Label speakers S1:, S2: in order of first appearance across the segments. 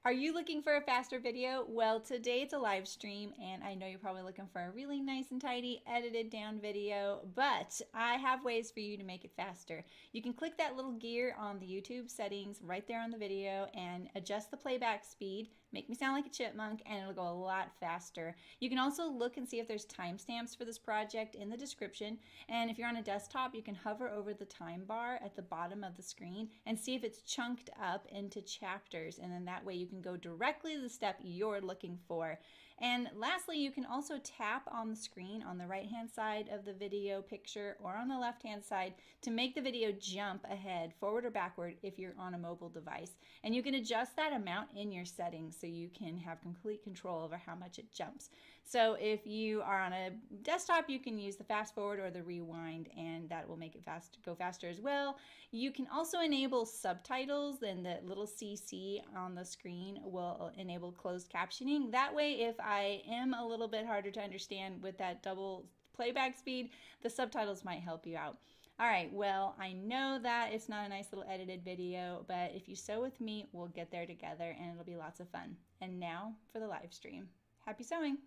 S1: Are you looking for a faster video? Well, today it's a live stream, and I know you're probably looking for a really nice and tidy, edited down video, but I have ways for you to make it faster. You can click that little gear on the YouTube settings right there on the video and adjust the playback speed, make me sound like a chipmunk, and it'll go a lot faster. You can also look and see if there's timestamps for this project in the description, and if you're on a desktop, you can hover over the time bar at the bottom of the screen and see if it's chunked up into chapters, and then that way you can go directly to the step you're looking for. And lastly, you can also tap on the screen on the right hand side of the video picture or on the left hand side to make the video jump ahead, forward or backward if you're on a mobile device. And you can adjust that amount in your settings so you can have complete control over how much it jumps. So if you are on a desktop, you can use the fast forward or the rewind, and that will make it go faster as well. You can also enable subtitles, and the little CC on the screen will enable closed captioning. That way, if I am a little bit harder to understand with that double playback speed, the subtitles might help you out. All right, well, I know that it's not a nice little edited video, but if you sew with me, we'll get there together and it'll be lots of fun. And now for the live stream. Happy sewing!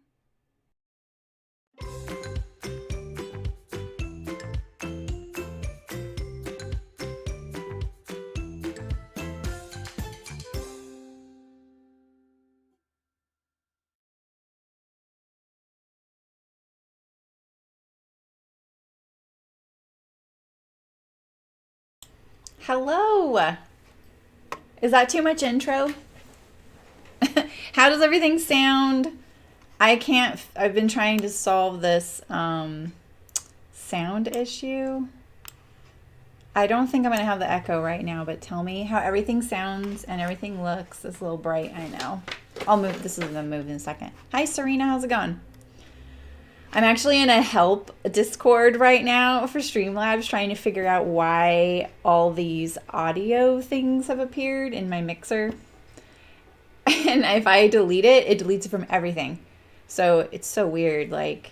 S1: Hello! Is that too much intro? How does everything sound? I've been trying to solve this sound issue. I don't think I'm going to have the echo right now, but tell me how everything sounds and everything looks. It's a little bright, I know. I'll move, this is going to move in a second. Hi Serena, how's it going? I'm actually in a help Discord right now for Streamlabs trying to figure out why all these audio things have appeared in my mixer. And if I delete it, it deletes it from everything. So it's so weird. Like,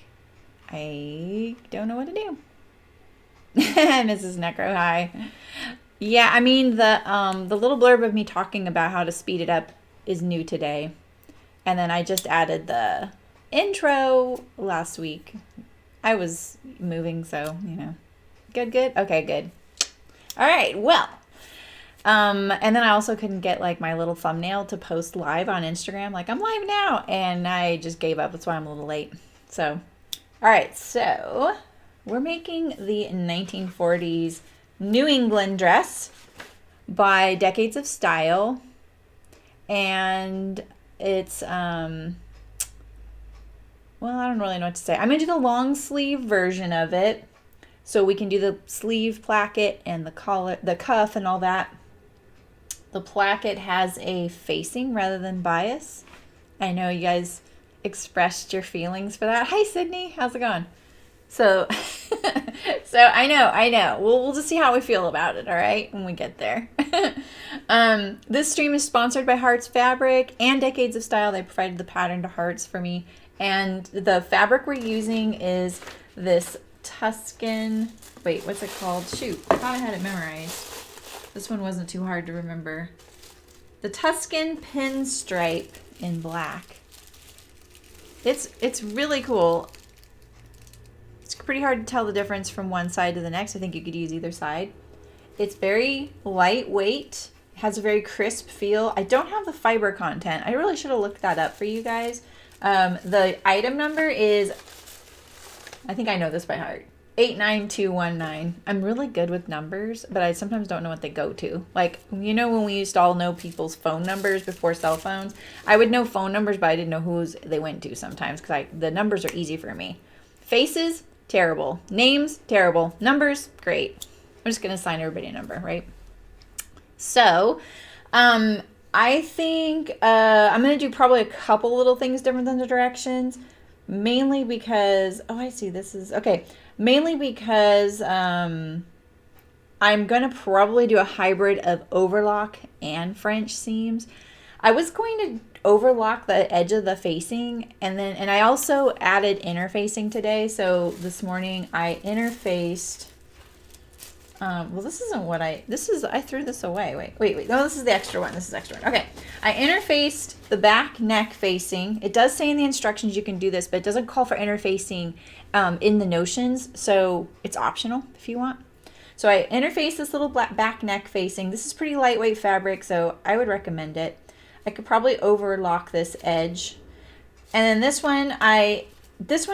S1: I don't know what to do. Mrs. Necro, hi. Yeah, I mean, the little blurb of me talking about how to speed it up is new today. And then I just added the intro last week. I was moving, so, you know. Good, good? Okay, good. All right, well. And then I also couldn't get, like, my little thumbnail to post live on Instagram. Like, I'm live now. And I just gave up. That's why I'm a little late. So, all right, so we're making the 1940s New England dress by Decades of Style. And it's, well, I don't really know what to say. I'm going to do the long sleeve version of it. So we can do the sleeve placket and the collar, the cuff and all that. The placket has a facing rather than bias. I know you guys expressed your feelings for that. Hi, Sydney. How's it going? So, I know. We'll just see how we feel about it, all right, when we get there. This stream is sponsored by Hearts Fabric and Decades of Style. They provided the pattern to Hearts for me. And the fabric we're using is this Tuscan, wait, what's it called? Shoot, I thought I had it memorized. This one wasn't too hard to remember. The Tuscan Pinstripe in black. It's really cool. It's pretty hard to tell the difference from one side to the next. I think you could use either side. It's very lightweight. It has a very crisp feel. I don't have the fiber content. I really should have looked that up for you guys. The item number is, I think I know this by heart, 89219. I'm really good with numbers, but I sometimes don't know what they go to. Like, you know, when we used to all know people's phone numbers before cell phones, I would know phone numbers, but I didn't know whose they went to sometimes because the numbers are easy for me. Faces, terrible. Names, terrible. Numbers, great. I'm just going to assign everybody a number, right? So, I think I'm going to do probably a couple little things different than the directions. Mainly because, oh, I see, this is, okay. Mainly because I'm going to probably do a hybrid of overlock and French seams. I was going to overlock the edge of the facing, and I also added interfacing today. So this morning I interfaced Well, this isn't what I threw this away. Wait. No, this is the extra one. This is the extra one. Okay. I interfaced the back neck facing. It does say in the instructions you can do this, but it doesn't call for interfacing in the notions. So it's optional if you want. So I interfaced this little back neck facing. This is pretty lightweight fabric, so I would recommend it. I could probably overlock this edge. And then this one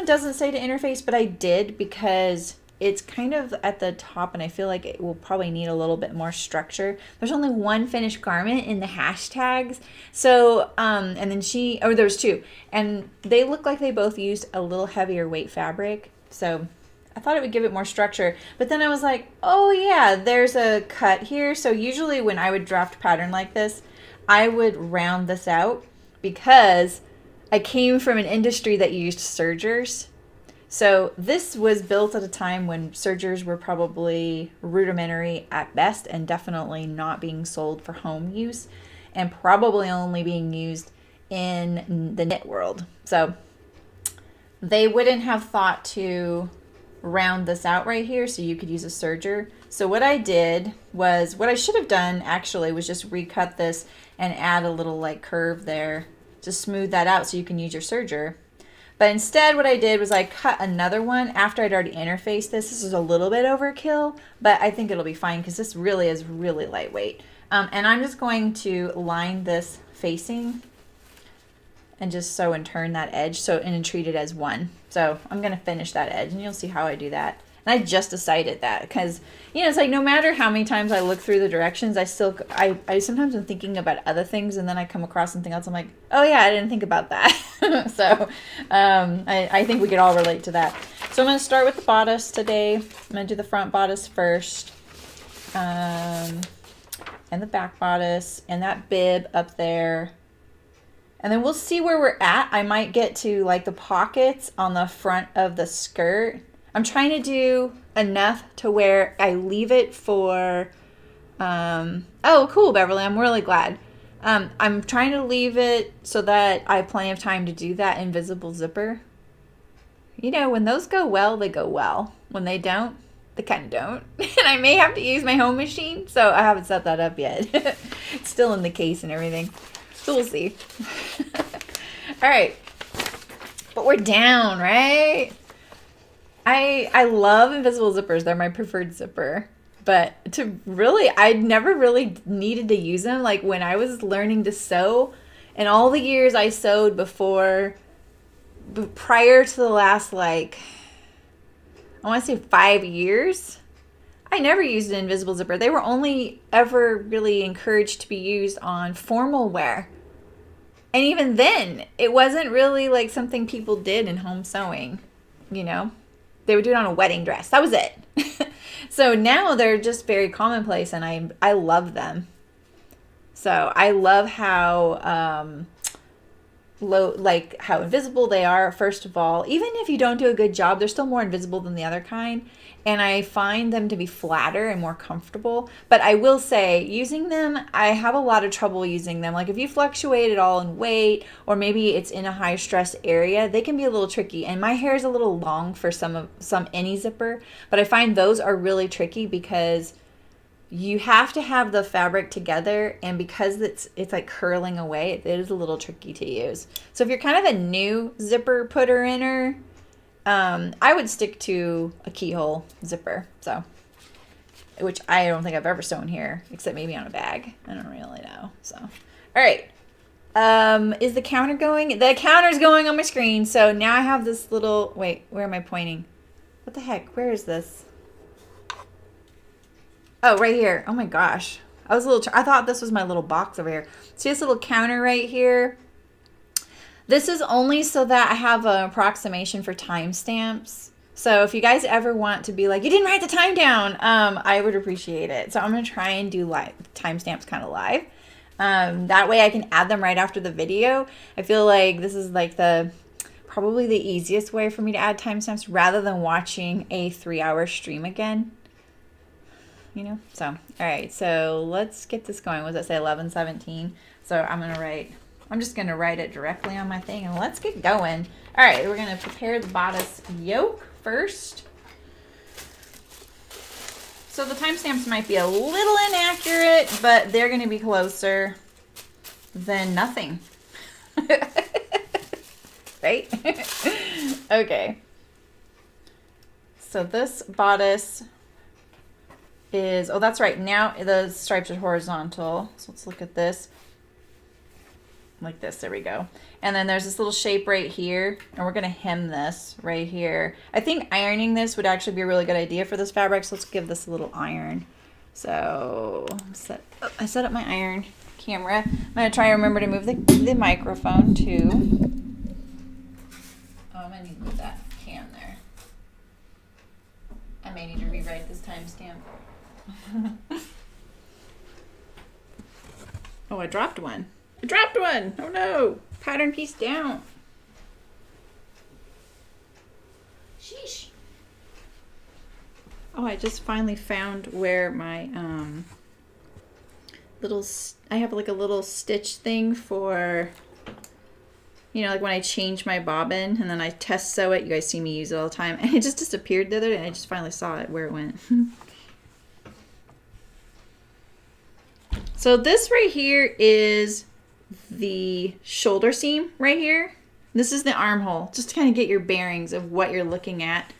S1: doesn't say to interface, but I did because it's kind of at the top and I feel like it will probably need a little bit more structure. There's only one finished garment in the hashtags. So, and then there's two, and they look like they both used a little heavier weight fabric. So I thought it would give it more structure, but then I was like, oh yeah, there's a cut here. So usually when I would draft pattern like this, I would round this out because I came from an industry that used sergers. So this was built at a time when sergers were probably rudimentary at best and definitely not being sold for home use and probably only being used in the knit world. So they wouldn't have thought to round this out right here so you could use a serger. So what I did was, what I should have done actually was just recut this and add a little like curve there to smooth that out so you can use your serger. But instead what I did was I cut another one after I'd already interfaced this. This is a little bit overkill, but I think it'll be fine because this really is really lightweight. And I'm just going to line this facing and just sew and turn that edge and treat it as one. So I'm going to finish that edge and you'll see how I do that. And I just decided that because, you know, it's like no matter how many times I look through the directions, I sometimes am thinking about other things and then I come across something else. I'm like, oh yeah, I didn't think about that. So I think we could all relate to that. So I'm going to start with the bodice today. I'm going to do the front bodice first. And the back bodice and that bib up there. And then we'll see where we're at. I might get to like the pockets on the front of the skirt. I'm trying to do enough to where I leave it for, oh, cool, Beverly. I'm really glad. I'm trying to leave it so that I have plenty of time to do that invisible zipper. You know, when those go well, they go well. When they don't, they kind of don't. And I may have to use my home machine, so I haven't set that up yet. It's still in the case and everything. So we'll see. All right. But we're down, right? I love invisible zippers. They're my preferred zipper. But I never really needed to use them. Like when I was learning to sew, and all the years I sewed prior to the last, like, I want to say 5 years, I never used an invisible zipper. They were only ever really encouraged to be used on formal wear. And even then, it wasn't really like something people did in home sewing, you know? They would do it on a wedding dress. That was it. So now they're just very commonplace and I love them. So I love how how invisible they are, first of all. Even if you don't do a good job, they're still more invisible than the other kind. And I find them to be flatter and more comfortable. But I will say, using them, I have a lot of trouble using them. Like if you fluctuate at all in weight, or maybe it's in a high stress area, they can be a little tricky. And my hair is a little long for some any zipper, but I find those are really tricky because you have to have the fabric together, and because it's like curling away, it is a little tricky to use. So if you're kind of a new zipper putter-inner, I would stick to a keyhole zipper, so, which I don't think I've ever sewn here, except maybe on a bag. I don't really know. So, all right. Is the counter going? The counter's going on my screen. So now I have this little, wait, where am I pointing? What the heck? Where is this? Oh, right here. Oh my gosh. I thought this was my little box over here. See this little counter right here? This is only so that I have an approximation for timestamps. So if you guys ever want to be like, you didn't write the time down, I would appreciate it. So I'm going to try and do timestamps kind of live. That way I can add them right after the video. I feel like this is like probably the easiest way for me to add timestamps rather than watching a 3-hour stream again. You know? So, all right. So let's get this going. What does it say? 11:17. So I'm just going to write it directly on my thing and let's get going. All right. We're going to prepare the bodice yoke first. So the timestamps might be a little inaccurate, but they're going to be closer than nothing. Right? Okay. So this bodice is, oh, that's right. Now the stripes are horizontal. So let's look at this. Like this, there we go. And then there's this little shape right here, and we're gonna hem this right here. I think ironing this would actually be a really good idea for this fabric, so let's give this a little iron. So I set up my iron camera. I'm gonna try and remember to move the microphone too. Oh, I'm gonna need to move that can there. I may need to rewrite this timestamp. Oh, I dropped one. I dropped one. Oh no. Pattern piece down. Sheesh. Oh, I just finally found where my I have like a little stitch thing for, you know, like when I change my bobbin and then I test sew it. You guys see me use it all the time. And it just disappeared the other day and I just finally saw it where it went. So this right here is the shoulder seam right here. This is the armhole, just to kind of get your bearings of what you're looking at.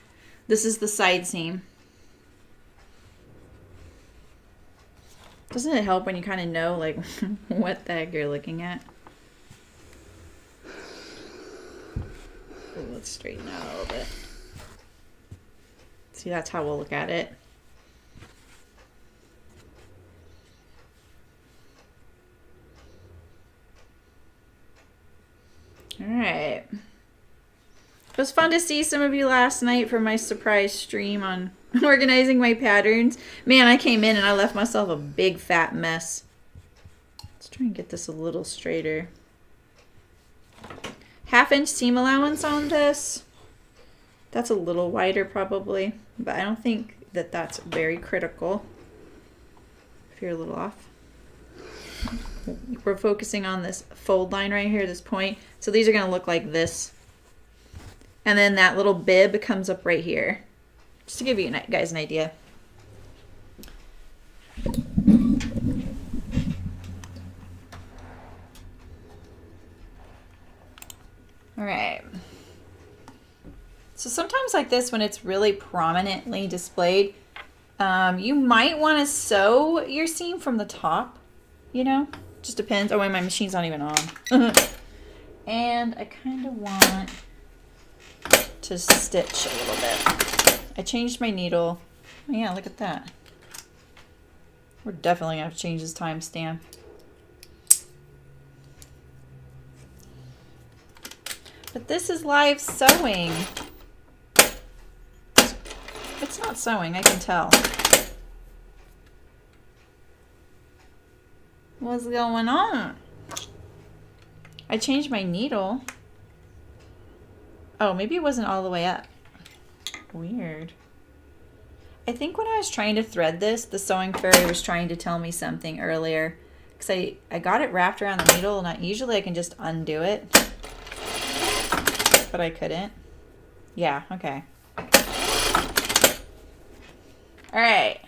S1: This is the side seam. Doesn't it help when you kind of know like what the heck you're looking at? Ooh, let's straighten out a little bit. See, that's how we'll look at it. All right. It was fun to see some of you last night for my surprise stream on organizing my patterns. Man, I came in and I left myself a big fat mess. Let's try and get this a little straighter. 1/2 inch seam allowance on this. That's a little wider probably, but I don't think that that's very critical. If you're a little off. We're focusing on this fold line right here, this point. So these are going to look like this. And then that little bib comes up right here. Just to give you guys an idea. All right. So sometimes like this, when it's really prominently displayed, you might want to sew your seam from the top, you know? Just depends. Oh, wait, my machine's not even on. And I kind of want to stitch a little bit. I changed my needle. Oh, yeah, look at that. We're definitely going to have to change this timestamp. But this is live sewing. It's not sewing, I can tell. What's going on? I changed my needle. Oh, maybe it wasn't all the way up. Weird. I think when I was trying to thread this, the sewing fairy was trying to tell me something earlier. Because I got it wrapped around the needle, and usually I can just undo it. But I couldn't. Yeah, okay. All right.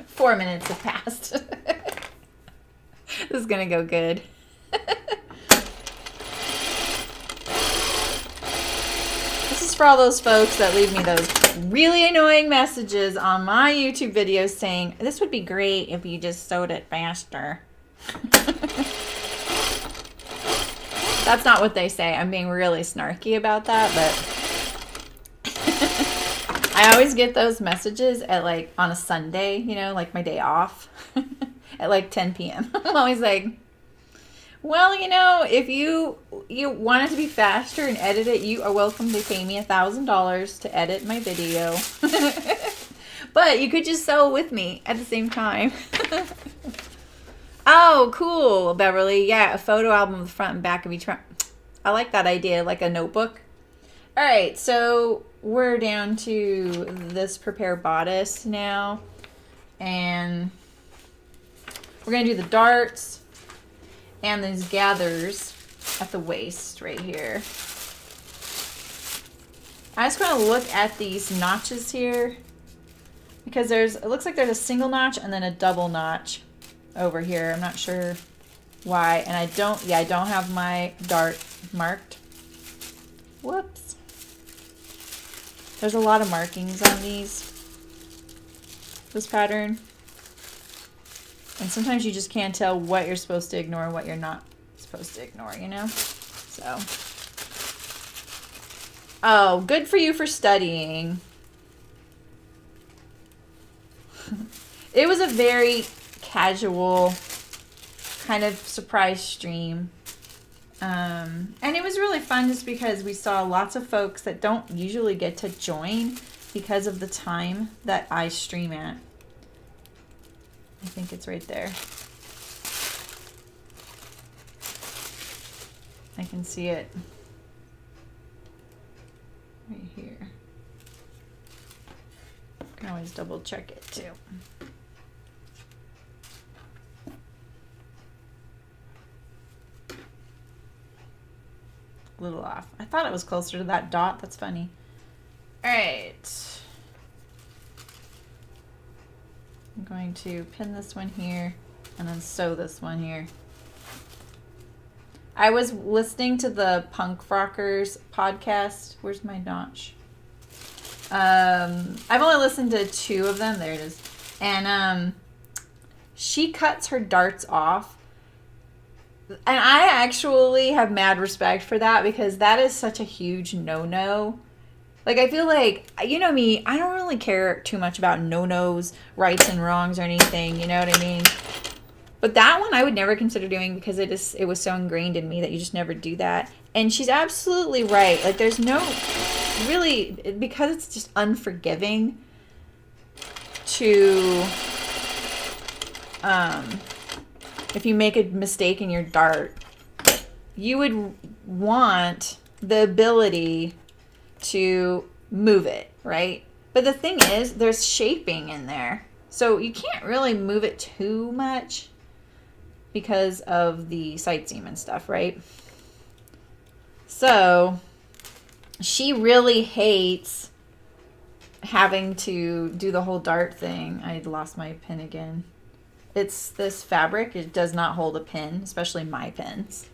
S1: Four minutes have passed. This is gonna go good. This is for all those folks that leave me those really annoying messages on my YouTube videos saying, this would be great if you just sewed it faster. That's not what they say. I'm being really snarky about that, but I always get those messages at like on a Sunday, you know, like my day off at like 10 p.m. I'm always like, well, you know, if you want it to be faster and edit it, you are welcome to pay me $1,000 to edit my video. But you could just sew with me at the same time. Oh, cool, Beverly. Yeah, a photo album of the front and back of each front. I like that idea, like a notebook. All right, so we're down to this prepare bodice now. And we're going to do the darts. and these gathers at the waist right here. I just want to look at these notches here because it looks like there's a single notch and then a double notch over here. I'm not sure why. And I don't have my dart marked. Whoops. There's a lot of markings on this pattern. And sometimes you just can't tell what you're supposed to ignore and what you're not supposed to ignore, you know? So. Oh, good for you for studying. It was a very casual kind of surprise stream. And it was really fun just because we saw lots of folks that don't usually get to join because of the time that I stream at. I think it's right there. I can see it right here. I can always double check it too. A little off. I thought it was closer to that dot. That's funny. All right. I'm going to pin this one here and then sew this one here. I was listening to the Punk Rockers podcast. Where's my notch? I've only listened to 2 of them. There it is. And she cuts her darts off. And I actually have mad respect for that because that is such a huge no-no. Like, I feel like, you know me, I don't really care too much about no-nos, rights and wrongs or anything, you know what I mean? But that one I would never consider doing because it was so ingrained in me that you just never do that. And she's absolutely right. Like, there's no, really, because it's just unforgiving to, if you make a mistake in your dart, you would want the ability to move it, right? But the thing is, there's shaping in there. So you can't really move it too much because of the side seam and stuff, right? So she really hates having to do the whole dart thing. I lost my pin again. It's this fabric. It does not hold a pin, especially my pins.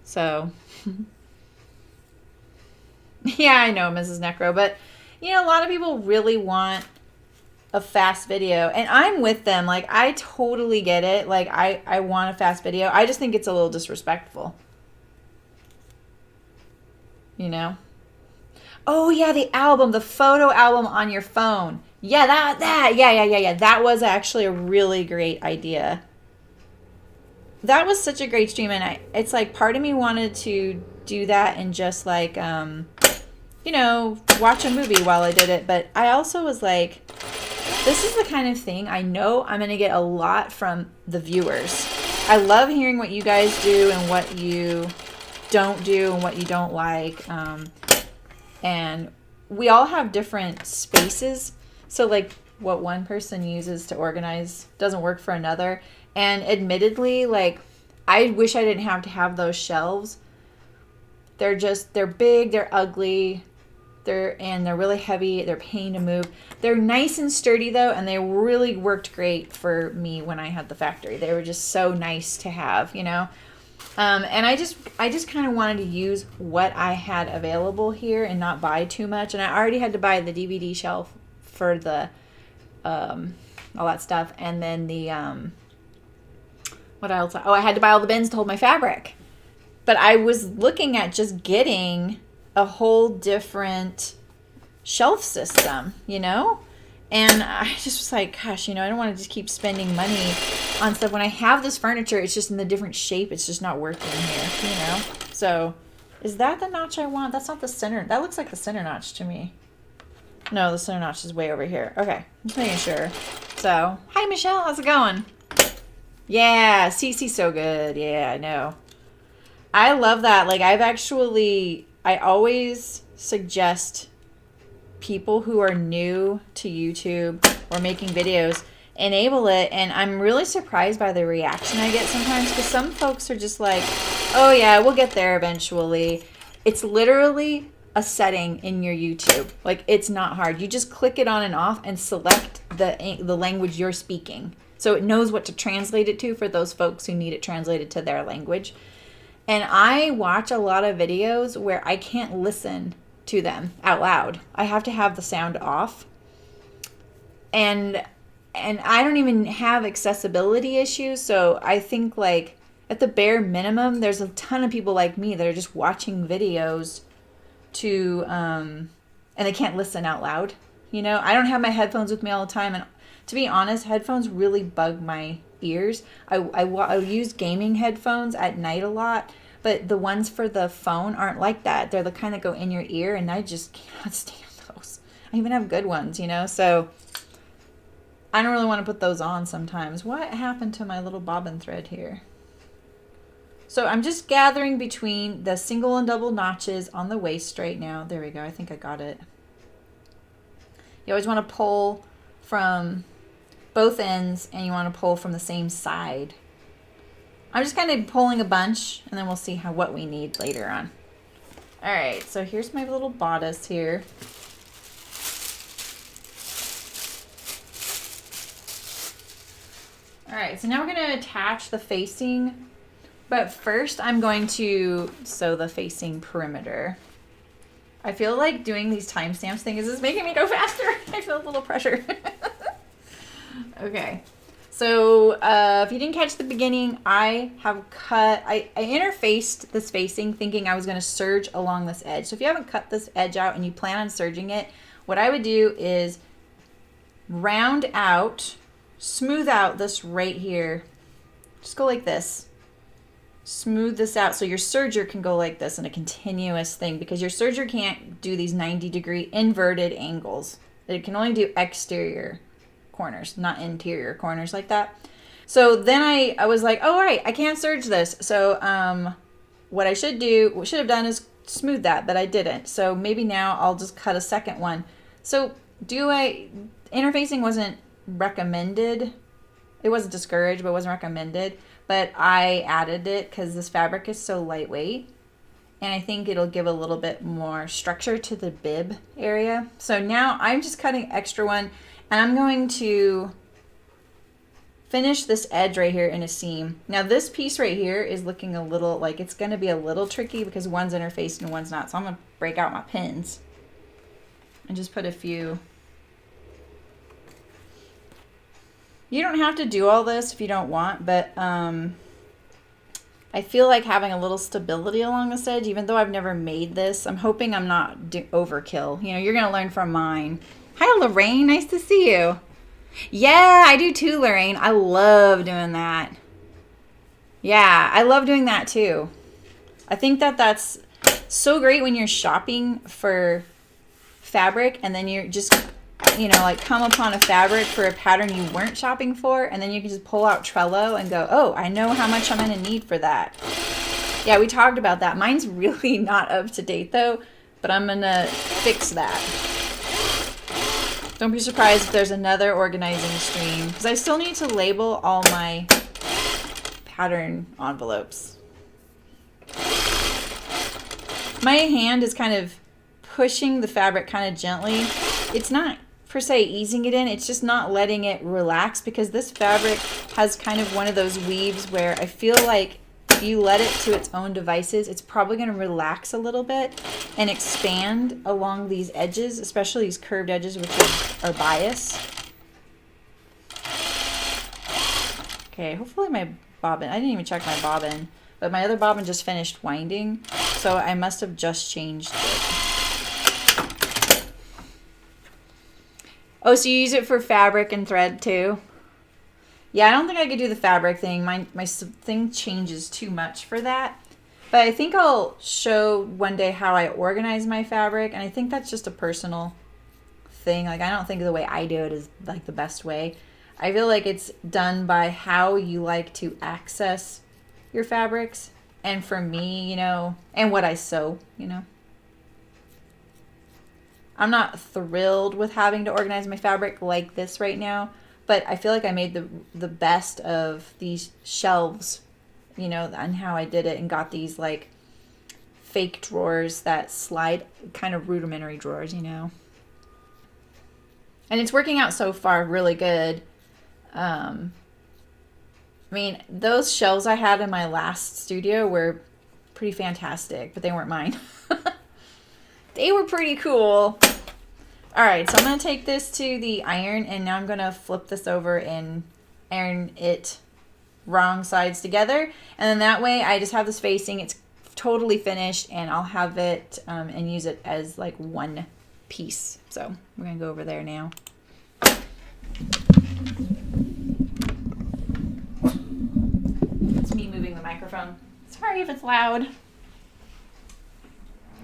S1: So... yeah, I know, Mrs. Necro, but, you know, a lot of people really want a fast video, and I'm with them. Like, I totally get it. Like, I want a fast video. I just think it's a little disrespectful. You know? Oh, yeah, the album, the photo album on your phone. Yeah, yeah. That was actually a really great idea. That was such a great stream, and it's like part of me wanted to do that and just like, you know, watch a movie while I did it. But I also was like, this is the kind of thing I know I'm going to get a lot from the viewers. I love hearing what you guys do and what you don't do and what you don't like. And we all have different spaces. So like what one person uses to organize doesn't work for another. And admittedly, like, I wish I didn't have to have those shelves. They're big, they're ugly, they're really heavy, they're a pain to move. They're nice and sturdy though, and they really worked great for me when I had the factory. They were just so nice to have, you know. And I just kind of wanted to use what I had available here and not buy too much. And I already had to buy the DVD shelf for the all that stuff, and then the what else? Oh, I had to buy all the bins to hold my fabric. But I was looking at just getting a whole different shelf system, you know? And I just was like, gosh, you know, I don't want to just keep spending money on stuff. When I have this furniture, it's just in the different shape. It's just not working here, you know? So is that the notch I want? That's not the center. That looks like the center notch to me. No, the center notch is way over here. Okay, just making sure. So, hi, Michelle. How's it going? Yeah, Cece's so good. Yeah, I know. I love that. Like, I always suggest people who are new to YouTube or making videos, enable it, and I'm really surprised by the reaction I get sometimes, because some folks are just like, oh yeah, we'll get there eventually. It's literally a setting in your YouTube. Like, it's not hard. You just click it on and off and select the language you're speaking, so it knows what to translate it to for those folks who need it translated to their language. And I watch a lot of videos where I can't listen to them out loud. I have to have the sound off. And I don't even have accessibility issues, so I think, like, at the bare minimum, there's a ton of people like me that are just watching videos to, and they can't listen out loud. You know, I don't have my headphones with me all the time, and to be honest, headphones really bug my ears. I use gaming headphones at night a lot, but the ones for the phone aren't like that. They're the kind that go in your ear, and I just cannot stand those. I even have good ones, you know, so I don't really want to put those on sometimes. What happened to my little bobbin thread here? So I'm just gathering between the single and double notches on the waist right now. There we go. I think I got it. You always want to pull from both ends, and you want to pull from the same side. I'm just kind of pulling a bunch, and then we'll see what we need later on. All right, so here's my little bodice here. All right, so now we're going to attach the facing, but first I'm going to sew the facing perimeter. I feel like doing these timestamps things is making me go faster. I feel a little pressure. Okay, so if you didn't catch the beginning, I interfaced this facing thinking I was going to serge along this edge. So if you haven't cut this edge out and you plan on serging it, what I would do is round out, smooth out this right here. Just go like this. Smooth this out so your serger can go like this in a continuous thing, because your serger can't do these 90-degree inverted angles. It can only do exterior corners, not interior corners like that. So then I was like, oh, all right, I can't serge this. So what I should have done is smooth that, but I didn't. So maybe now I'll just cut a second one. So interfacing wasn't recommended. It wasn't discouraged, but it wasn't recommended. But I added it because this fabric is so lightweight, and I think it'll give a little bit more structure to the bib area. So now I'm just cutting extra one, and I'm going to finish this edge right here in a seam. Now this piece right here is looking a little like it's going to be a little tricky because one's interfaced and one's not. So I'm going to break out my pins and just put a few. You don't have to do all this if you don't want, but I feel like having a little stability along this edge, even though I've never made this, I'm hoping I'm not overkill. You know, you're going to learn from mine. Hi, Lorraine. Nice to see you. Yeah, I do too, Lorraine. I love doing that. Yeah, I love doing that too. I think that's so great when you're shopping for fabric and then you're just, you know, like come upon a fabric for a pattern you weren't shopping for, and then you can just pull out Trello and go, oh, I know how much I'm going to need for that. Yeah, we talked about that. Mine's really not up to date though, but I'm going to fix that. Don't be surprised if there's another organizing stream, because I still need to label all my pattern envelopes. My hand is kind of pushing the fabric kind of gently. It's not per se easing it in, it's just not letting it relax, because this fabric has kind of one of those weaves where I feel like if you let it to its own devices, it's probably going to relax a little bit and expand along these edges, especially these curved edges, which are bias. Okay, hopefully my bobbin, I didn't even check my bobbin, but my other bobbin just finished winding, so I must have just changed it. Oh, so you use it for fabric and thread too? Yeah, I don't think I could do the fabric thing. My thing changes too much for that. But I think I'll show one day how I organize my fabric, and I think that's just a personal thing. Like, I don't think the way I do it is like the best way. I feel like it's done by how you like to access your fabrics, and for me, you know, and what I sew, you know. I'm not thrilled with having to organize my fabric like this right now, but I feel like I made the best of these shelves, you know, and how I did it, and got these like fake drawers that slide, kind of rudimentary drawers, you know. And it's working out so far really good. I mean, those shelves I had in my last studio were pretty fantastic, but they weren't mine. They were pretty cool. All right, so I'm going to take this to the iron, and now I'm going to flip this over and iron it wrong sides together. And then that way I just have this facing. It's totally finished, and I'll have it and use it as like one piece. So we're going to go over there now. It's me moving the microphone. Sorry if it's loud.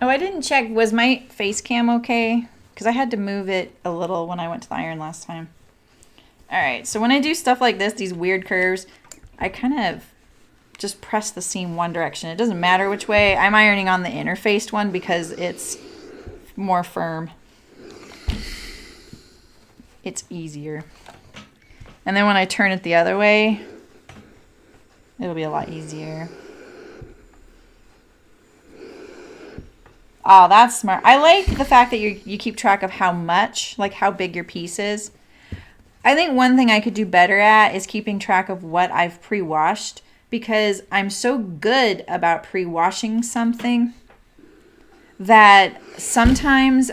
S1: Oh, I didn't check. Was my face cam okay? Because I had to move it a little when I went to the iron last time. All right, so when I do stuff like this, these weird curves, I kind of just press the seam one direction. It doesn't matter which way. I'm ironing on the interfaced one because it's more firm. It's easier. And then when I turn it the other way, it'll be a lot easier. Oh, that's smart. I like the fact that you keep track of how much, like how big your piece is. I think one thing I could do better at is keeping track of what I've pre-washed, because I'm so good about pre-washing something that sometimes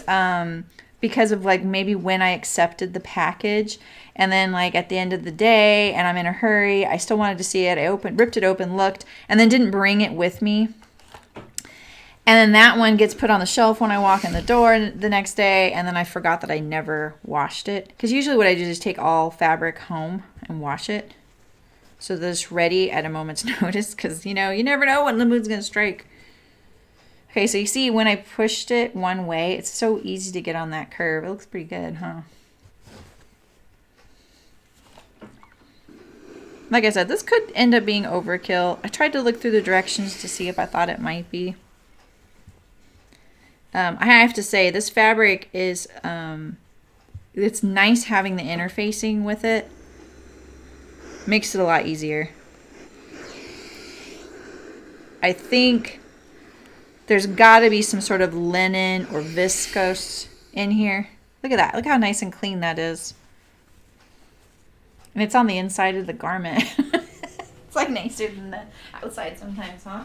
S1: because of like maybe when I accepted the package, and then like at the end of the day and I'm in a hurry, I still wanted to see it. I ripped it open, looked, and then didn't bring it with me. And then that one gets put on the shelf when I walk in the door the next day, and then I forgot that I never washed it. Because usually what I do is take all fabric home and wash it, so that it's ready at a moment's notice, because, you know, you never know when the mood's going to strike. Okay, so you see when I pushed it one way, it's so easy to get on that curve. It looks pretty good, huh? Like I said, this could end up being overkill. I tried to look through the directions to see if I thought it might be. I have to say, this fabric is, it's nice having the interfacing with it. Makes it a lot easier. I think there's got to be some sort of linen or viscose in here. Look at that. Look how nice and clean that is. And it's on the inside of the garment. It's like nicer than the outside sometimes, huh?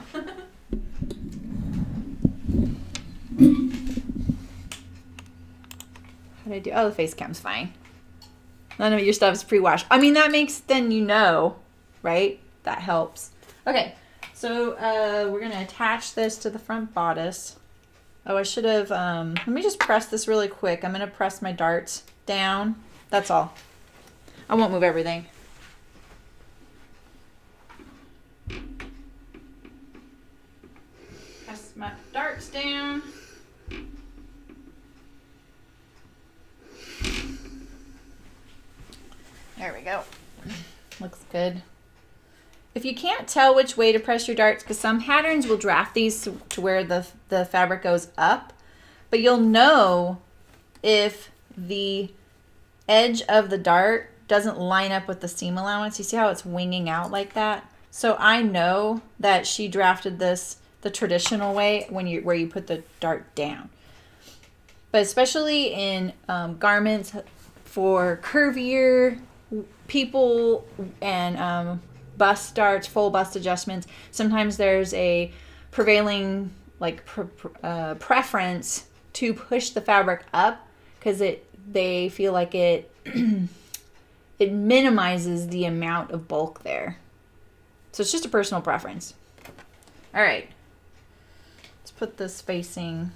S1: How did I do? Oh, the face cam's fine. None of your stuff is pre-washed. I mean, that makes, then you know, right? That helps. Okay, so we're going to attach this to the front bodice. Oh, I should have, let me just press this really quick. I'm going to press my darts down. That's all. I won't move everything. Press my darts down. There we go. Looks good. If you can't tell which way to press your darts, because some patterns will draft these to where the fabric goes up, but you'll know if the edge of the dart doesn't line up with the seam allowance. You see how it's winging out like that? So I know that she drafted this the traditional way, where you put the dart down. But especially in garments for curvier people and bust darts, full bust adjustments, sometimes there's a prevailing like preference to push the fabric up, because they feel like it it minimizes the amount of bulk there. So it's just a personal preference. All right, let's put this facing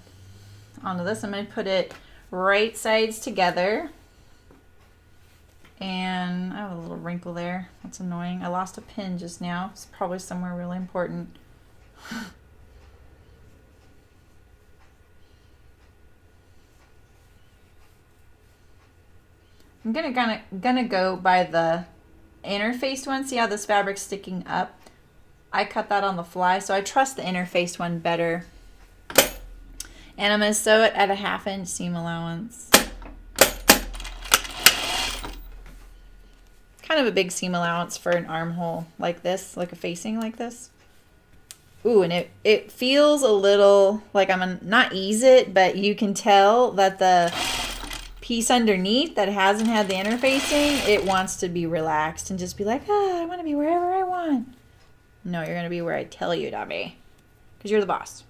S1: onto this. I'm going to put it right sides together. And I have a little wrinkle there. That's annoying. I lost a pin just now. It's probably somewhere really important. I'm gonna go by the interfaced one. See how this fabric's sticking up? I cut that on the fly, so I trust the interfaced one better. And I'm gonna sew it at a 1/2 inch seam allowance. kind of a big seam allowance for an armhole like this, like a facing like this. Ooh, and it feels a little like I'm gonna not ease it, but you can tell that the piece underneath that hasn't had the interfacing, it wants to be relaxed and just be like, ah, I want to be wherever I want. No, you're going to be where I tell you to be, because you're the boss.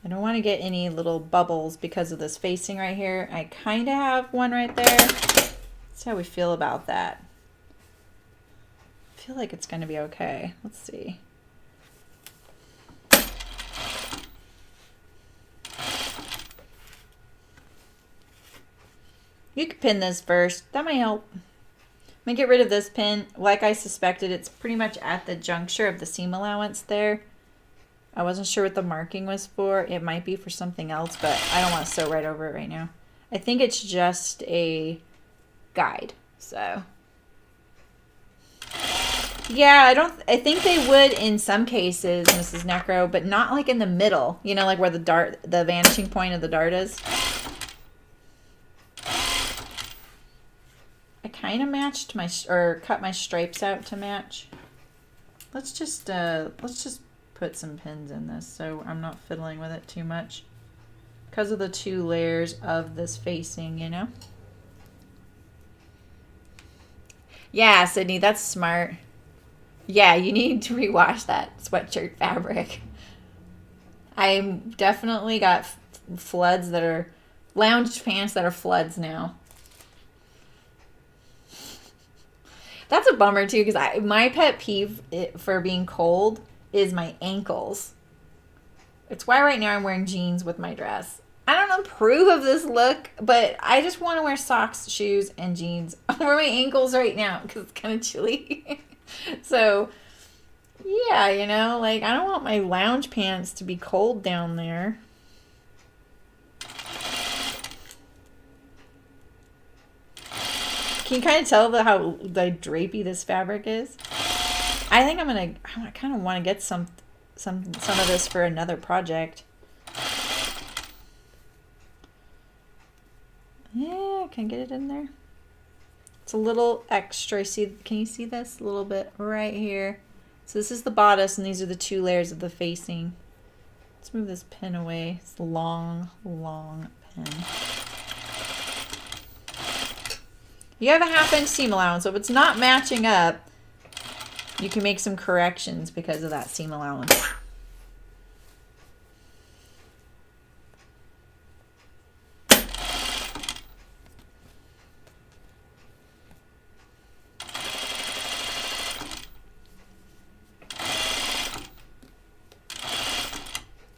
S1: I don't want to get any little bubbles because of this facing right here. I kind of have one right there. Let's see how we feel about that. I feel like it's going to be okay. Let's see. You could pin this first. That might help. I'm going to get rid of this pin. Like I suspected, it's pretty much at the juncture of the seam allowance there. I wasn't sure what the marking was for. It might be for something else, but I don't want to sew right over it right now. I think it's just a guide. So, yeah, I think they would in some cases, Mrs. Necro, but not like in the middle. You know, like where the vanishing point of the dart is. I kind of matched or cut my stripes out to match. Let's just put some pins in this so I'm not fiddling with it too much because of the 2 layers of this facing, you know. Yeah, Sydney, that's smart. Yeah, you need to rewash that sweatshirt fabric. I definitely got floods that are lounge pants that are floods now. That's a bummer too, because my pet peeve for being cold is my ankles. It's why right now I'm wearing jeans with my dress. I don't approve of this look, but I just want to wear socks, shoes, and jeans over my ankles right now because it's kind of chilly. So, yeah, you know, like I don't want my lounge pants to be cold down there. Can you kind of tell how drapey this fabric is? I think I kind of want to get some of this for another project. Yeah, can I get it in there? It's a little extra. See, can you see this? A little bit right here. So this is the bodice, and these are the 2 layers of the facing. Let's move this pin away. It's a long, long pin. You have a 1/2 inch seam allowance, so if it's not matching up, you can make some corrections because of that seam allowance.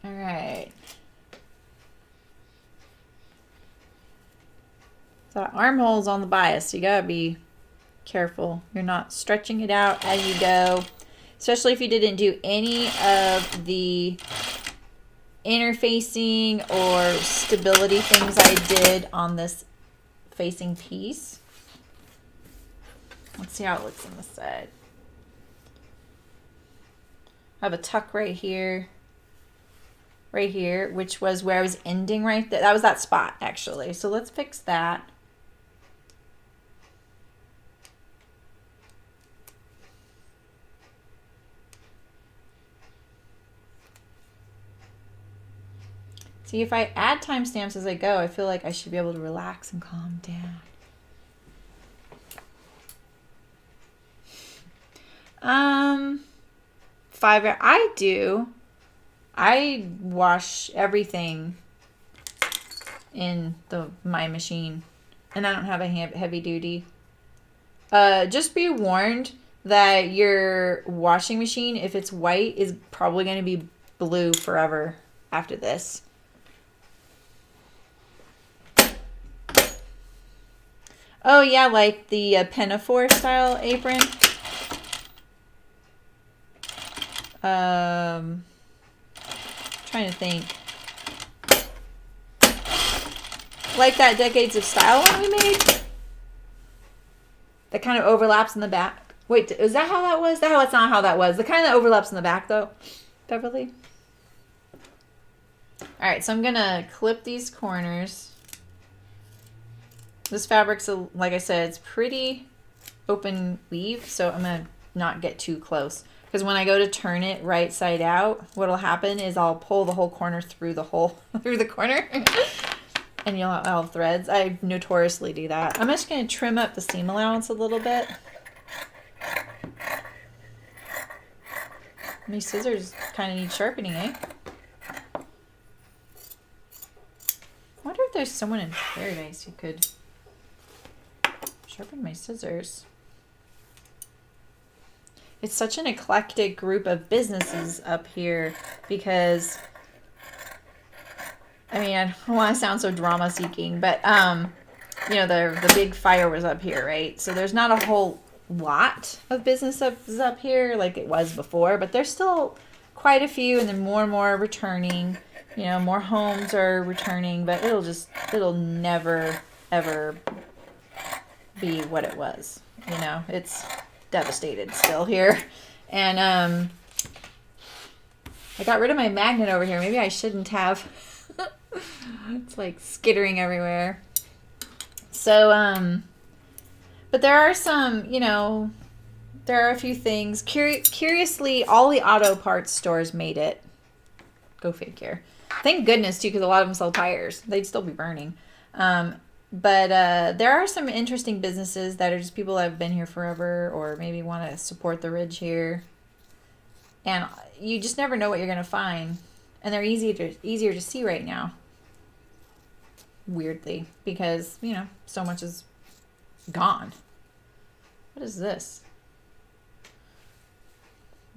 S1: All right. So armholes on the bias, you gotta be careful. You're not stretching it out as you go, especially if you didn't do any of the interfacing or stability things I did on this facing piece. Let's see how it looks on the side. I have a tuck right here, which was where I was ending right there. That was that spot actually. So let's fix that. See, if I add timestamps as I go, I feel like I should be able to relax and calm down. I do. I wash everything in my machine, and I don't have a heavy duty. Just be warned that your washing machine, if it's white, is probably going to be blue forever after this. Oh yeah, like the pinafore style apron. Trying to think. Like that Decades of Style one we made? That kind of overlaps in the back. Wait, is that how that was? That's not how that was. The kind that overlaps in the back though, Beverly. Alright, so I'm going to clip these corners. This fabric's, like I said, it's pretty open weave, so I'm going to not get too close. Because when I go to turn it right side out, what'll happen is I'll pull the whole corner through the hole, through the corner. And I'll have threads. I notoriously do that. I'm just going to trim up the seam allowance a little bit. These scissors kind of need sharpening, eh? I wonder if there's someone in Paradise who could sharpen my scissors. It's such an eclectic group of businesses up here because, I mean, I don't want to sound so drama seeking, but, you know, the big fire was up here, right? So there's not a whole lot of businesses up here like it was before, but there's still quite a few, and then more and more are returning. You know, more homes are returning, but it'll never, ever be what it was. You know, it's devastated still here. And I got rid of my magnet over here. Maybe I shouldn't have. It's like skittering everywhere. So, but there are some, you know, there are a few things. Curiously, all the auto parts stores made it. Go figure. Thank goodness, too, because a lot of them sell tires. They'd still be burning. But there are some interesting businesses that are just people that have been here forever or maybe want to support the ridge here. And you just never know what you're going to find. And they're easier to see right now. Weirdly. Because, you know, so much is gone. What is this?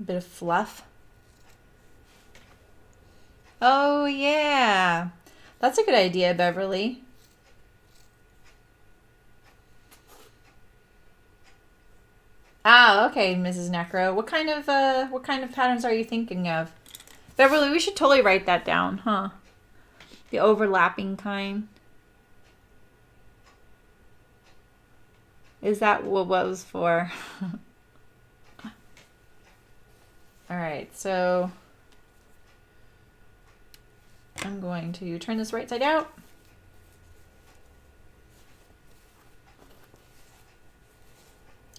S1: A bit of fluff. Oh, yeah. That's a good idea, Beverly. Ah, okay, Mrs. Necro. What kind of patterns are you thinking of? Beverly, we should totally write that down, huh? The overlapping kind. Is that what was for? All right, so I'm going to turn this right side out.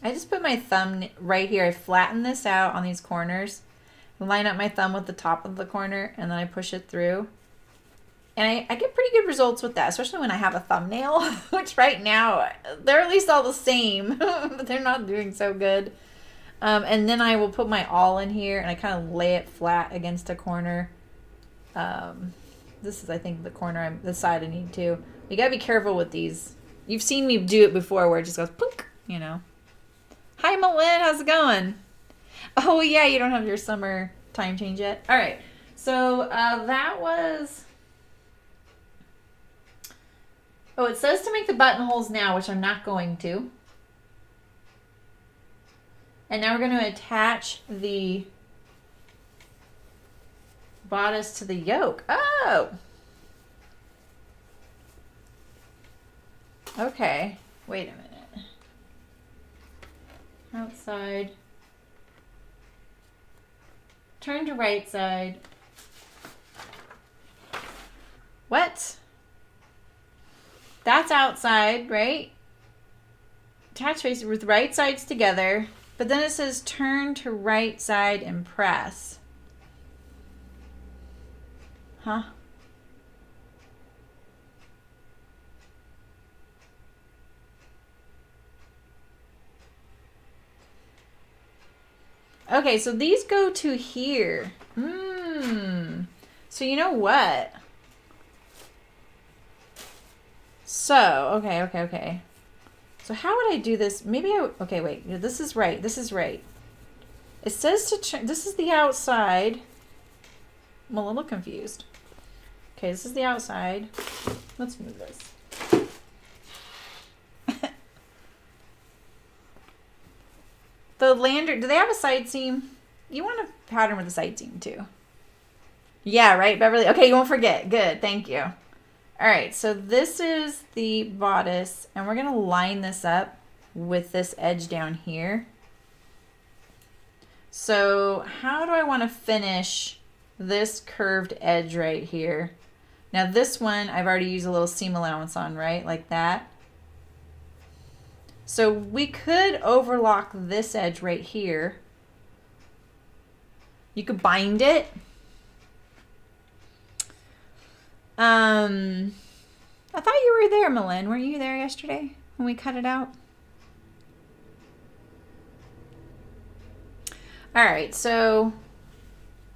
S1: I just put my thumb right here. I flatten this out on these corners, line up my thumb with the top of the corner, and then I push it through. And I get pretty good results with that, especially when I have a thumbnail, which right now, they're at least all the same, but they're not doing so good. And then I will put my awl in here, and I kind of lay it flat against a corner. This is, I think, the side I need to. You gotta be careful with these. You've seen me do it before where it just goes, punk, you know. Hi, Malin, how's it going? Oh, yeah, you don't have your summer time change yet? All right, so that was... Oh, it says to make the buttonholes now, which I'm not going to. And now we're going to attach the bodice to the yoke. Oh! Okay, wait a minute. Outside. Turn to right side. What? That's outside, right? Attach face with right sides together. But then it says turn to right side and press. Huh? Okay, so these go to here. So you know what? So, okay. So how would I do this? Maybe okay, wait. This is right. It says to turn, this is the outside. I'm a little confused. Okay, this is the outside. Let's move this. The lander, do they have a side seam? You want a pattern with a side seam too. Yeah, right, Beverly? Okay, you won't forget. Good, thank you. All right, so this is the bodice, and we're gonna line this up with this edge down here. So how do I wanna finish this curved edge right here? Now this one, I've already used a little seam allowance on, right? Like that. So we could overlock this edge right here. You could bind it. I thought you were there, Malin. Weren't you there yesterday when we cut it out? All right, so,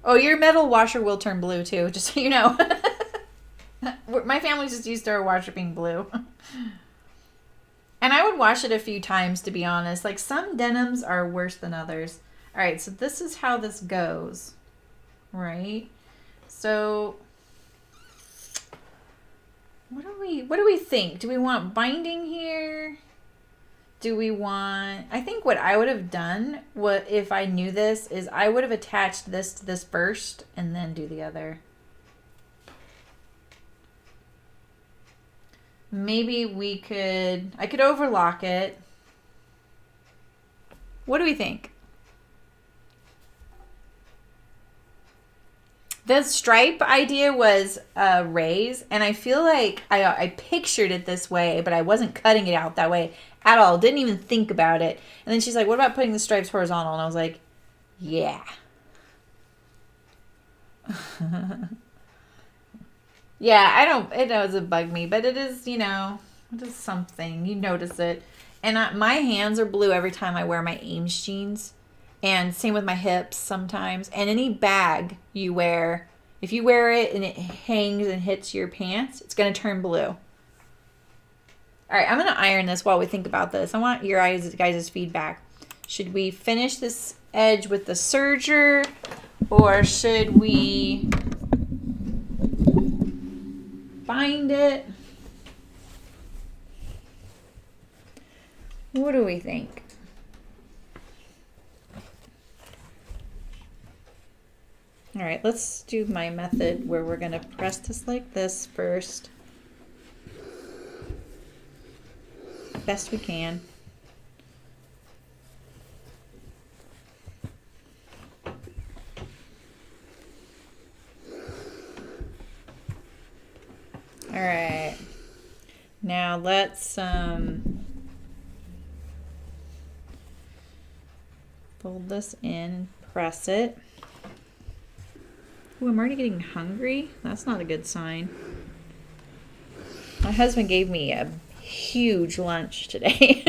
S1: oh, your metal washer will turn blue too, just so you know. My family's just used to our washer being blue. And I would wash it a few times, to be honest. Like, some denims are worse than others. All right, so this is how this goes, right? So what do we think? Do we want binding here? Do we want, I think what I would have done, what if I knew this, is I would have attached this to this first and then do the other. Maybe I could overlock it. What do we think? The stripe idea was a raise, and I feel like I pictured it this way, but I wasn't cutting it out that way at all. Didn't even think about it. And then she's like, what about putting the stripes horizontal? And I was like, yeah. Yeah, it doesn't bug me, but it is, it is something. You notice it. And my hands are blue every time I wear my Ames jeans. And same with my hips sometimes. And any bag you wear, if you wear it and it hangs and hits your pants, it's going to turn blue. All right, I'm going to iron this while we think about this. I want your guys' feedback. Should we finish this edge with the serger, or should we bind it? What do we think? All right, let's do my method where we're going to press this like this first. Best we can. All right. Now let's fold this in and press it. Ooh, I'm already getting hungry. That's not a good sign. My husband gave me a huge lunch today.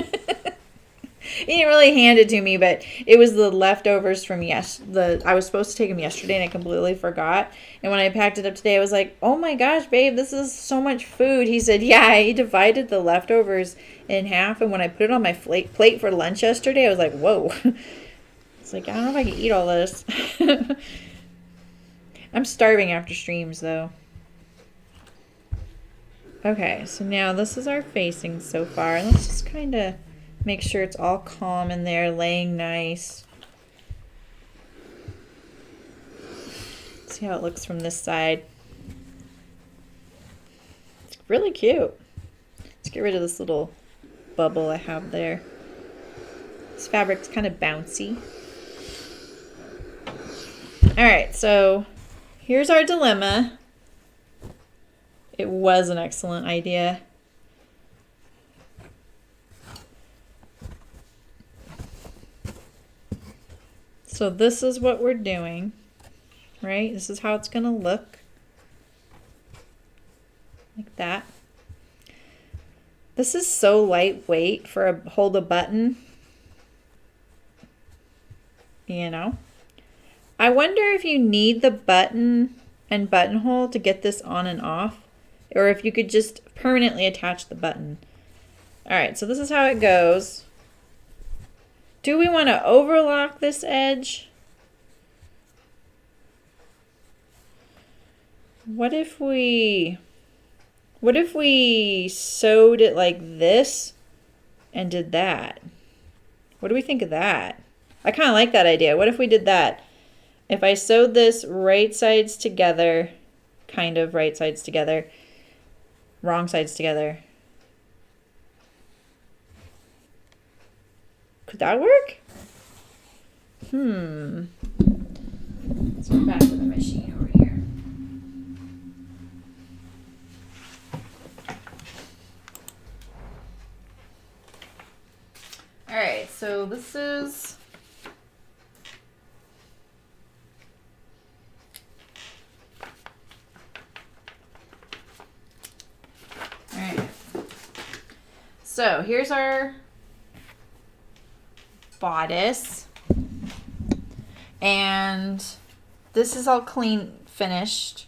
S1: He didn't really hand it to me, but it was the leftovers from I was supposed to take them yesterday and I completely forgot. And when I packed it up today, I was like, oh my gosh, babe, this is so much food. He said, yeah, I divided the leftovers in half. And when I put it on my plate for lunch yesterday, I was like, whoa. It's like, I don't know if I can eat all this. I'm starving after streams, though. Okay, so now this is our facing so far. Let's just kind of make sure it's all calm in there, laying nice. See how it looks from this side. It's really cute. Let's get rid of this little bubble I have there. This fabric's kind of bouncy. All right, so here's our dilemma. It was an excellent idea. So this is what we're doing, right? This is how it's going to look. Like that. This is so lightweight for hold a button. You know? I wonder if you need the button and buttonhole to get this on and off, or if you could just permanently attach the button. All right, so this is how it goes. Do we want to overlock this edge? What if we sewed it like this and did that? What do we think of that? I kind of like that idea. What if we did that? If I sewed this right sides together, kind of right sides together, wrong sides together. Could that work? Let's go back to the machine over here. pieces. All right. So here's our bodice. And this is all clean finished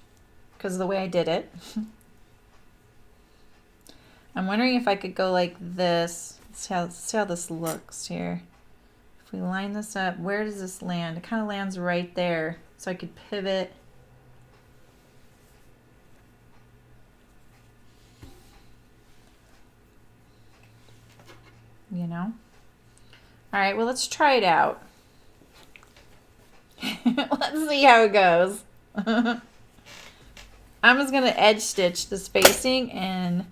S1: because of the way I did it. I'm wondering if I could go like this. Let's see how this looks here. If we line this up, where does this land? It kind of lands right there. So I could pivot. You know? All right, well, let's try it out. Let's see how it goes. I'm just going to edge stitch this facing and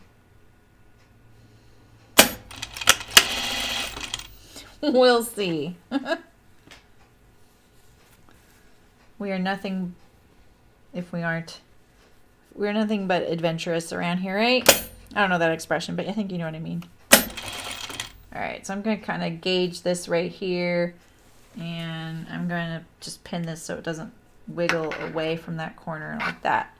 S1: we'll see. We are nothing if we aren't. We're nothing but adventurous around here, right? I don't know that expression, but I think you know what I mean. All right, so I'm going to kind of gauge this right here, and I'm going to just pin this so it doesn't wiggle away from that corner like that.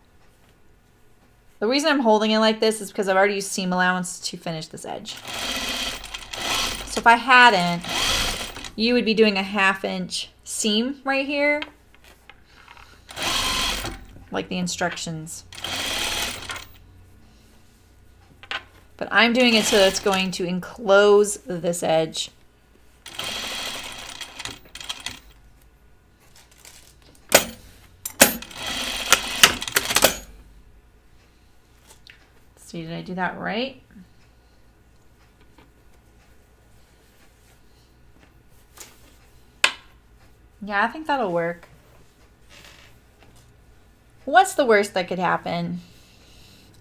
S1: The reason I'm holding it like this is because I've already used seam allowance to finish this edge. So if I hadn't, you would be doing a 1/2 inch seam right here, like the instructions. But I'm doing it so that it's going to enclose this edge. Let's see, did I do that right? Yeah, I think that'll work. What's the worst that could happen?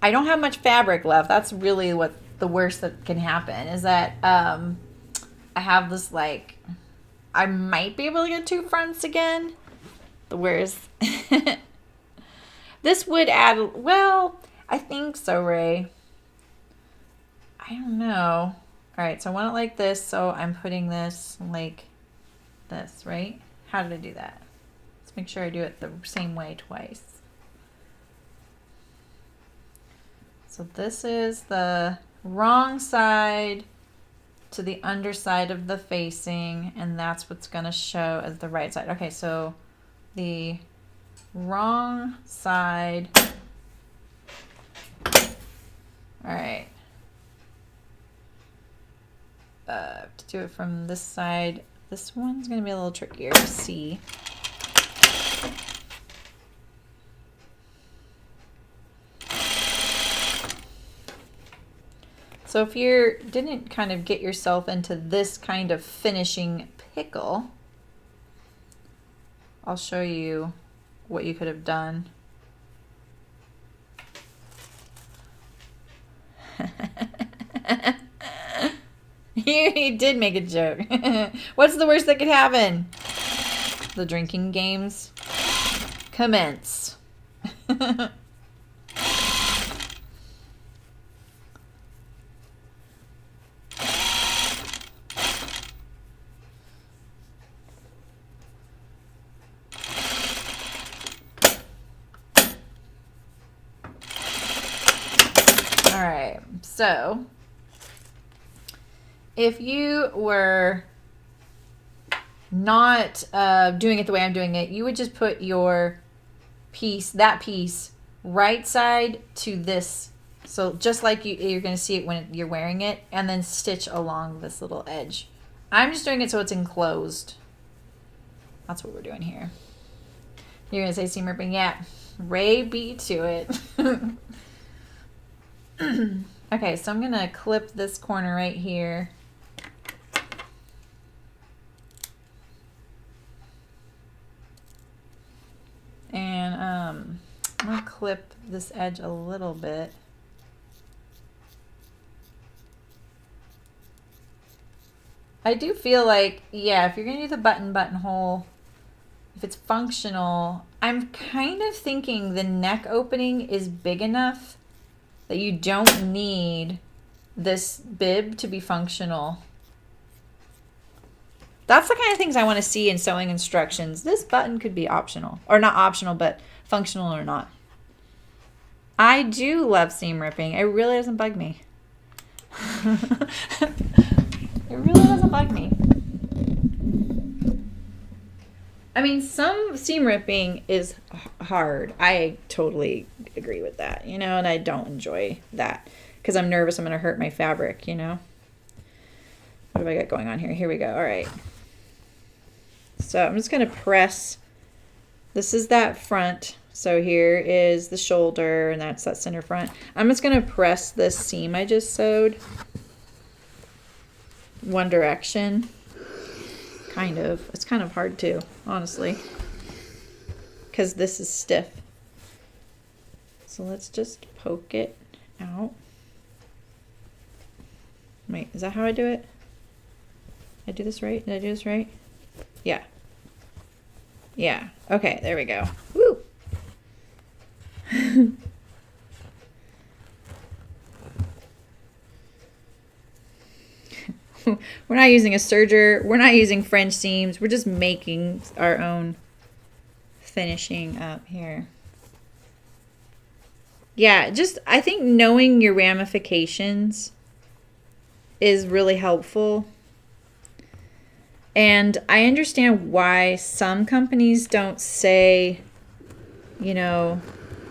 S1: I don't have much fabric left. That's really what the worst that can happen is that I have this, like, I might be able to get 2 fronts again. The worst. This would add, well, I think so, Ray. I don't know. All right, so I want it like this, so I'm putting this like this, right? How did I do that? Let's make sure I do it the same way twice. So this is the wrong side to the underside of the facing, and that's what's going to show as the right side. Okay, so the wrong side. All right. To do it from this side. This one's going to be a little trickier to see. So if you didn't kind of get yourself into this kind of finishing pickle, I'll show you what you could have done. You did make a joke. What's the worst that could happen? The drinking games commence. All right, so if you were not doing it the way I'm doing it, you would just put your piece, that piece, right side to this. So just like you're going to see it when you're wearing it, and then stitch along this little edge. I'm just doing it so it's enclosed. That's what we're doing here. You're going to say seam ripping? Yeah. Ray beat to it. Okay, so I'm going to clip this corner right here. And I'm going to clip this edge a little bit. I do feel like, yeah, if you're going to do the buttonhole, if it's functional, I'm kind of thinking the neck opening is big enough that you don't need this bib to be functional. That's the kind of things I want to see in sewing instructions. This button could be optional, or not optional, but functional or not. I do love seam ripping. It really doesn't bug me. It really doesn't bug me. I mean, some seam ripping is hard. I totally agree with that, you know, and I don't enjoy that because I'm nervous I'm going to hurt my fabric, you know. What have I got going on here? Here we go. All right. So I'm just going to press. This is that front. So here is the shoulder, and that's that center front. I'm just going to press this seam I just sewed one direction. Kind of. It's kind of hard too, honestly, because this is stiff. So let's just poke it out. Wait, is that how I do it? Did I do this right? Did I do this right? Yeah. Yeah. Okay, there we go. Woo! We're not using a serger. We're not using French seams. We're just making our own finishing up here. Yeah, just I think knowing your ramifications is really helpful. And I understand why some companies don't say, you know,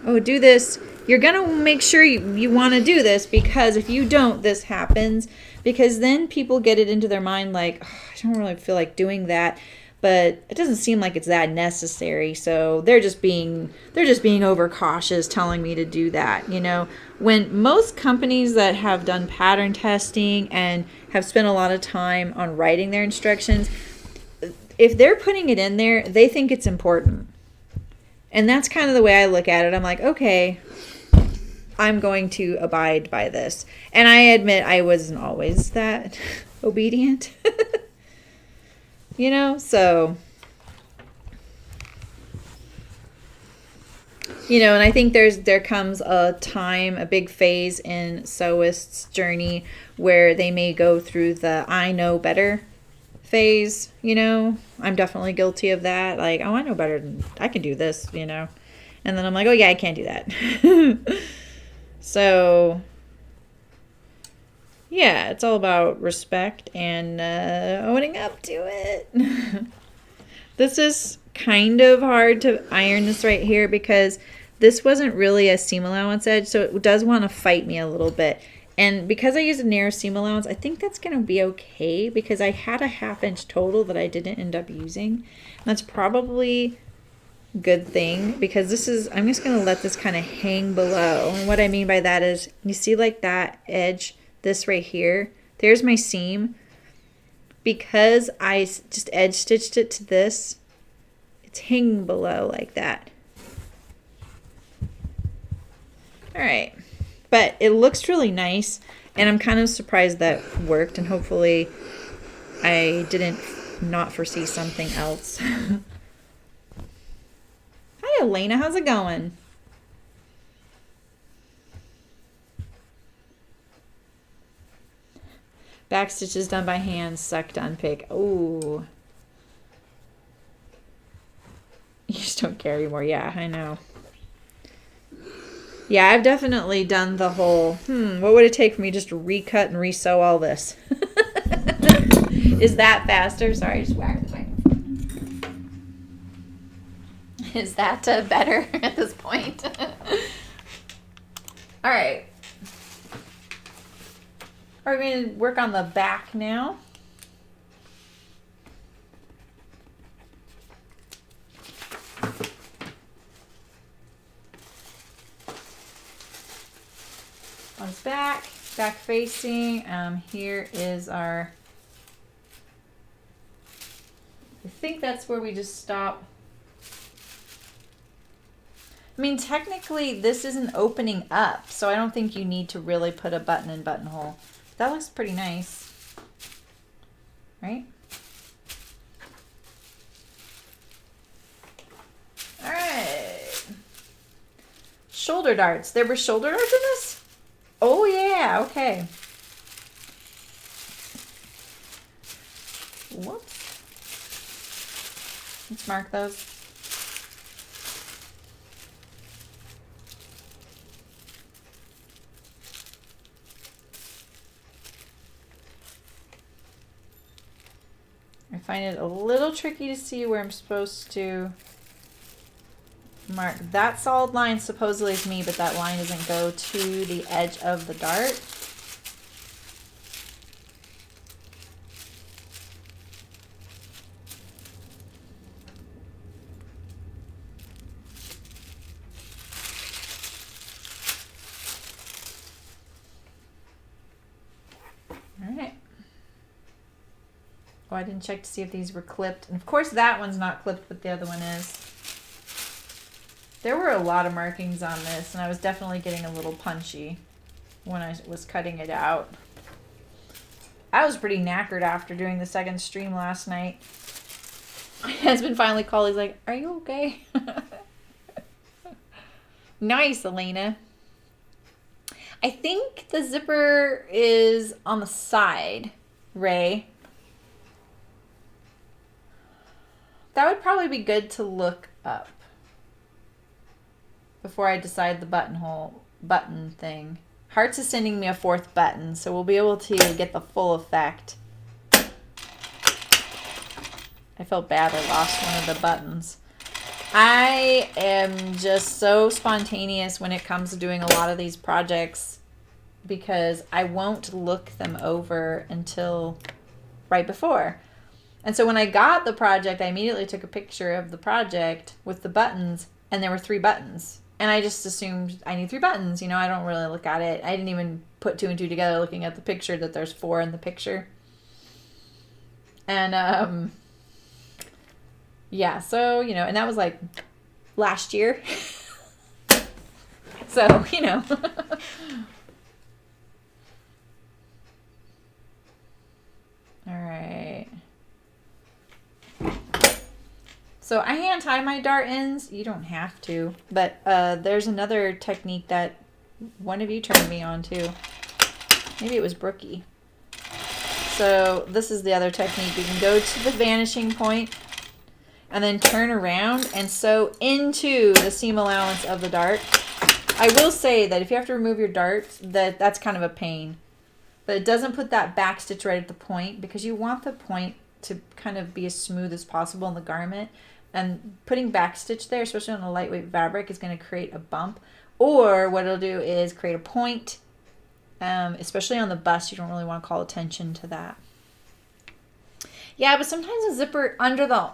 S1: oh, do this. You're going to make sure you want to do this, because if you don't, this happens. Because then people get it into their mind like, oh, I don't really feel like doing that, but it doesn't seem like it's that necessary. So they're just being overcautious telling me to do that, you know. When most companies that have done pattern testing and have spent a lot of time on writing their instructions, if they're putting it in there, they think it's important. And that's kind of the way I look at it. I'm like, okay, I'm going to abide by this. And I admit I wasn't always that obedient. You know, so, you know, and I think there comes a time, a big phase in sewists' journey where they may go through the I know better phase, you know. I'm definitely guilty of that. Like, oh, I know better than I can do this, you know. And then I'm like, oh yeah, I can't do that. So yeah, it's all about respect and owning up to it. This is kind of hard to iron this right here because this wasn't really a seam allowance edge, so it does want to fight me a little bit. And because I used a narrow seam allowance, I think that's going to be okay because I had a 1/2 inch total that I didn't end up using. And that's probably a good thing because this is, I'm just going to let this kind of hang below. And what I mean by that is, you see like that edge, this right here, there's my seam. Because I just edge stitched it to this, it's hanging below like that. All right. But it looks really nice, and I'm kind of surprised that worked, and hopefully I didn't not foresee something else. Hi, Elena. How's it going? Back stitches done by hand, suck to unpick. Oh. You just don't care anymore. Yeah, I know. Yeah, I've definitely done the whole, what would it take for me just to recut and resew all this? Is that faster? Sorry, I just whacked the microphone. Is that better at this point? All right. Are we going to work on the back now? One's back facing. Here is our, I think that's where we just stop. I mean, technically this isn't opening up, so I don't think you need to really put a button in buttonhole. That looks pretty nice, right? All right. Shoulder darts. There were shoulder darts in this? Oh yeah, okay. Whoops. Let's mark those. I find it a little tricky to see where I'm supposed to mark. That solid line supposedly is me, but that line doesn't go to the edge of the dart. Oh, I didn't check to see if these were clipped. And of course that one's not clipped, but the other one is. There were a lot of markings on this, and I was definitely getting a little punchy when I was cutting it out. I was pretty knackered after doing the second stream last night. My husband finally called. He's like, "Are you okay?" Nice, Elena. I think the zipper is on the side, Ray. That would probably be good to look up before I decide the button thing. Hearts is sending me a 4th button, so we'll be able to get the full effect. I felt bad I lost one of the buttons. I am just so spontaneous when it comes to doing a lot of these projects because I won't look them over until right before. And so when I got the project, I immediately took a picture of the project with the buttons, and there were 3 buttons. And I just assumed I need 3 buttons. You know, I don't really look at it. I didn't even put 2 and 2 together looking at the picture that there's 4 in the picture. And, yeah, so, you know, and that was like last year. So, you know. All right. So I hand tie my dart ends. You don't have to, but there's another technique that one of you turned me on to. Maybe it was Brookie. So this is the other technique. You can go to the vanishing point and then turn around and sew into the seam allowance of the dart. I will say that if you have to remove your darts, that's kind of a pain. But it doesn't put that back stitch right at the point because you want the point to kind of be as smooth as possible in the garment. And putting back stitch there, especially on a lightweight fabric, is going to create a bump. Or what it'll do is create a point, especially on the bust. You don't really want to call attention to that. Yeah, but sometimes a zipper under the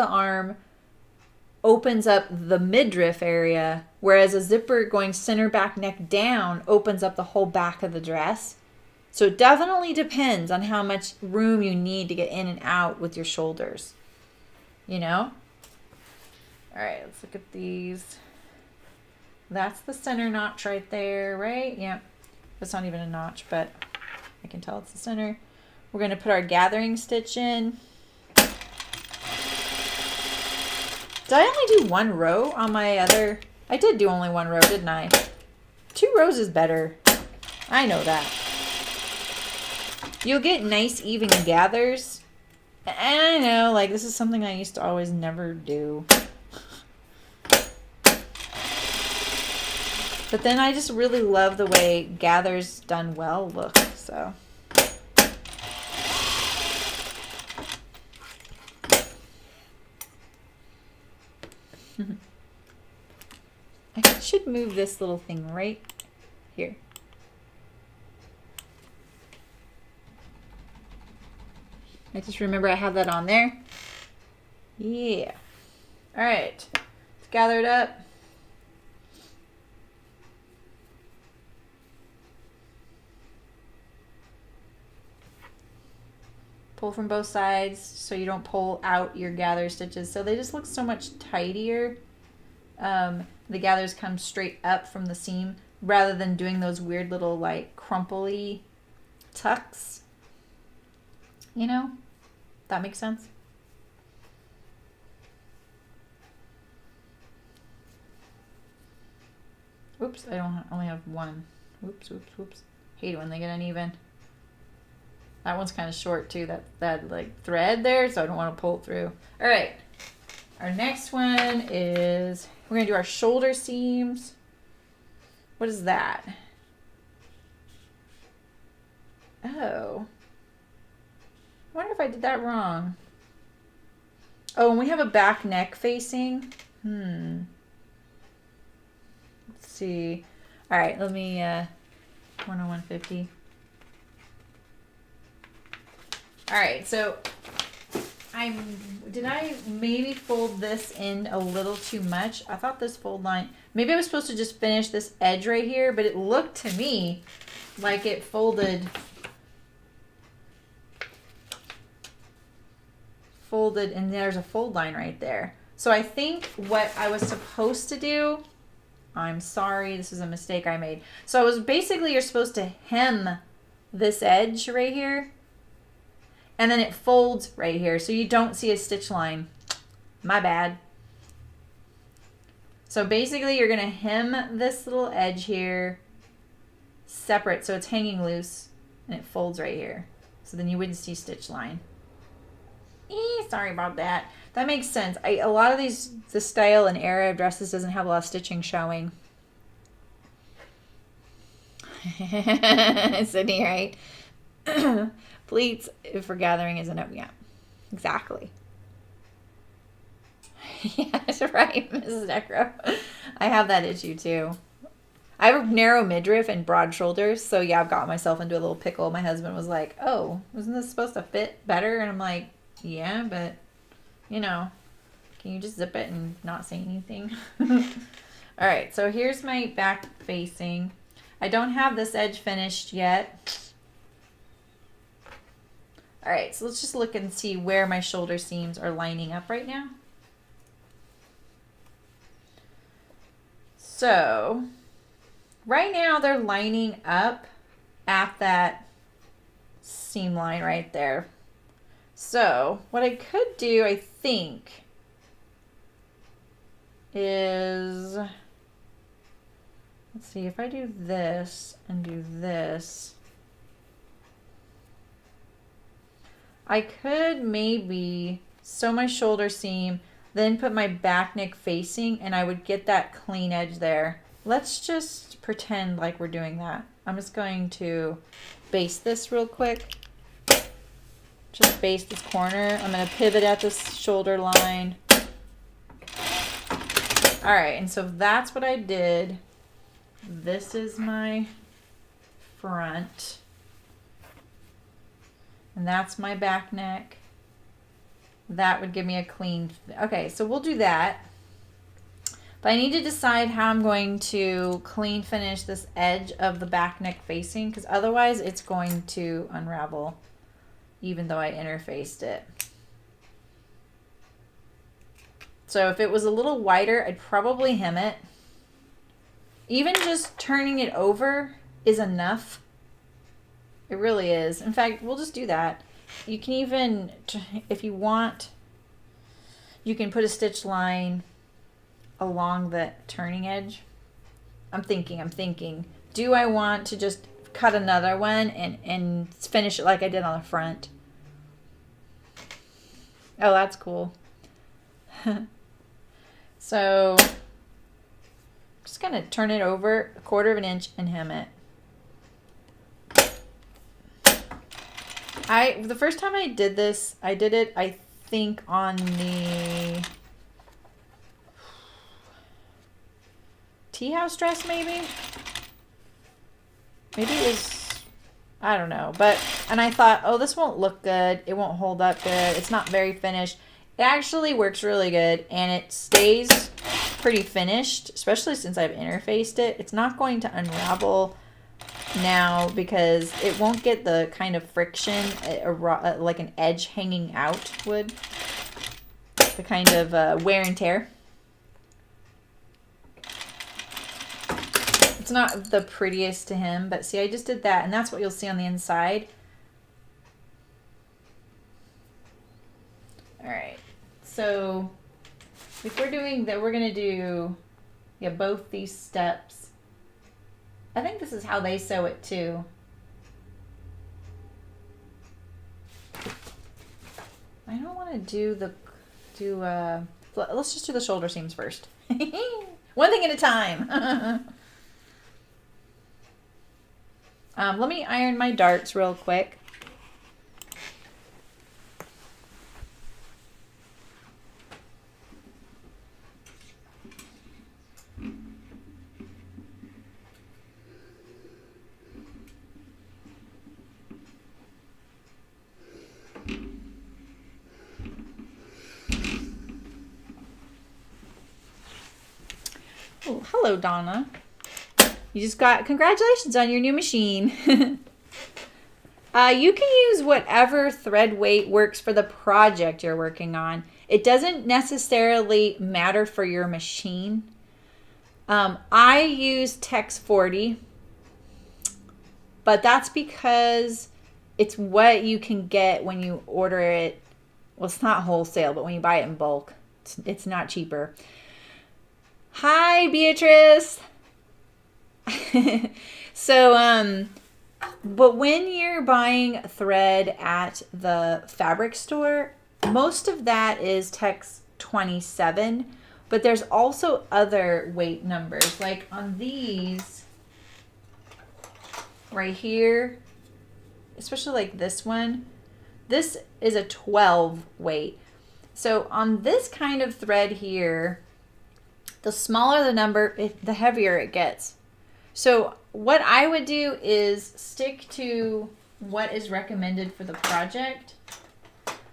S1: arm opens up the midriff area, whereas a zipper going center back neck down opens up the whole back of the dress. So it definitely depends on how much room you need to get in and out with your shoulders. You know? All right, let's look at these. That's the center notch right there, right? Yep. That's not even a notch, but I can tell it's the center. We're going to put our gathering stitch in. Did I only do 1 row on my other? I did do only 1 row, didn't I? 2 rows is better. I know that. You'll get nice even gathers. And I know, like, this is something I used to always never do. But then I just really love the way gathers done well look, so. I should move this little thing right here. I just remember I have that on there. Yeah. All right. Let's gather it up. Pull from both sides so you don't pull out your gather stitches. So they just look so much tidier. The gathers come straight up from the seam rather than doing those weird little like crumply tucks. You know? That makes sense? Oops, I only have 1. Oops. Hate it when they get uneven. That one's kind of short too, that like thread there, so I don't want to pull it through. All right, Our next one is, we're going to do our shoulder seams. What is that? Oh. I wonder if I did that wrong. Oh, and we have a back neck facing. Let's see. All right, let me, 101.50. All right, so did I maybe fold this in a little too much? I thought this fold line, maybe I was supposed to just finish this edge right here, but it looked to me like it folded and there's a fold line right there. So I think what I was supposed to do, I'm sorry, this is a mistake I made. So it was basically, you're supposed to hem this edge right here, and then it folds right here, so you don't see a stitch line. My bad. So basically you're gonna hem this little edge here separate, so it's hanging loose, and it folds right here. So then you wouldn't see stitch line. Sorry about that. That makes sense. A lot of the style and era of dresses doesn't have a lot of stitching showing. Sydney, right? Pleats for gathering is enough. Yeah, exactly. Yes, right, Mrs. Necro. I have that issue too. I have a narrow midriff and broad shoulders, so yeah, I've got myself into a little pickle. My husband was like, "Oh, wasn't this supposed to fit better?" And I'm like, "Yeah, but you know, can you just zip it and not say anything?" All right, so here's my back facing. I don't have this edge finished yet. All right, so let's just look and see where my shoulder seams are lining up right now. So right now they're lining up at that seam line right there. So what I could do, I think, is, let's see, if I do this and do this, I could maybe sew my shoulder seam, then put my back neck facing, and I would get that clean edge there. Let's just pretend like we're doing that. I'm just going to baste this real quick. Just baste this corner. I'm going to pivot at this shoulder line. All right, and so that's what I did. This is my front. And that's my back neck. That would give me a clean, okay, so we'll do that. But I need to decide how I'm going to clean finish this edge of the back neck facing, because otherwise it's going to unravel even though I interfaced it. So if it was a little wider, I'd probably hem it. Even just turning it over is enough. It really is. In fact, we'll just do that. You can even, if you want, you can put a stitch line along the turning edge. I'm thinking, do I want to just cut another one and finish it like I did on the front? Oh, that's cool. So I'm just gonna turn it over 1/4 of an inch and hem it. The first time I did this, I did it, I think, on the tea house dress, maybe it was, I don't know, and I thought, oh, this won't look good, it won't hold up good, it's not very finished. It actually works really good, and it stays pretty finished, especially since I've interfaced it. It's not going to unravel now because it won't get the kind of friction like an edge hanging out would, the kind of wear and tear. It's not the prettiest to hem, but see, I just did that, and that's what you'll see on the inside. All right, so if we're doing that, we're gonna do, yeah, both these steps. I think this is how they sew it too. I don't want to do let's just do the shoulder seams first. One thing at a time. Let me iron my darts real quick. Oh, hello, Donna. You just got, congratulations on your new machine. You can use whatever thread weight works for the project you're working on. It doesn't necessarily matter for your machine. I use Tex 40, but that's because it's what you can get when you order it. Well, it's not wholesale, but when you buy it in bulk, it's not cheaper. Hi, Beatrice. So, but when you're buying thread at the fabric store, most of that is Tex 27, but there's also other weight numbers. Like on these right here, especially like this one, this is a 12 weight. So on this kind of thread here, the smaller the number, the heavier it gets. So what I would do is stick to what is recommended for the project.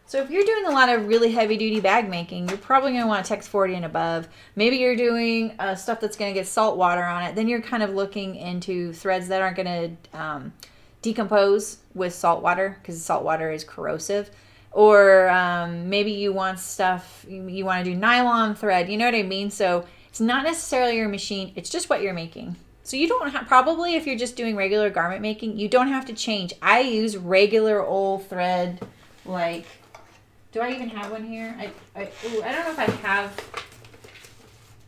S1: So if you're doing a lot of really heavy duty bag making, you're probably going to want a Tex 40 and above. Maybe you're doing stuff that's going to get salt water on it. Then you're kind of looking into threads that aren't going to decompose with salt water, because salt water is corrosive. Or maybe you want stuff, you want to do nylon thread, you know what I mean? So it's not necessarily your machine, it's just what you're making. So you don't have, probably if you're just doing regular garment making, you don't have to change. I use regular old thread, like, do I even have one here? I don't know if I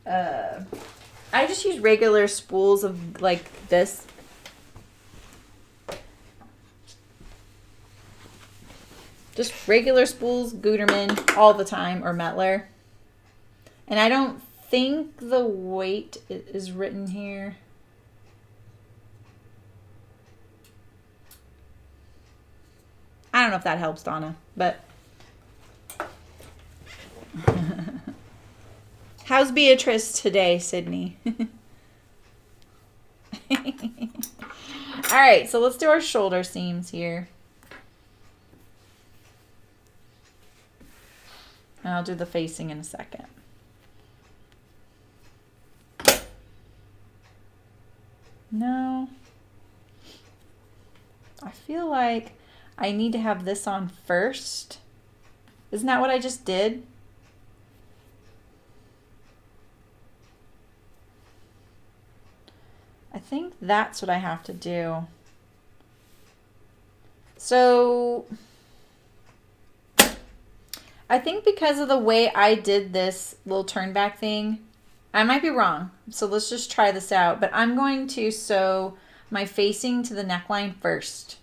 S1: have, I just use regular spools of like this. Just regular spools, Gutermann, all the time, or Mettler. And I don't think the weight is written here. I don't know if that helps, Donna, but how's Beatrice today, Sydney? All right, so let's do our shoulder seams here. And I'll do the facing in a second. No. I feel like I need to have this on first. Isn't that what I just did? I think that's what I have to do. So I think because of the way I did this little turn back thing, I might be wrong. So let's just try this out. But I'm going to sew my facing to the neckline first.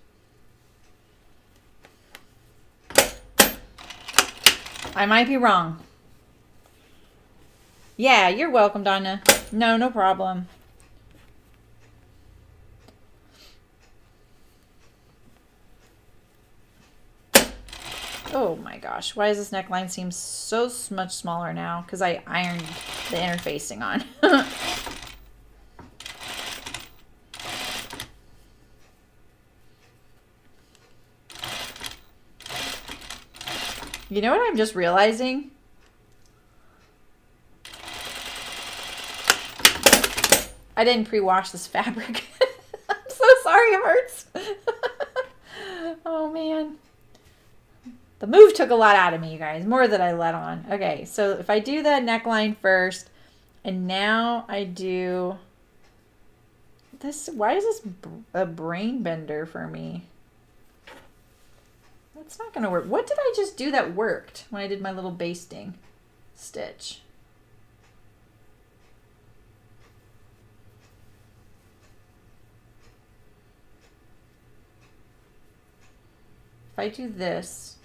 S1: I might be wrong. Yeah, you're welcome, Donna. No problem. Oh my gosh, why does this neckline seem so much smaller now? Because I ironed the interfacing on. You know what I'm just realizing? I didn't pre-wash this fabric. I'm so sorry, it hurts. Oh man. The move took a lot out of me, you guys. More than I let on. Okay, so if I do that neckline first, and now I do this. Why is this a brain bender for me? That's not going to work. What did I just do that worked when I did my little basting stitch? If I do this,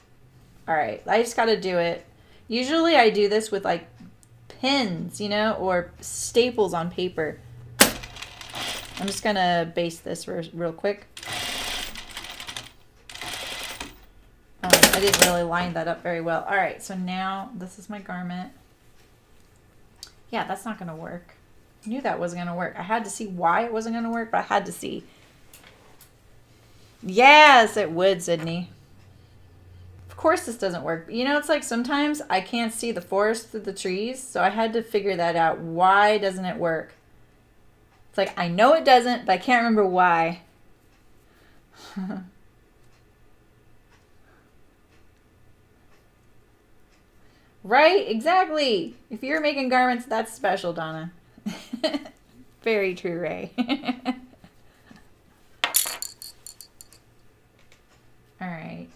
S1: all right, I just got to do it. Usually I do this with like pins, you know, or staples on paper. I'm just gonna baste this real quick. I didn't really line that up very well. All right, so now this is my garment. Yeah, that's not gonna work. I knew that wasn't gonna work. I had to see why it wasn't gonna work, but I had to see. Yes, it would, Sydney. Of course this doesn't work. You know, it's like sometimes I can't see the forest through the trees, so I had to figure that out. Why doesn't it work? It's like, I know it doesn't, but I can't remember why. Right? Exactly. If you're making garments, that's special, Donna. Very true, Ray. All right.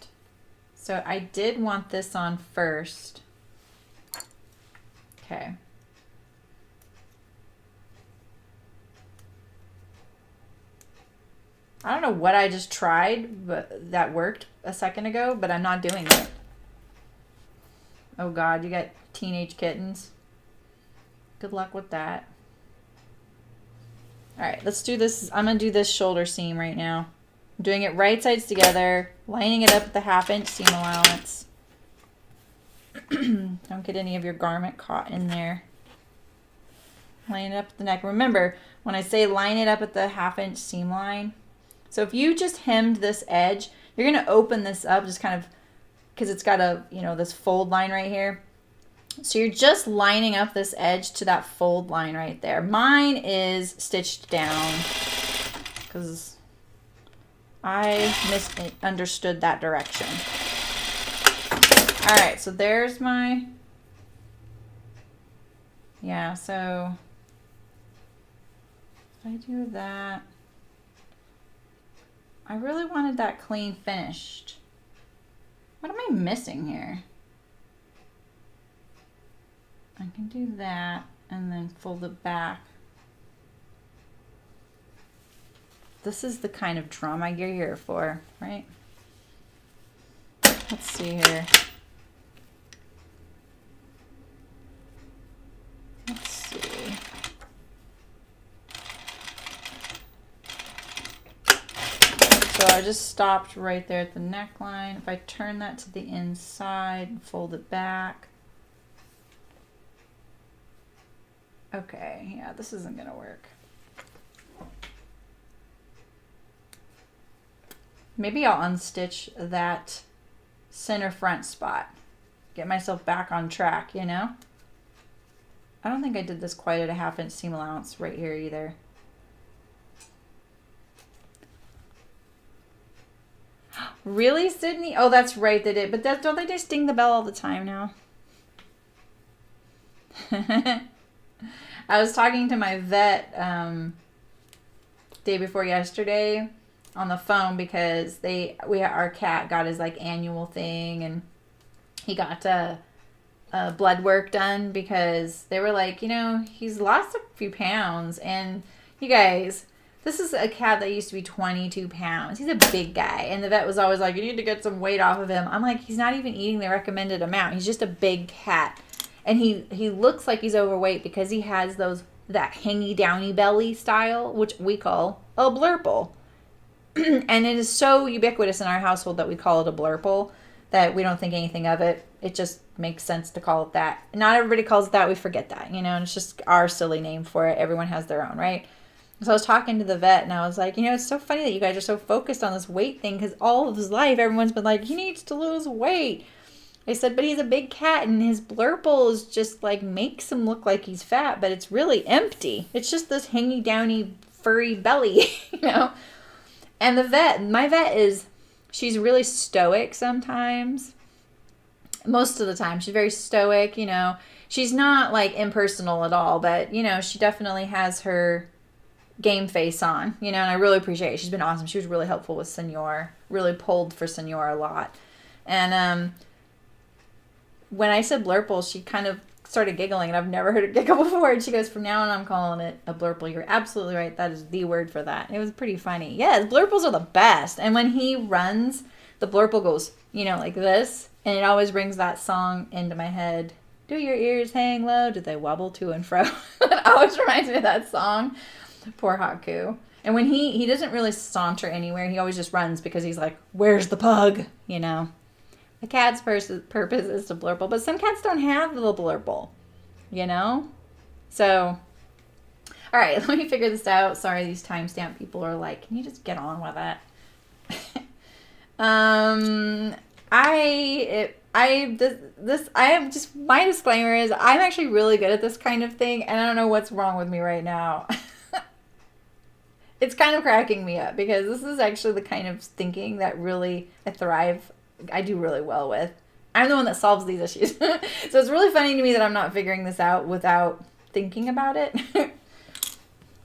S1: So I did want this on first. Okay. I don't know what I just tried, but that worked a second ago, but I'm not doing it. Oh God, you got teenage kittens. Good luck with that. All right, let's do this. I'm gonna do this shoulder seam right now. I'm doing it right sides together, lining it up with the 1/2 inch seam allowance. Don't get any of your garment caught in there. Line it up at the neck. Remember, when I say line it up at the 1/2 inch seam line, so if you just hemmed this edge, you're gonna open this up just kind of, because it's got a, you know, this fold line right here. So you're just lining up this edge to that fold line right there. Mine is stitched down because I misunderstood that direction. All right, so there's my, yeah, so if I do that, I really wanted that clean finished. What am I missing here? I can do that and then fold it back. This is the kind of drama you're here for, right? Let's see here. Let's see. So I just stopped right there at the neckline. If I turn that to the inside and fold it back. Okay, yeah, this isn't gonna work. Maybe I'll unstitch that center front spot. Get myself back on track, you know? I don't think I did this quite at a 1/2 inch seam allowance right here either. Really, Sydney? Oh, that's right, they did. But don't they just ding the bell all the time now? I was talking to my vet day before yesterday on the phone because our cat got his like annual thing, and he got blood work done because they were like, you know, he's lost a few pounds, and you guys, this is a cat that used to be 22 pounds. He's a big guy, and the vet was always like, you need to get some weight off of him. I'm like, he's not even eating the recommended amount. He's just a big cat. And he looks like he's overweight because he has that hangy downy belly style, which we call a blurple. And it is so ubiquitous in our household that we call it a blurple that we don't think anything of it. It just makes sense to call it that. Not everybody calls it that. We forget that, you know, and it's just our silly name for it. Everyone has their own, right? So I was talking to the vet, and I was like, you know, it's so funny that you guys are so focused on this weight thing because all of his life, everyone's been like, he needs to lose weight. I said, but he's a big cat, and his blurples just like makes him look like he's fat, but it's really empty. It's just this hangy downy furry belly, you know. And my vet she's really stoic sometimes. Most of the time, she's very stoic, you know. She's not like impersonal at all, but you know, she definitely has her game face on, you know. And I really appreciate it. She's been awesome. She was really helpful with Senor. Really pulled for Senor a lot, and when I said blurple, she kind of started giggling, and I've never heard her giggle before. And she goes, from now on, I'm calling it a blurple. You're absolutely right. That is the word for that. It was pretty funny. Yeah, blurples are the best. And when he runs, the blurple goes, you know, like this. And it always brings that song into my head. Do your ears hang low? Do they wobble to and fro? It always reminds me of that song. Poor Haku. And when he doesn't really saunter anywhere, he always just runs because he's like, where's the pug? You know? The cat's purpose is to blurple, but some cats don't have the blurple, you know? So, all right, let me figure this out. Sorry, these timestamp people are like, can you just get on with it? My disclaimer is I'm actually really good at this kind of thing, and I don't know what's wrong with me right now. It's kind of cracking me up because this is actually the kind of thinking that really I do really well with. I'm the one that solves these issues. So it's really funny to me that I'm not figuring this out without thinking about it.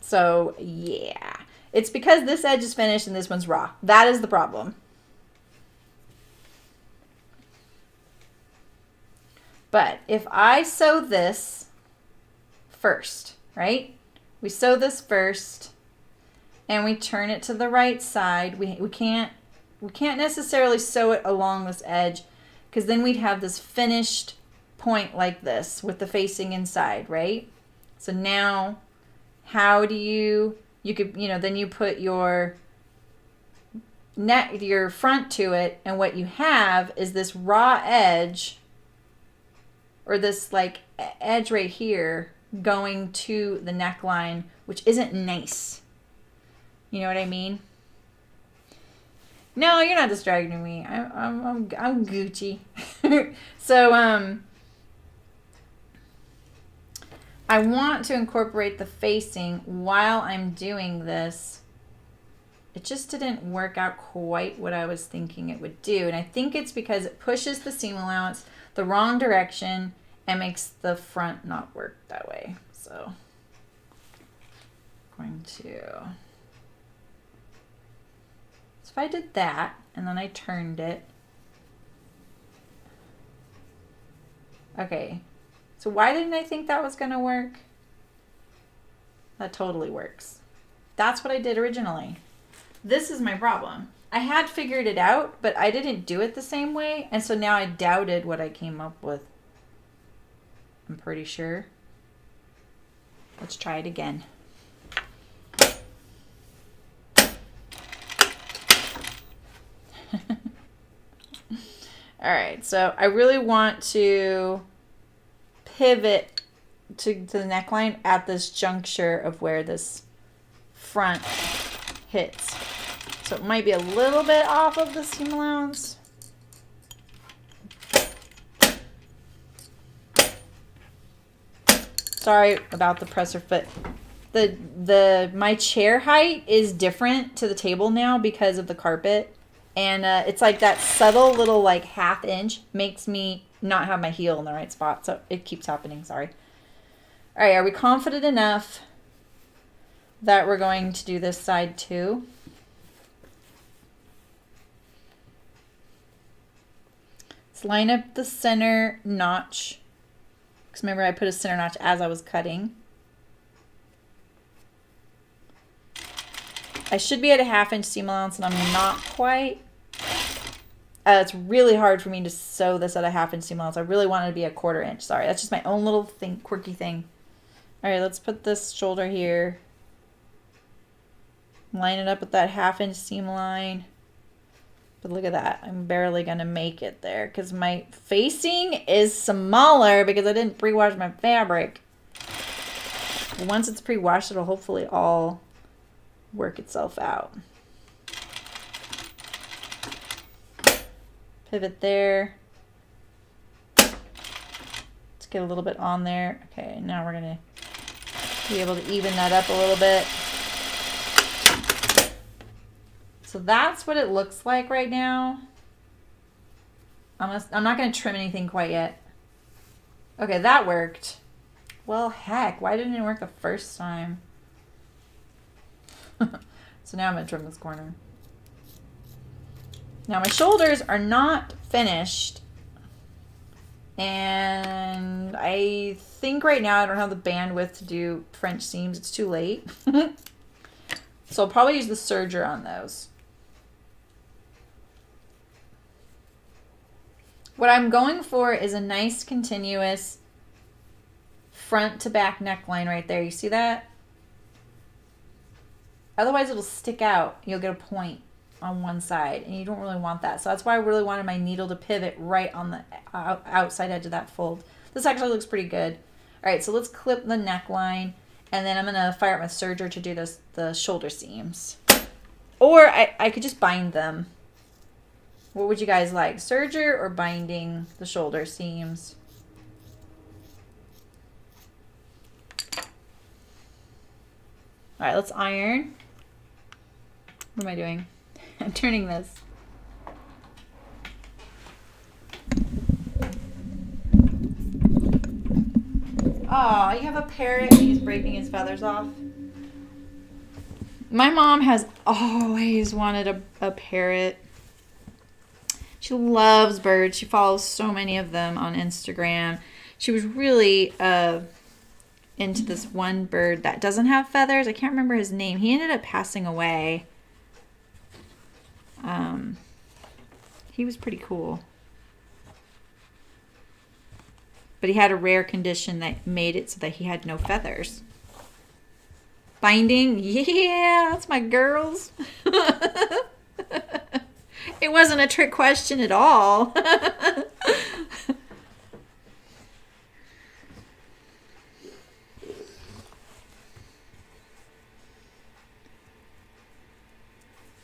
S1: So yeah, it's because this edge is finished and this one's raw. That is the problem. But if I sew this first, right? We sew this first and we turn it to the right side. We can't necessarily sew it along this edge because then we'd have this finished point like this with the facing inside, right? So now how do you could, then you put your front to it, and what you have is this raw edge, or this like edge right here going to the neckline, which isn't nice. You know what I mean? No, you're not distracting me. I'm Gucci. So I want to incorporate the facing while I'm doing this. It just didn't work out quite what I was thinking it would do, and I think it's because it pushes the seam allowance the wrong direction and makes the front not work that way. So I'm going to, so if I did that and then I turned it, okay, so why didn't I think that was going to work? That totally works. That's what I did originally. This is my problem. I had figured it out, but I didn't do it the same way, and so now I doubted what I came up with. I'm pretty sure. Let's try it again. All right, so I really want to pivot to the neckline at this juncture of where this front hits. So it might be a little bit off of the seam allowance. Sorry about the presser foot. My chair height is different to the table now because of the carpet. And it's like that subtle little like ½ inch makes me not have my heel in the right spot. So it keeps happening, sorry. All right, are we confident enough that we're going to do this side too? Let's line up the center notch. Because remember, I put a center notch as I was cutting. I should be at a ½ inch seam allowance, and I'm not quite. It's really hard for me to sew this at a ½ inch seam allowance. I really wanted to be a ¼ inch. Sorry, that's just my own little thing, quirky thing. All right, let's put this shoulder here. Line it up with that ½ inch seam line. But look at that. I'm barely going to make it there because my facing is smaller because I didn't pre-wash my fabric. Once it's pre-washed, it'll hopefully all work itself out. Pivot there. Let's get a little bit on there. Okay, now we're going to be able to even that up a little bit. So that's what it looks like right now. I'm not going to trim anything quite yet. Okay, that worked. Well, heck, why didn't it work the first time? So now I'm going to trim this corner. Now my shoulders are not finished. And I think right now I don't have the bandwidth to do French seams. It's too late. So I'll probably use the serger on those. What I'm going for is a nice continuous front to back neckline right there. You see that? Otherwise it'll stick out. You'll get a point on one side, and you don't really want that. So that's why I really wanted my needle to pivot right on the outside edge of that fold. This actually looks pretty good. All right, so let's clip the neckline, and then I'm gonna fire up my serger to do the shoulder seams. Or I could just bind them. What would you guys like, serger or binding the shoulder seams? All right, let's iron. What am I doing? I'm turning this. Oh, you have a parrot and he's breaking his feathers off. My mom has always wanted a parrot. She loves birds. She follows so many of them on Instagram. She was really into this one bird that doesn't have feathers. I can't remember his name. He ended up passing away. He was pretty cool. But he had a rare condition that made it so that he had no feathers. Binding? Yeah, that's my girls. It wasn't a trick question at all.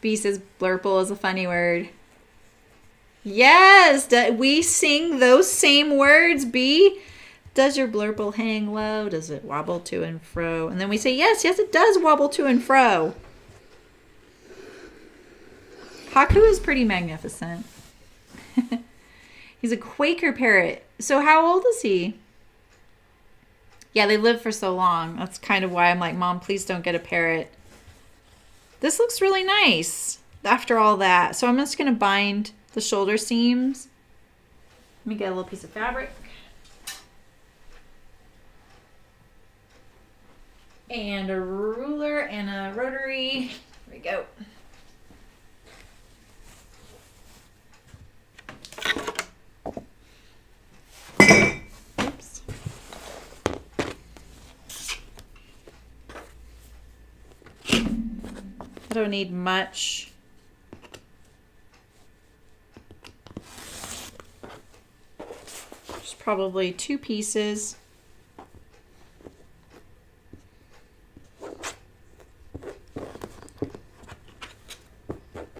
S1: B says blurple is a funny word. Yes, we sing those same words, B. Does your blurple hang low? Does it wobble to and fro? And then we say, yes, it does wobble to and fro. Haku is pretty magnificent. He's a Quaker parrot. So how old is he? Yeah, they live for so long. That's kind of why I'm like, Mom, please don't get a parrot. This looks really nice after all that. So I'm just going to bind the shoulder seams. Let me get a little piece of fabric. And a ruler and a rotary. Here we go. Oops. I don't need much. Just probably 2 pieces.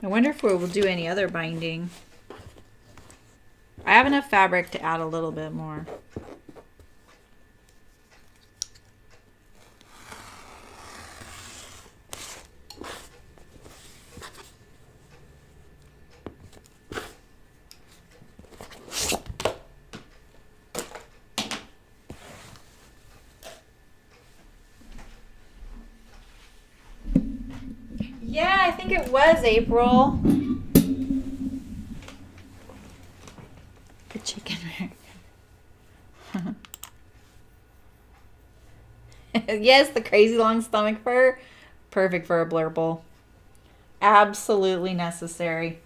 S1: I wonder if we will do any other binding. I have enough fabric to add a little bit more. Yeah, I think it was April. The chicken. Yes, the crazy long stomach fur. Perfect for a blurple. Absolutely necessary.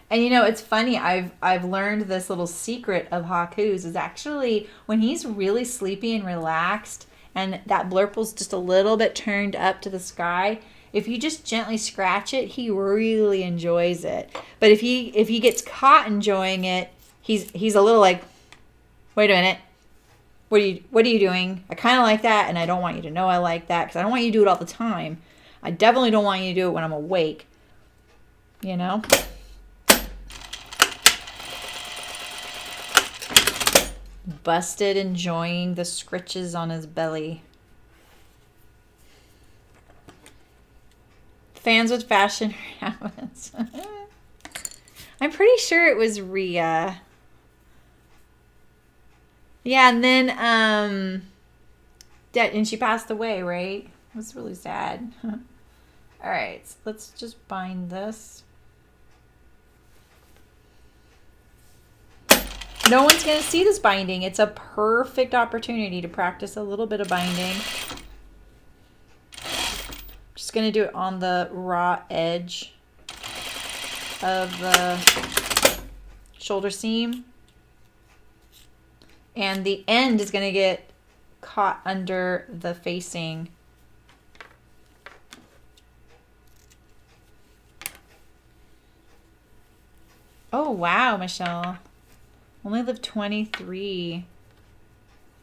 S1: And you know, it's funny, I've learned this little secret of Haku's is actually when he's really sleepy and relaxed and that blurple's just a little bit turned up to the sky, if you just gently scratch it, he really enjoys it. But if he gets caught enjoying it, he's a little like, wait a minute, what are you doing? I kind of like that, and I don't want you to know I like that because I don't want you to do it all the time. I definitely don't want you to do it when I'm awake. You know? Busted enjoying the scritches on his belly. Fans with fashion habits. I'm pretty sure it was Rhea. Yeah, and then and she passed away, right? It was really sad. All right, so let's just bind this. No one's going to see this binding. It's a perfect opportunity to practice a little bit of binding. Just going to do it on the raw edge of the shoulder seam. And the end is going to get caught under the facing. Oh, wow, Michelle. Only lived 23.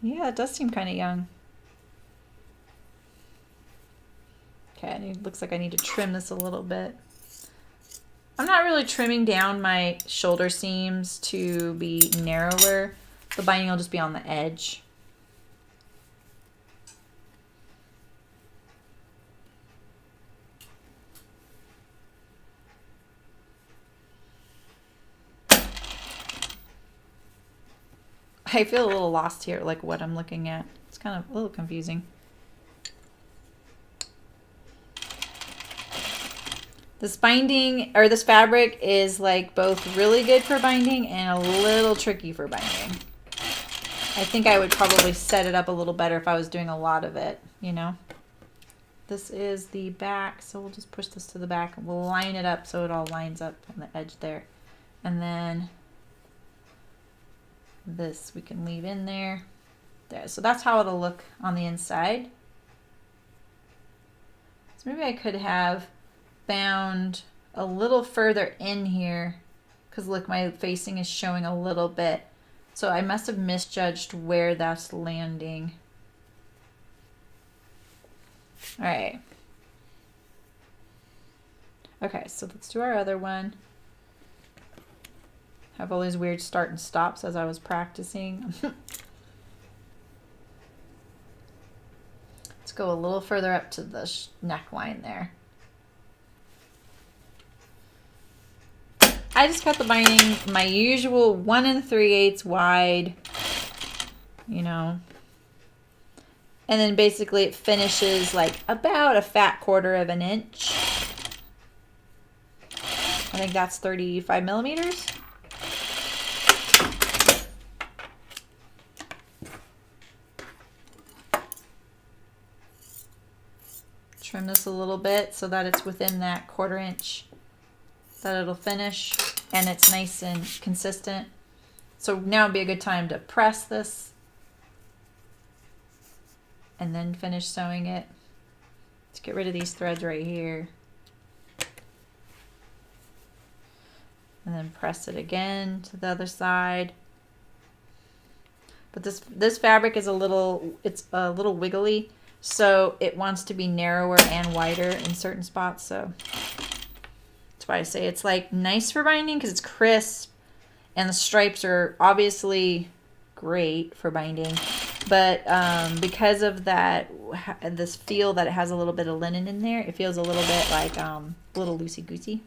S1: Yeah, it does seem kind of young. Okay, it looks like I need to trim this a little bit. I'm not really trimming down my shoulder seams to be narrower. The binding will just be on the edge. I feel a little lost here, like what I'm looking at. It's kind of a little confusing. This binding, or this fabric, is like both really good for binding and a little tricky for binding. I think I would probably set it up a little better if I was doing a lot of it, you know. This is the back, so we'll just push this to the back. We'll line it up so it all lines up on the edge there. And then this we can leave in there. There, so that's how it'll look on the inside. So maybe I could have bound a little further in here, because look, my facing is showing a little bit. So I must have misjudged where that's landing. All right. Okay, so let's do our other one. Have all these weird start and stops as I was practicing. Let's go a little further up to the neckline there. I just cut the binding my usual 1 3/8 wide, you know, and then basically it finishes like about a fat 1/4 of an inch. I think that's 35 millimeters. Trim this a little bit so that it's within that 1/4 inch that it'll finish, and it's nice and consistent. So now would be a good time to press this and then finish sewing it. Let's get rid of these threads right here. And then press it again to the other side. But this fabric is it's a little wiggly, so it wants to be narrower and wider in certain spots, so that's why I say it's like nice for binding because it's crisp, and the stripes are obviously great for binding, but because of that, this feel that it has a little bit of linen in there, it feels a little bit like a little loosey-goosey.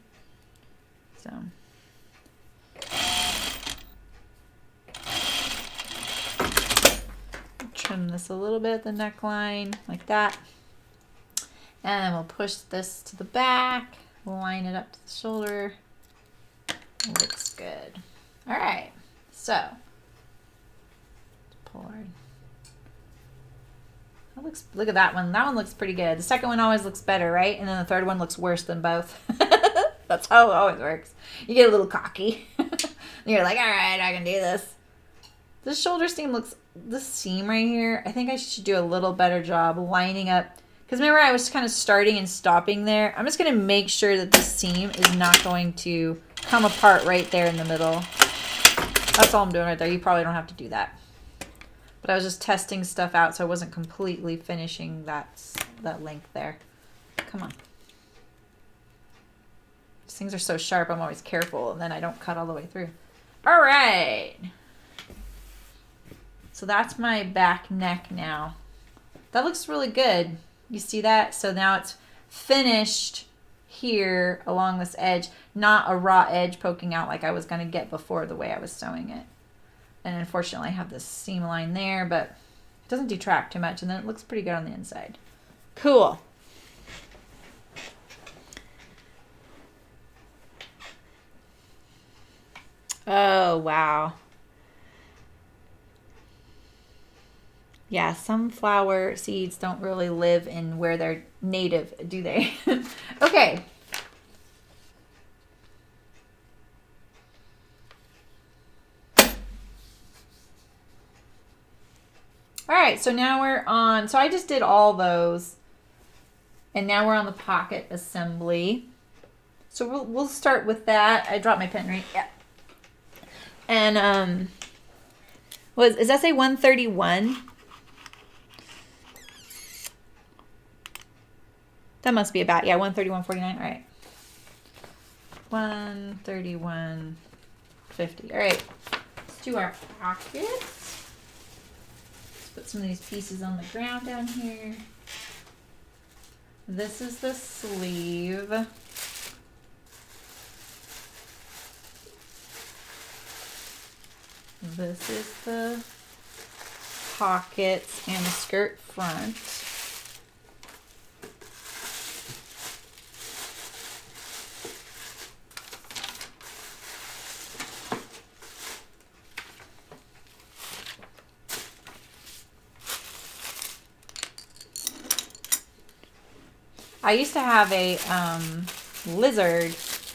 S1: So trim this a little bit at the neckline like that, and then we'll push this to the back. We'll line it up to the shoulder. It looks good. All right, so let's pull our. That looks. Look at that one. That one looks pretty good. The second one always looks better, right? And then the third one looks worse than both. That's how it always works. You get a little cocky. You're like, all right, I can do this. This shoulder seam looks. This seam right here, I think I should do a little better job lining up. Because remember, I was kind of starting and stopping there. I'm just going to make sure that this seam is not going to come apart right there in the middle. That's all I'm doing right there. You probably don't have to do that. But I was just testing stuff out, so I wasn't completely finishing that length there. Come on. These things are so sharp, I'm always careful, and then I don't cut all the way through. All right. So that's my back neck now. That looks really good. You see that? So now it's finished here along this edge, not a raw edge poking out like I was going to get before the way I was sewing it. And unfortunately I have this seam line there, but it doesn't detract too much, and then it looks pretty good on the inside. Cool. Oh, wow. Yeah, sunflower seeds don't really live in where they're native, do they? Okay. right, so now we're on, so I just did all those. And now we're on the pocket assembly. So we'll start with that. I dropped my pen, right? Yeah. And does that say 131? That must be about, yeah, 131.49. All right. 131.50. All right. Let's do our pockets. Let's put some of these pieces on the ground down here. This is the sleeve. This is the pockets and the skirt front. I used to have a lizard.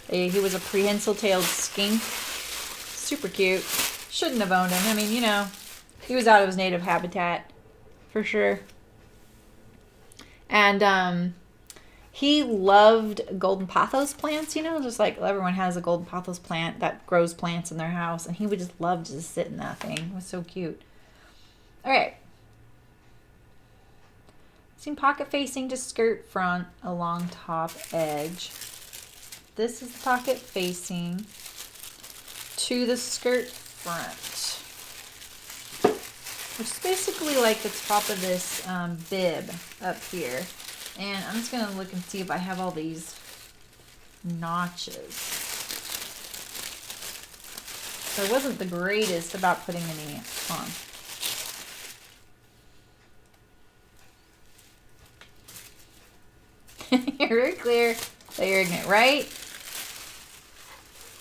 S1: He was a prehensile-tailed skink. Super cute. Shouldn't have owned him. I mean, you know, he was out of his native habitat for sure. And he loved golden pothos plants, you know, just like everyone has a golden pothos plant that grows plants in their house. And he would just love to just sit in that thing. It was so cute. All right. Pocket facing to skirt front along top edge. This is the pocket facing to the skirt front, which is basically like the top of this bib up here. And I'm just going to look and see if I have all these notches. So I wasn't the greatest about putting any on. You're very clear that you're ignorant, right?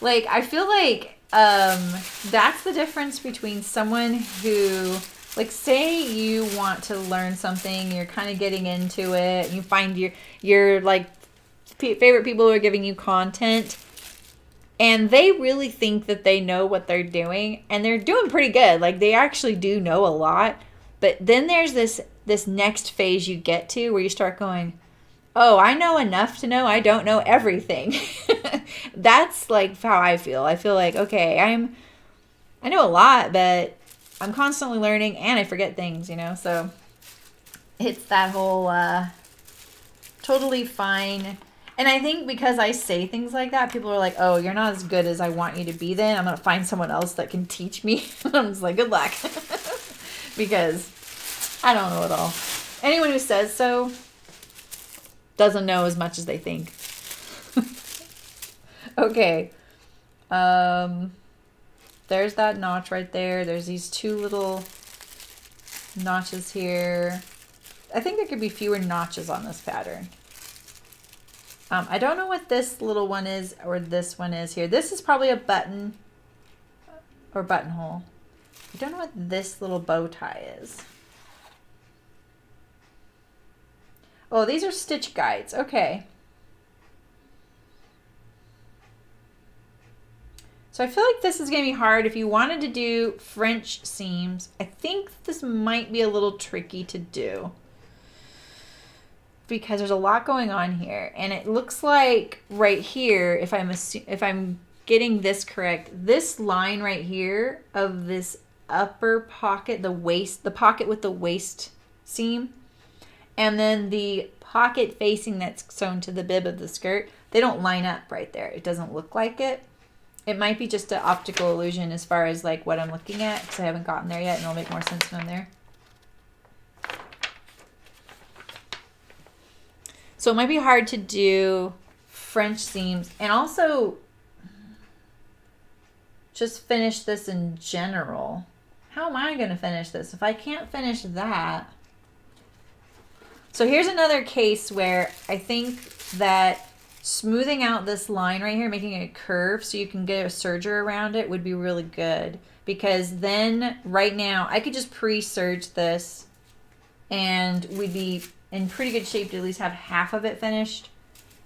S1: Like, I feel like that's the difference between someone who, like, say you want to learn something, you're kind of getting into it, and you find your like favorite people who are giving you content, and they really think that they know what they're doing, and they're doing pretty good. Like, they actually do know a lot, but then there's this next phase you get to where you start going, oh, I know enough to know I don't know everything. That's like how I feel. I feel like, okay, I know a lot, but I'm constantly learning and I forget things, you know? So it's that whole totally fine. And I think because I say things like that, people are like, oh, you're not as good as I want you to be then. I'm going to find someone else that can teach me. I'm just like, good luck. Because I don't know it all. Anyone who says so doesn't know as much as they think. Okay. There's that notch right there. There's these two little notches here. I think there could be fewer notches on this pattern. I don't know what this little one is or this one is here. This is probably a button or buttonhole. I don't know what this little bow tie is. Oh, these are stitch guides. Okay. So I feel like this is going to be hard if you wanted to do French seams. I think this might be a little tricky to do because there's a lot going on here, and it looks like right here, if I'm getting this correct, this line right here of this upper pocket, the pocket with the waist seam, and then the pocket facing that's sewn to the bib of the skirt, they don't line up right there. It doesn't look like it. It might be just an optical illusion as far as like what I'm looking at, because I haven't gotten there yet, and it'll make more sense when I'm there. So it might be hard to do French seams and also just finish this in general. How am I going to finish this if I can't finish that? So here's another case where I think that smoothing out this line right here, making it a curve so you can get a serger around it would be really good, because then right now I could just pre-serge this and we'd be in pretty good shape to at least have half of it finished.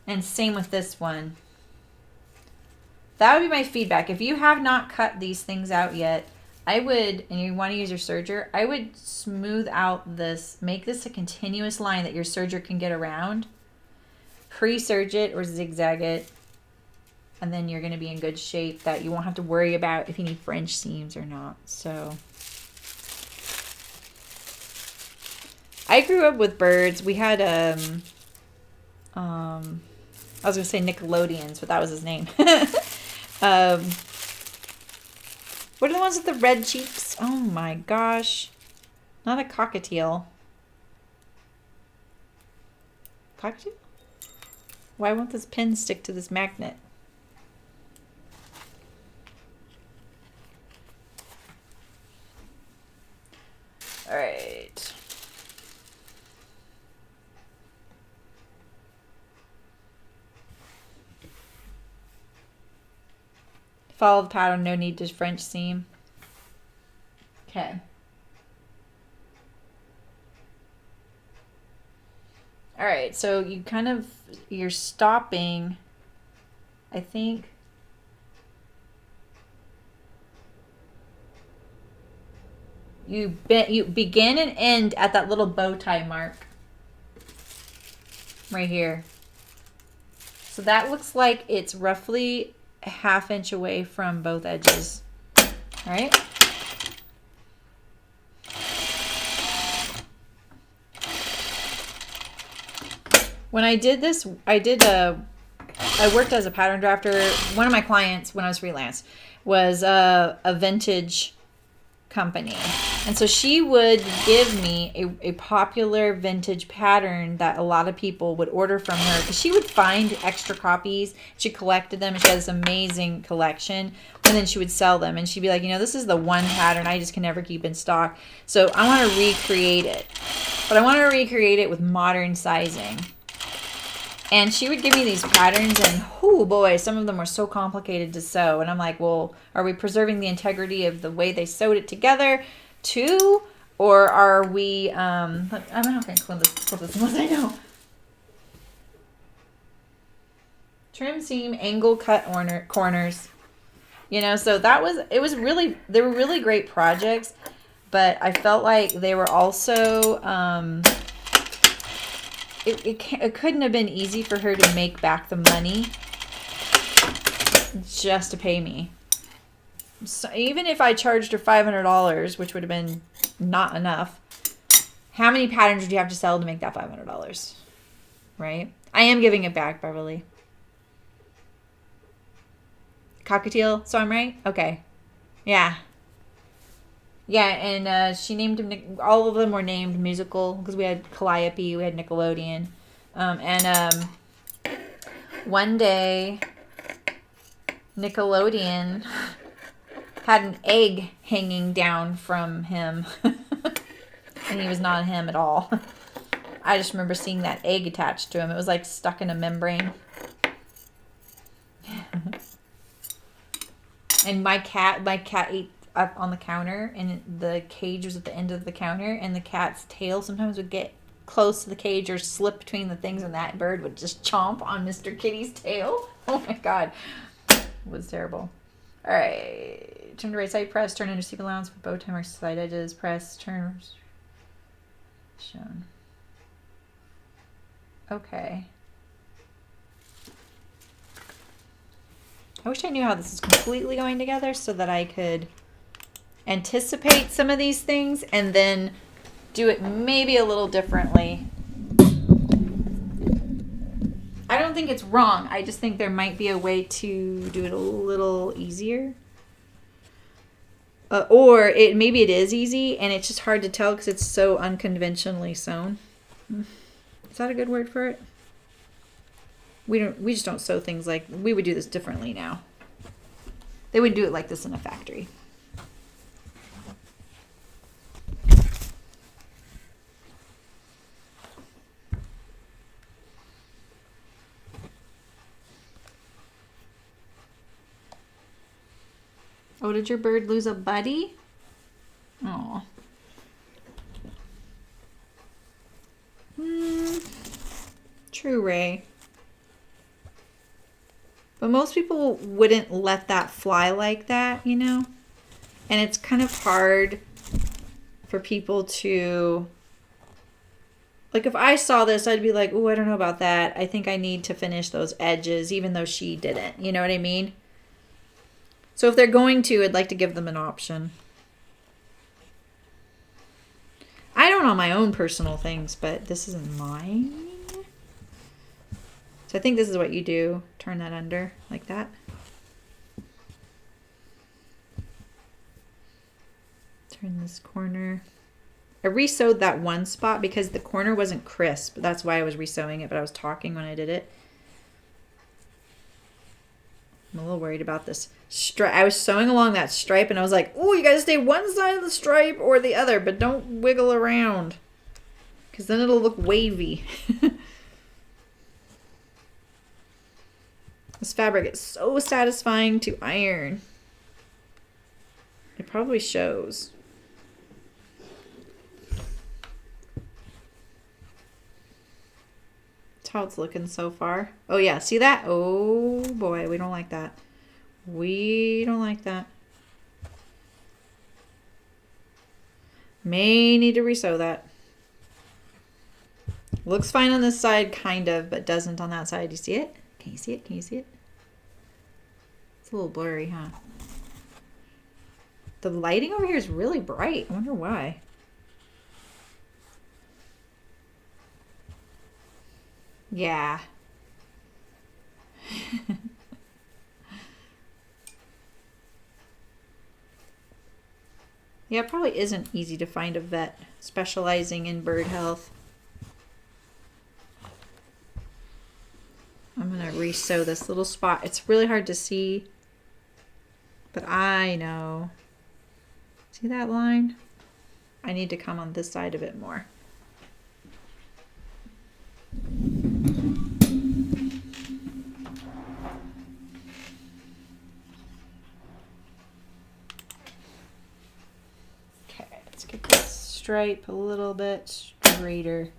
S1: And same with this one. That would be my feedback. If you have not cut these things out yet, I would, and you want to use your serger, I would smooth out this, make this a continuous line that your serger can get around. Pre-serge it or zigzag it, and then you're going to be in good shape that you won't have to worry about if you need French seams or not. So I grew up with birds. We had I was going to say Nickelodeons, but that was his name. What are the ones with the red cheeks? Oh my gosh. Not a cockatiel. Cockatiel? Why won't this pin stick to this magnet? All right. Follow the pattern, no need to French seam. Okay. All right, so you kind of, you're stopping, I think. You begin and end at that little bow tie mark right here. So that looks like it's roughly a ½ inch away from both edges. All right. When I did this, I worked as a pattern drafter. One of my clients when I was freelance was a vintage company. And so she would give me a popular vintage pattern that a lot of people would order from her because she would find extra copies. She collected them and she had this amazing collection, and then she would sell them and she'd be like, you know, this is the one pattern I just can never keep in stock. So I want to recreate it, but I want to recreate it with modern sizing. And she would give me these patterns and oh boy, some of them were so complicated to sew. And I'm like, well, are we preserving the integrity of the way they sewed it together too? Or are we, I'm not going to clip this unless I know. Trim seam, angle cut corners. You know, so they were really great projects, but I felt like they were also, it couldn't have been easy for her to make back the money just to pay me. So even if I charged her $500, which would have been not enough, how many patterns would you have to sell to make that $500? Right? I am giving it back, Beverly. Cockatiel, so I'm right? Okay. Yeah. Yeah, and she named him, all of them were named musical, because we had Calliope, we had Nickelodeon. One day, Nickelodeon had an egg hanging down from him, and he was not him at all. I just remember seeing that egg attached to him. It was like stuck in a membrane. And my cat ate up on the counter, and the cage was at the end of the counter, and the cat's tail sometimes would get close to the cage or slip between the things, and that bird would just chomp on Mr. Kitty's tail. Oh my god. It was terrible. All right. Turn to right side, press, turn under seam allowance for bow tie marks, side edges, press, turn. Shown. Okay. I wish I knew how this is completely going together so that I could anticipate some of these things and then do it maybe a little differently. I don't think it's wrong. I just think there might be a way to do it a little easier. Or maybe it is easy and it's just hard to tell because it's so unconventionally sewn. Is that a good word for it? We just don't sew things like, we would do this differently now. They would do it like this in a factory. Oh, did your bird lose a buddy? Oh. True, Ray. But most people wouldn't let that fly like that, you know? And it's kind of hard for people to, like, if I saw this, I'd be like, oh, I don't know about that. I think I need to finish those edges, even though she didn't. You know what I mean? So if they're going to, I'd like to give them an option. I don't know my own personal things, but this isn't mine. So I think this is what you do. Turn that under like that. Turn this corner. I re-sewed that one spot because the corner wasn't crisp. That's why I was re-sewing it, but I was talking when I did it. I'm a little worried about this stripe. I was sewing along that stripe and I was like, oh, you gotta stay one side of the stripe or the other, but don't wiggle around because then it'll look wavy. This fabric is so satisfying to iron. It probably shows. That's how it's looking so far. Oh yeah, see that? Oh boy, we don't like that. We don't like that. May need to resew that. Looks fine on this side, kind of, but doesn't on that side. You see it? Can you see it? Can you see it? It's a little blurry, huh? The lighting over here is really bright. I wonder why. Yeah. Yeah, it probably isn't easy to find a vet specializing in bird health. I'm going to re-sew this little spot. It's really hard to see, but I know. See that line? I need to come on this side a bit more. Okay, let's get this stripe a little bit straighter.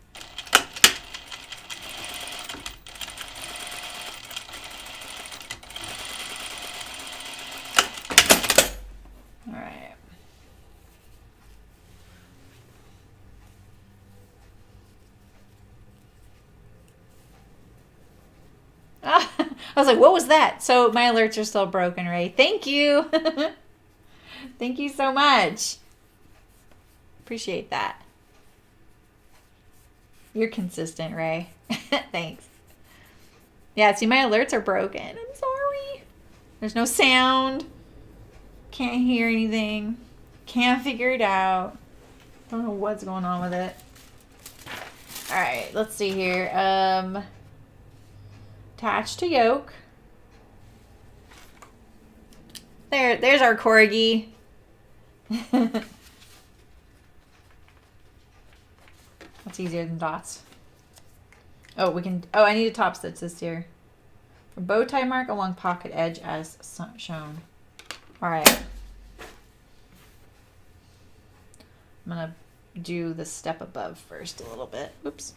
S1: I was like, what was that? So my alerts are still broken, Ray. Thank you. Thank you so much. Appreciate that. You're consistent, Ray. Thanks. Yeah, see, my alerts are broken. I'm sorry. There's no sound. Can't hear anything. Can't figure it out. Don't know what's going on with it. All right, let's see here. Attach to yoke. There's our corgi. That's easier than dots. Oh, we can. Oh, I need to top stitch this here. For bow tie mark along pocket edge as shown. All right. I'm gonna do the step above first a little bit. Oops.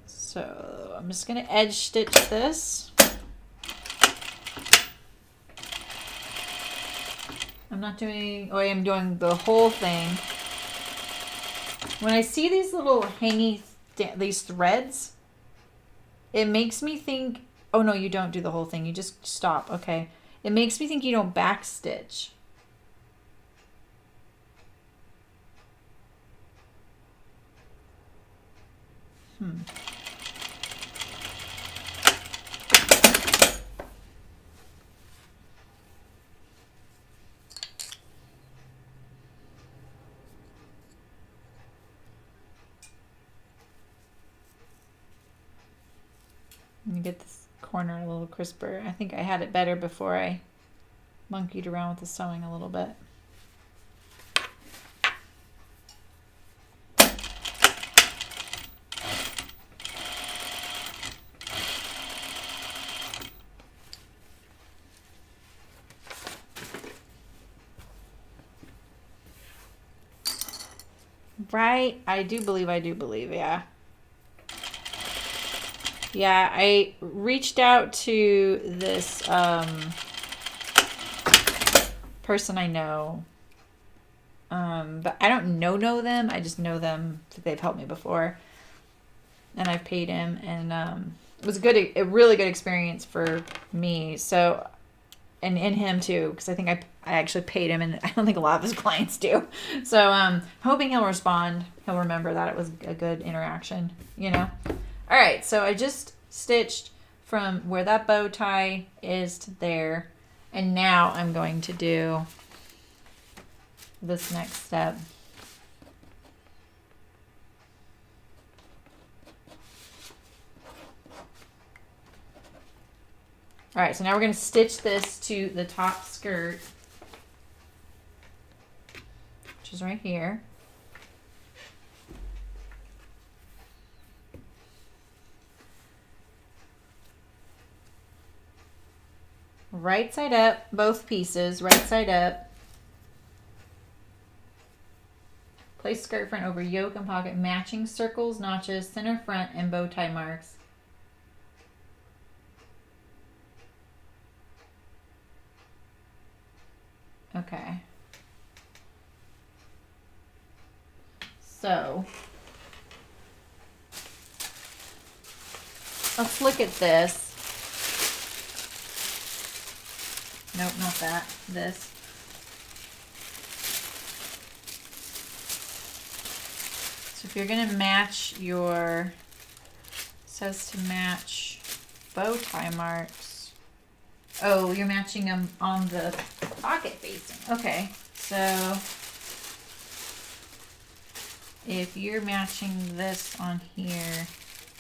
S1: So I'm just going to edge stitch this. I'm not doing, oh, I am doing the whole thing. When I see these little hangy, these threads, it makes me think, oh no, you don't do the whole thing. You just stop. Okay. It makes me think you don't back stitch. Let me get this corner a little crisper. I think I had it better before I monkeyed around with the sewing a little bit. Right? I do believe, yeah. Yeah, I reached out to this person I know. But I don't know them. I just know them that they've helped me before. And I've paid him, and it was a really good experience for me. So, and him too, because I think I actually paid him, and I don't think a lot of his clients do. So, hoping he'll respond. He'll remember that it was a good interaction, you know. All right, so I just stitched from where that bow tie is to there, and now I'm going to do this next step. All right, so now we're going to stitch this to the top skirt, which is right here. Right side up, both pieces, right side up. Place skirt front over yoke and pocket, matching circles, notches, center front, and bow tie marks. Okay. So, let's look at this. Nope, not that. This. So if you're going to match your, it says to match bow tie marks. Oh, you're matching them on the pocket facing. Okay, so if you're matching this on here,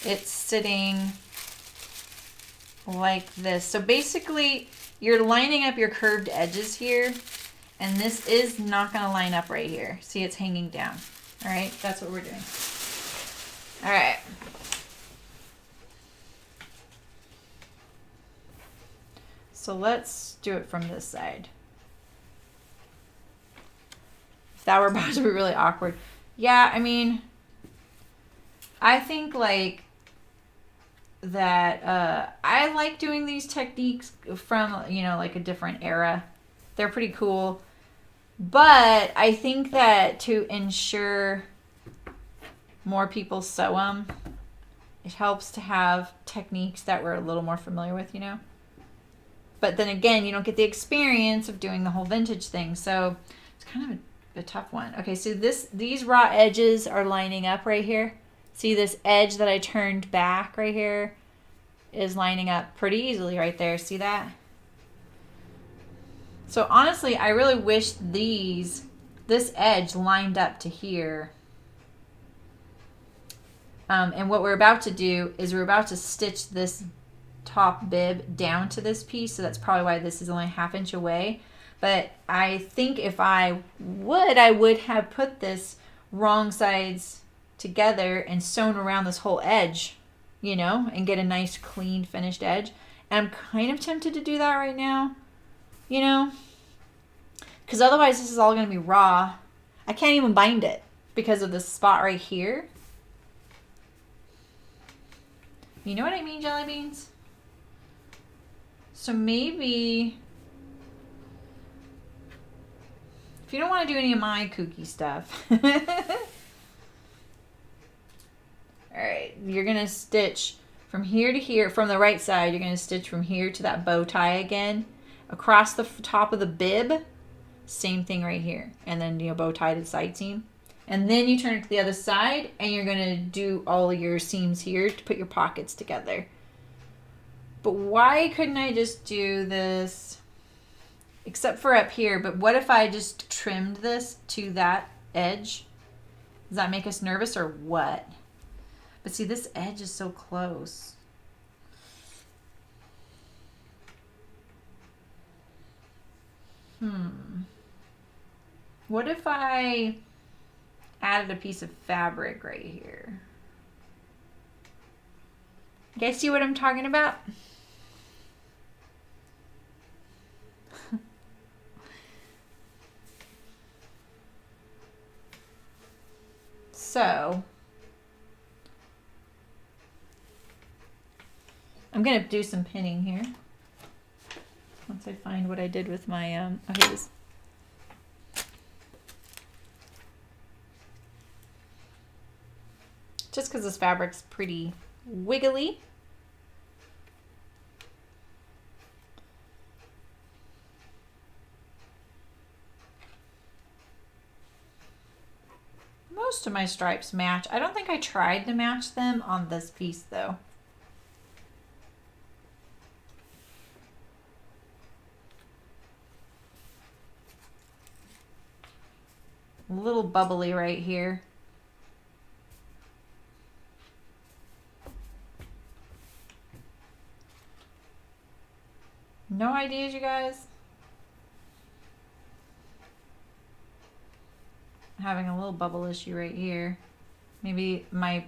S1: it's sitting like this. So basically, you're lining up your curved edges here, and this is not going to line up right here. See, it's hanging down. All right, that's what we're doing. All right. So let's do it from this side. If that were about to be really awkward. Yeah, I mean, I think like that I like doing these techniques from, you know, like a different era. They're pretty cool. But I think that to ensure more people sew them, it helps to have techniques that we're a little more familiar with, you know. But then again, you don't get the experience of doing the whole vintage thing. So it's kind of a tough one. Okay, so these raw edges are lining up right here. See this edge that I turned back right here is lining up pretty easily right there. See that? So honestly, I really wish this edge lined up to here. And what we're about to do is we're about to stitch this top bib down to this piece. So that's probably why this is only 1/2 inch away. But I think if I would have put this wrong sides together and sewn around this whole edge, you know, and get a nice clean finished edge. And I'm kind of tempted to do that right now, you know, because otherwise this is all going to be raw. I can't even bind it because of this spot right here. You know what I mean, jelly beans? So maybe if you don't want to do any of my kooky stuff, all right, you're going to stitch from here to here. From the right side, you're going to stitch from here to that bow tie again. Across the top of the bib, same thing right here. And then, you know, bow tie to the side seam. And then you turn it to the other side, and you're going to do all of your seams here to put your pockets together. But why couldn't I just do this, except for up here? But what if I just trimmed this to that edge? Does that make us nervous or what? But see, this edge is so close. What if I added a piece of fabric right here? You guys see what I'm talking about? So I'm going to do some pinning here once I find what I did with my, okay, just because this fabric's pretty wiggly. Most of my stripes match. I don't think I tried to match them on this piece though. A little bubbly right here. No ideas, you guys? Having a little bubble issue right here. Maybe my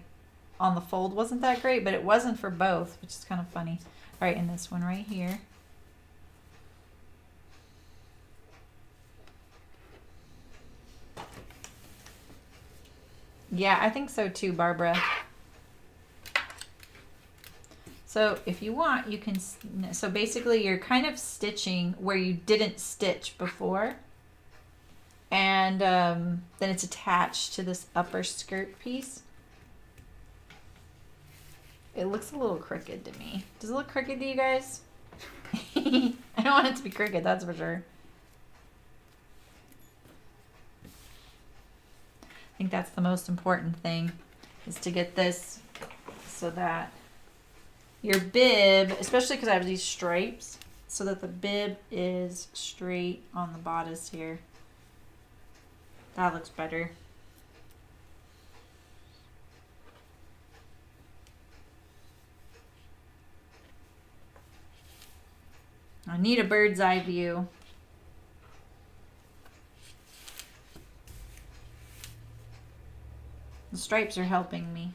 S1: on the fold wasn't that great, but it wasn't for both, which is kind of funny. All right, and this one right here. Yeah, I think so too, Barbara. So if you want, you can, so basically you're kind of stitching where you didn't stitch before. And then it's attached to this upper skirt piece. It looks a little crooked to me. Does it look crooked to you guys? I don't want it to be crooked, that's for sure. I think that's the most important thing, is to get this so that your bib, especially because I have these stripes, so that the bib is straight on the bodice here. That looks better. I need a bird's eye view. The stripes are helping me.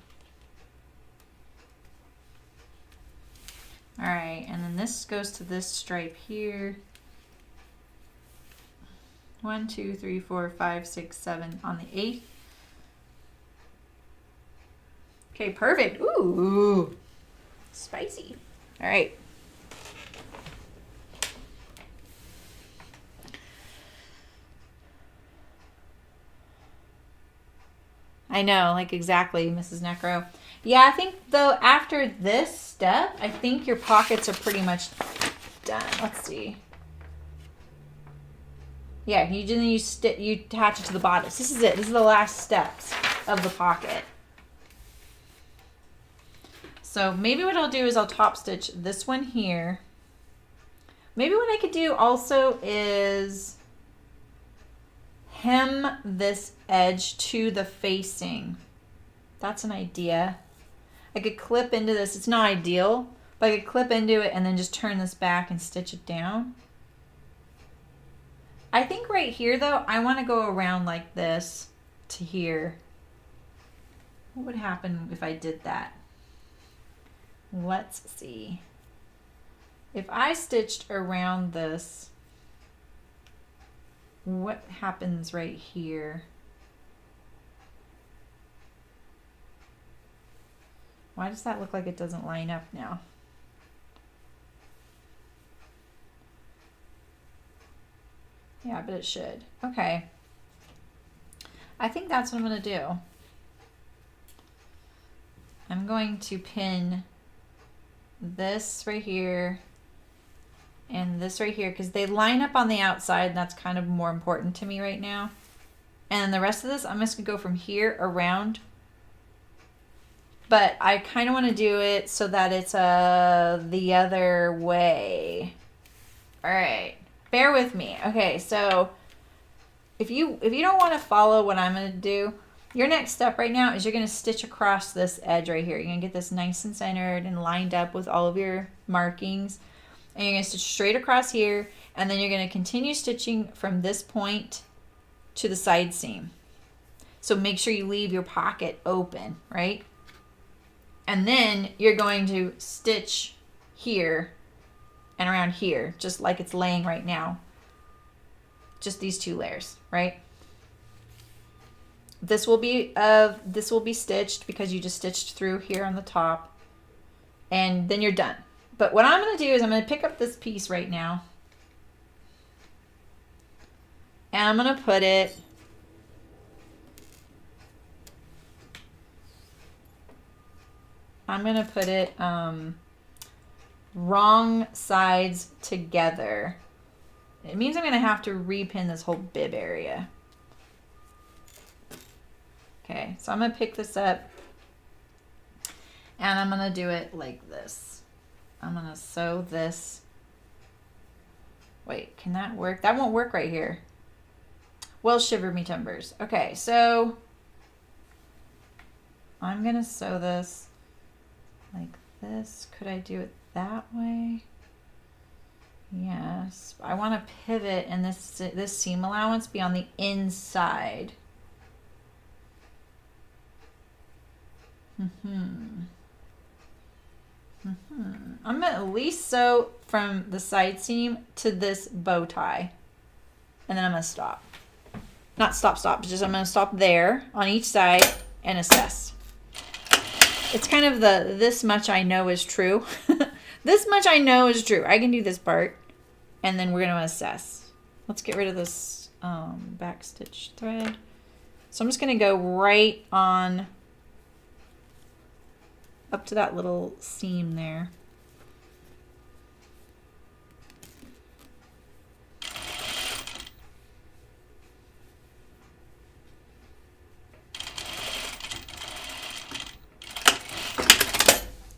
S1: All right, and then this goes to this stripe here. 1, 2, 3, 4, 5, 6, 7 on the 8th. Okay, perfect. Ooh, spicy. All right. I know, like exactly, Mrs. Necro. Yeah, I think though after this step, I think your pockets are pretty much done. Let's see. Yeah, you attach it to the bodice. This is it. This is the last steps of the pocket. So maybe what I'll do is I'll top stitch this one here. Maybe what I could do also is hem this edge to the facing. That's an idea. I could clip into this. It's not ideal, but I could clip into it and then just turn this back and stitch it down. I think right here though, I want to go around like this to here. What would happen if I did that? Let's see. If I stitched around this, what happens right here? Why does that look like it doesn't line up now? Yeah, but it should. Okay. I think that's what I'm going to do. I'm going to pin this right here and this right here because they line up on the outside, and that's kind of more important to me right now. And the rest of this, I'm just going to go from here around. But I kind of want to do it so that it's the other way. All right. Bear with me. Okay, so if you don't want to follow what I'm going to do, your next step right now is you're going to stitch across this edge right here. You're going to get this nice and centered and lined up with all of your markings. And you're going to stitch straight across here, and then you're going to continue stitching from this point to the side seam. So make sure you leave your pocket open, right? And then you're going to stitch here and around here, just like it's laying right now. Just these two layers, right? This will be stitched because you just stitched through here on the top, and then you're done. But what I'm going to do is I'm going to pick up this piece right now, and I'm going to put it I'm going to put it wrong sides together. It means I'm going to have to repin this whole bib area. Okay, so I'm going to pick this up and I'm going to do it like this. I'm going to sew this. Wait, can that work? That won't work right here. Well, shiver me timbers. Okay, so I'm going to sew this like this. Could I do it that way? Yes. I want to pivot and this seam allowance be on the inside. I'm going to at least sew from the side seam to this bow tie. And then I'm going to stop. Not stop, just I'm going to stop there on each side and assess. It's kind of the this much I know is true. This much I know is true. I can do this part. And then we're going to assess. Let's get rid of this back stitch thread. So I'm just going to go right on up to that little seam there.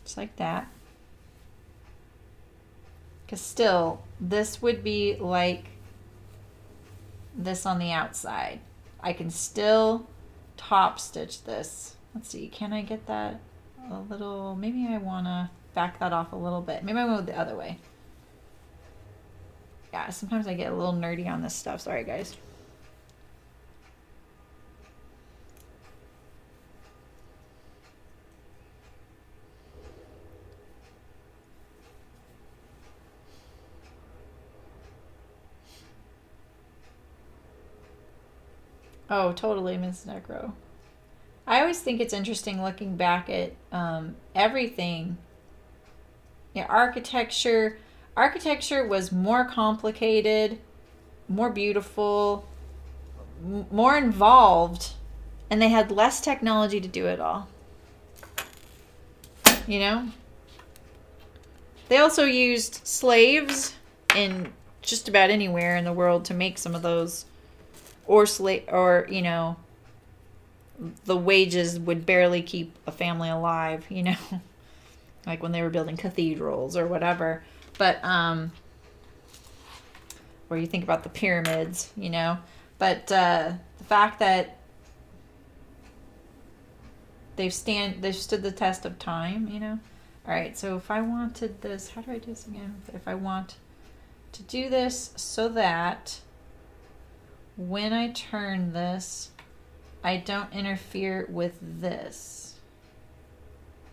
S1: Just like that. Because still, this would be like this on the outside. I can still top stitch this. Let's see, can I get that a little? Maybe I want to back that off a little bit. Maybe I will the other way. Yeah, sometimes I get a little nerdy on this stuff. Sorry, guys. Oh, totally, Ms. Necro. I always think it's interesting looking back at everything. Yeah, architecture. Architecture was more complicated, more beautiful, more involved, and they had less technology to do it all. You know? They also used slaves in just about anywhere in the world to make some of those, or you know, the wages would barely keep a family alive, you know, like when they were building cathedrals or whatever. But or you think about the pyramids, you know. But the fact that they've stood the test of time, you know. All right, so if I wanted this, how do I do this again? If I want to do this so that when I turn this, I don't interfere with this.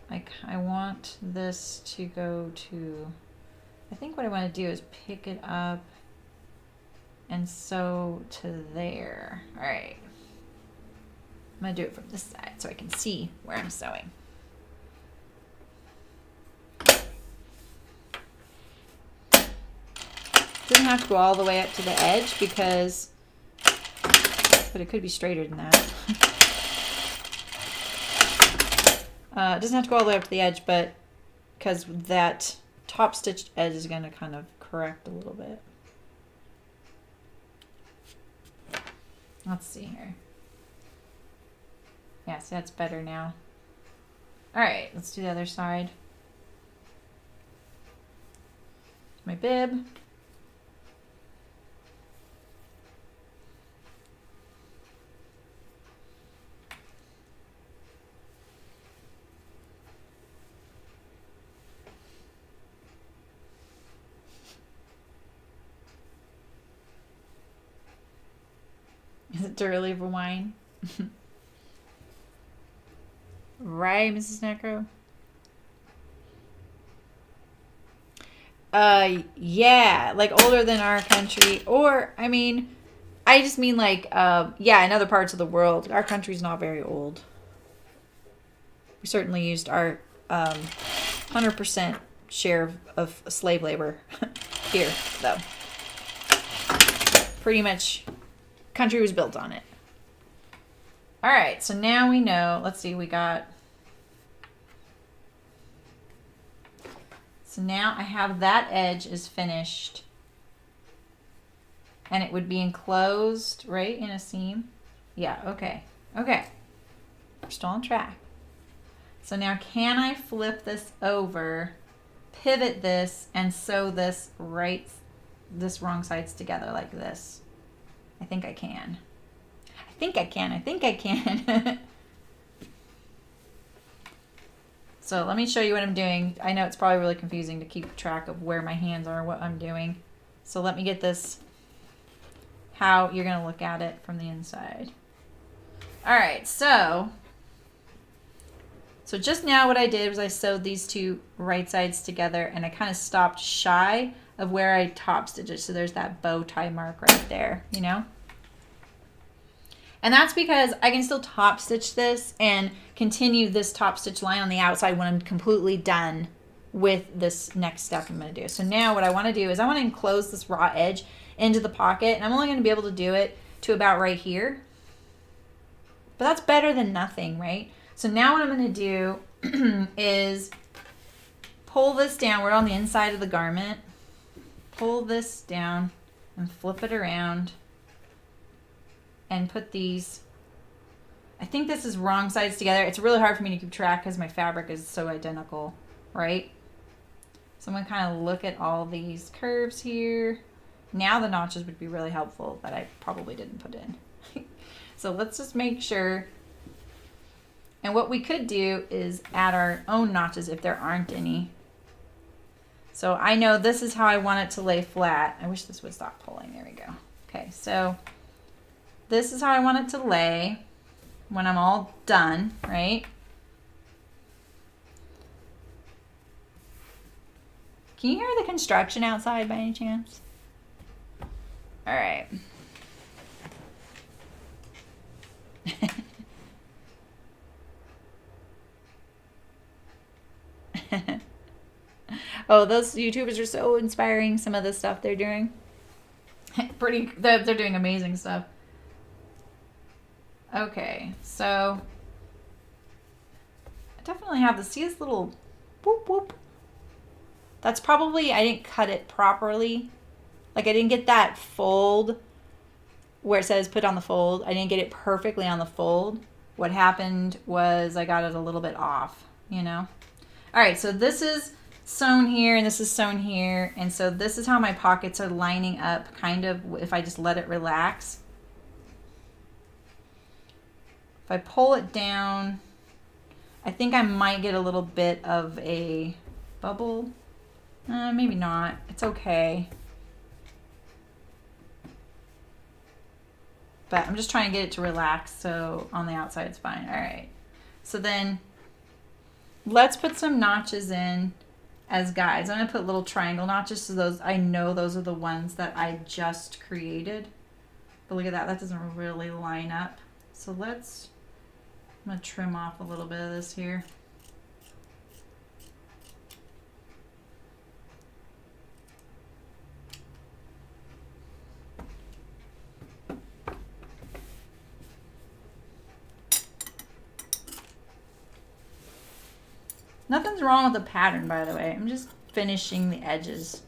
S1: Like, I want this to go to, I think what I want to do is pick it up and sew to there. All right. I'm going to do it from this side so I can see where I'm sewing. Doesn't have to go all the way up to the edge because, but it could be straighter than that. It doesn't have to go all the way up to the edge, but because that top stitched edge is going to kind of correct a little bit. Let's see here. Yeah, see, that's better now. All right, let's do the other side. My bib. Is it too early for wine? Right, Mrs. Necro? Yeah, like older than our country. Or, I mean, I just mean like, yeah, in other parts of the world. Our country's not very old. We certainly used our 100% share of slave labor here, though. Pretty much, country was built on it. All right, so now we know. Let's see, we got So now I have that edge is finished. And it would be enclosed, right, in a seam? Yeah, okay. Okay. We're still on track. So now can I flip this over, pivot this, and sew this wrong sides together like this? I think I can. I think I can. I think I can. So let me show you what I'm doing. I know it's probably really confusing to keep track of where my hands are, what I'm doing. So let me get this, how you're going to look at it from the inside. All right, so just now what I did was I sewed these two right sides together, and I kind of stopped shy of where I top stitched it. So there's that bow tie mark right there, you know? And that's because I can still top stitch this and continue this top stitch line on the outside when I'm completely done with this next step I'm going to do. So now what I want to do is I want to enclose this raw edge into the pocket, and I'm only going to be able to do it to about right here. But that's better than nothing, right? So now what I'm going to do is pull this downward on the inside of the garment, pull this down and flip it around and put these, I think this is wrong sides together. It's really hard for me to keep track because my fabric is so identical, right? So I'm going to kind of look at all these curves here. Now the notches would be really helpful that I probably didn't put in. So let's just make sure. And what we could do is add our own notches if there aren't any. So I know this is how I want it to lay flat. I wish this would stop pulling. There we go. Okay, so this is how I want it to lay when I'm all done, right? Can you hear the construction outside by any chance? All right. Oh, those YouTubers are so inspiring, some of the stuff they're doing. They're doing amazing stuff. Okay, so I definitely have see this little whoop whoop. That's probably, I didn't cut it properly. Like I didn't get that fold where it says put on the fold. I didn't get it perfectly on the fold. What happened was I got it a little bit off, you know? All right, so this is sewn here and this is sewn here. And so this is how my pockets are lining up kind of if I just let it relax. If I pull it down, I think I might get a little bit of a bubble. Maybe not. It's okay. But I'm just trying to get it to relax so on the outside it's fine. All right. So then let's put some notches in as guides. I'm going to put little triangle notches so those, I know those are the ones that I just created. But look at that. That doesn't really line up. So I'm going to trim off a little bit of this here. Nothing's wrong with the pattern, by the way. I'm just finishing the edges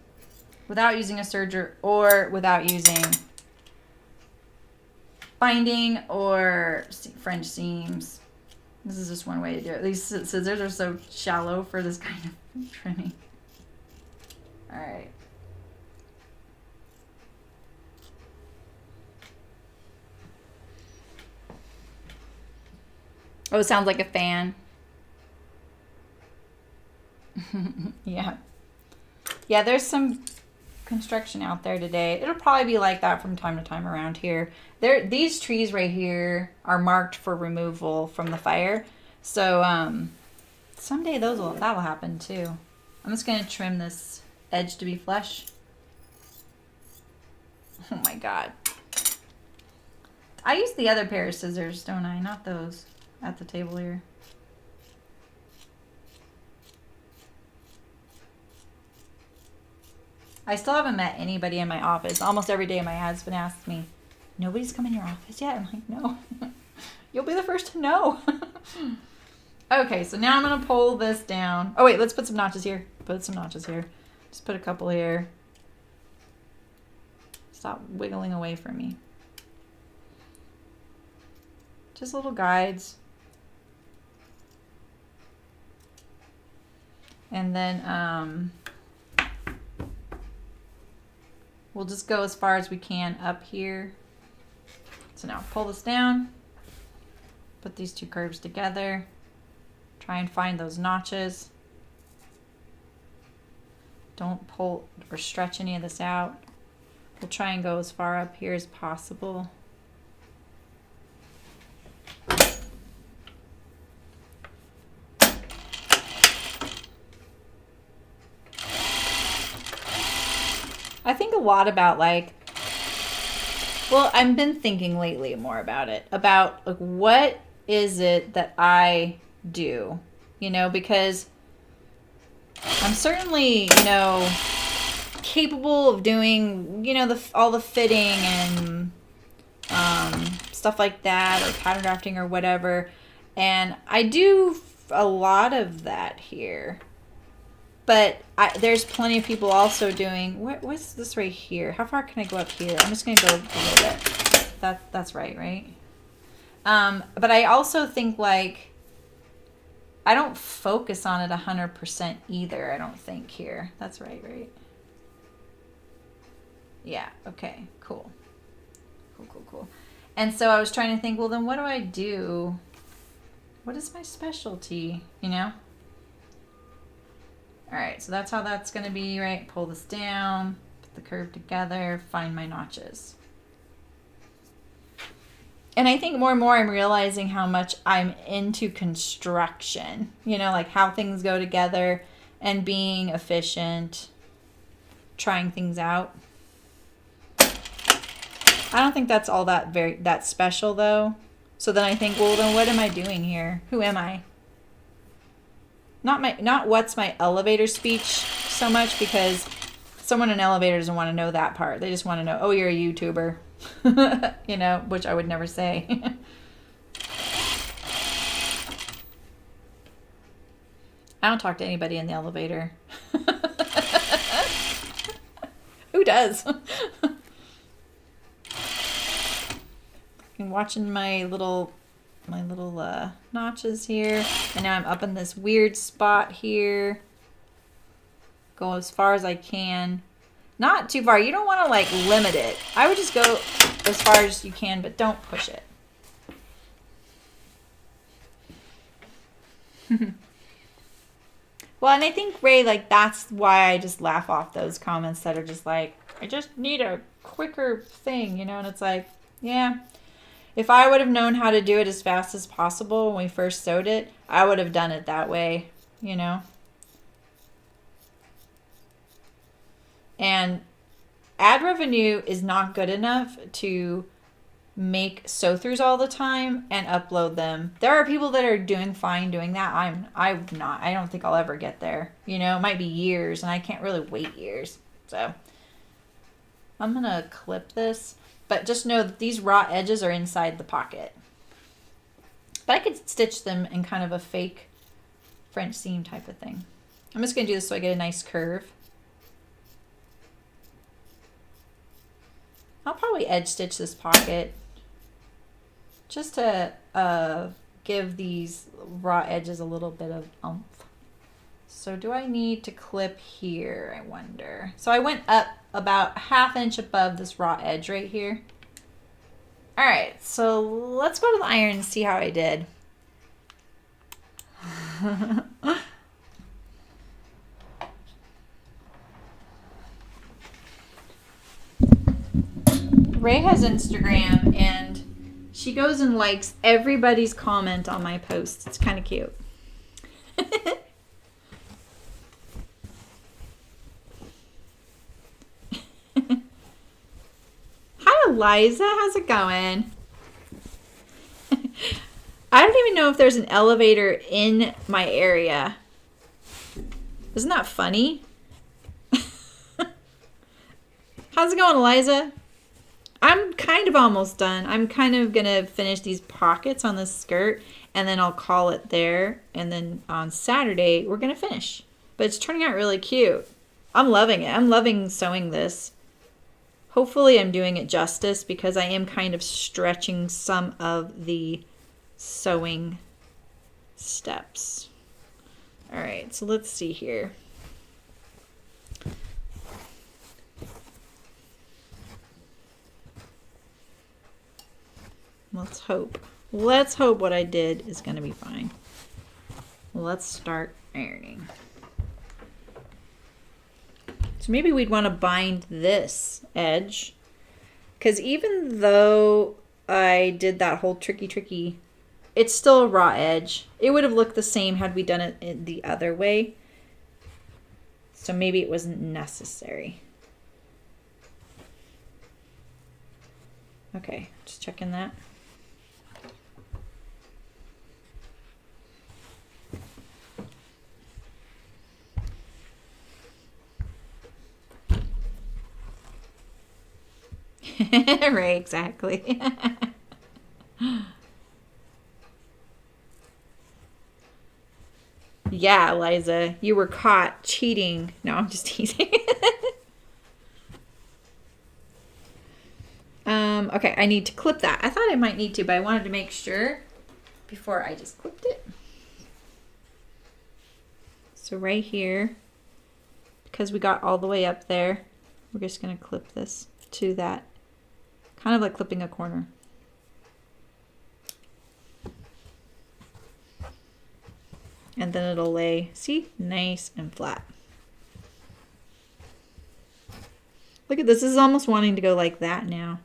S1: without using a serger or without using binding or French seams. This is just one way to do it. These scissors are so shallow for this kind of trimming. All right. Oh, it sounds like a fan. Yeah. Yeah, there's some construction out there today. It'll probably be like that from time to time around here. These trees right here are marked for removal from the fire. So someday that'll happen too. I'm just going to trim this edge to be flush. Oh my God. I use the other pair of scissors, don't I? Not those at the table here. I still haven't met anybody in my office. Almost every day my husband asks me, nobody's come in your office yet? I'm like, no. You'll be the first to know. Okay, so now I'm going to pull this down. Oh, wait, let's put some notches here. put some notches here. Just put a couple here. Stop wiggling away from me. Just little guides. And then we'll just go as far as we can up here. So now pull this down, put these two curves together, try and find those notches. Don't pull or stretch any of this out. We'll try and go as far up here as possible. I think a lot about like, well, I've been thinking lately more about it, about like what is it that I do, you know, because I'm certainly, you know, capable of doing, you know, all the fitting and stuff like that, or pattern drafting or whatever, and I do a lot of that here. But there's plenty of people also doing, what's this right here? How far can I go up here? I'm just going to go a little bit. That's right? But I also think, like, I don't focus on it 100% either, I don't think, here. That's right? Yeah, okay, cool. Cool. And so I was trying to think, well, then what do I do? What is my specialty, you know? All right, so that's how that's going to be, right? Pull this down, put the curve together, find my notches. And I think more and more I'm realizing how much I'm into construction, you know, like how things go together and being efficient, trying things out. I don't think that's all that special though. So then I think, well, then what am I doing here? Who am I? Not what's my elevator speech so much, because someone in an elevator doesn't want to know that part. They just want to know, oh, you're a YouTuber, you know, which I would never say. I don't talk to anybody in the elevator. Who does? I'm watching my little notches here, and now I'm up in this weird spot here. Go as far as I can, not too far. You don't want to like limit it. I would just go as far as you can, but don't push it. Well, and I think, Ray, like that's why I just laugh off those comments that are just like, I just need a quicker thing, you know. And it's like, yeah, if I would have known how to do it as fast as possible when we first sewed it, I would have done it that way, you know. And ad revenue is not good enough to make sew-throughs all the time and upload them. There are people that are doing fine doing that. I'm not. I don't think I'll ever get there. You know, it might be years, and I can't really wait years. So I'm going to clip this. But just know that these raw edges are inside the pocket. But I could stitch them in kind of a fake French seam type of thing. I'm just going to do this so I get a nice curve. I'll probably edge stitch this pocket just to give these raw edges a little bit of oomph. So do I need to clip here, I wonder? So I went up about 1/2 inch above this raw edge right here. All right, so let's go to the iron and see how I did. Ray has Instagram, and she goes and likes everybody's comment on my posts. It's kind of cute. Hi, Eliza. How's it going? I don't even know if there's an elevator in my area. Isn't that funny? How's it going, Eliza? I'm kind of almost done. I'm kind of going to finish these pockets on this skirt, and then I'll call it there. And then on Saturday, we're going to finish. But it's turning out really cute. I'm loving it. I'm loving sewing this. Hopefully I'm doing it justice because I am kind of stretching some of the sewing steps. All right, so let's see here. Let's hope. Let's hope what I did is going to be fine. Let's start ironing. So maybe we'd want to bind this edge, because even though I did that whole tricky, it's still a raw edge. It would have looked the same had we done it the other way. So maybe it wasn't necessary. Okay, just checking that. Right, exactly. Yeah, Eliza, you were caught cheating. No, I'm just teasing. Okay, I need to clip that. I thought I might need to, but I wanted to make sure before I just clipped it. So right here, because we got all the way up there, we're just going to clip this to that. Kind of like clipping a corner. And then it'll lay, see, nice and flat. Look at this. This is almost wanting to go like that now.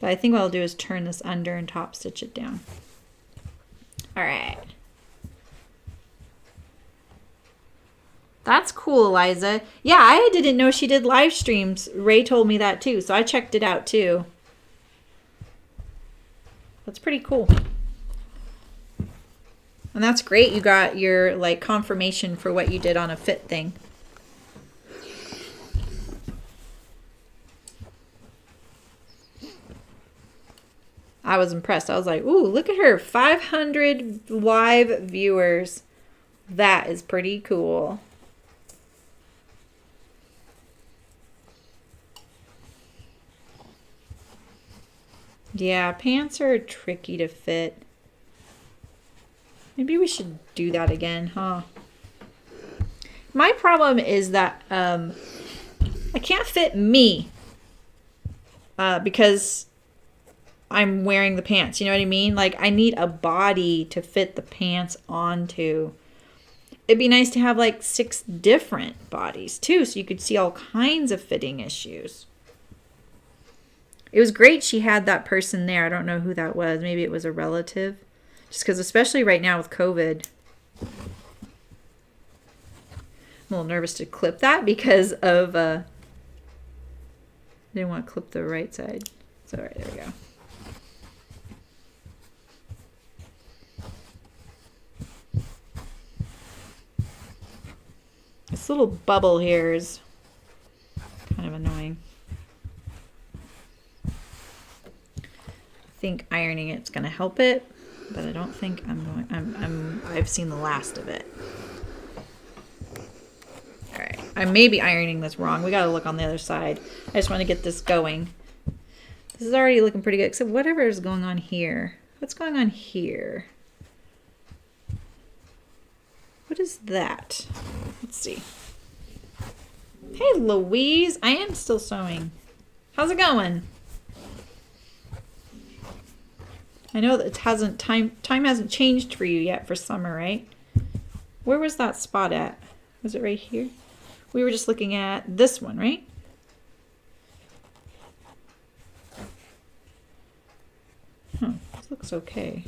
S1: But I think what I'll do is turn this under and top stitch it down. All right. That's cool, Eliza. Yeah, I didn't know she did live streams. Ray told me that too, so I checked it out too. That's pretty cool. And that's great. You got your like confirmation for what you did on a fit thing. I was impressed. I was like, ooh, look at her. 500 live viewers. That is pretty cool. Yeah, pants are tricky to fit. Maybe we should do that again, huh? My problem is that I can't fit me because I'm wearing the pants. You know what I mean? Like, I need a body to fit the pants onto. It'd be nice to have like 6 different bodies too, so you could see all kinds of fitting issues. It was great she had that person there. I don't know who that was. Maybe it was a relative. Just because especially right now with COVID, I'm a little nervous to clip that because of, I didn't want to clip the right side. So, all right, there we go. This little bubble here is kind of annoying. I think ironing it's going to help it, but I don't think I've seen the last of it. All right, I may be ironing this wrong. We got to look on the other side. I just want to get this going. This is already looking pretty good, except whatever is going on here. What's going on here? What is that? Let's see. Hey, Louise. I am still sewing. How's it going? I know that it hasn't time hasn't changed for you yet for summer, right? Where was that spot at? Was it right here? We were just looking at this one, right? Huh, this looks okay.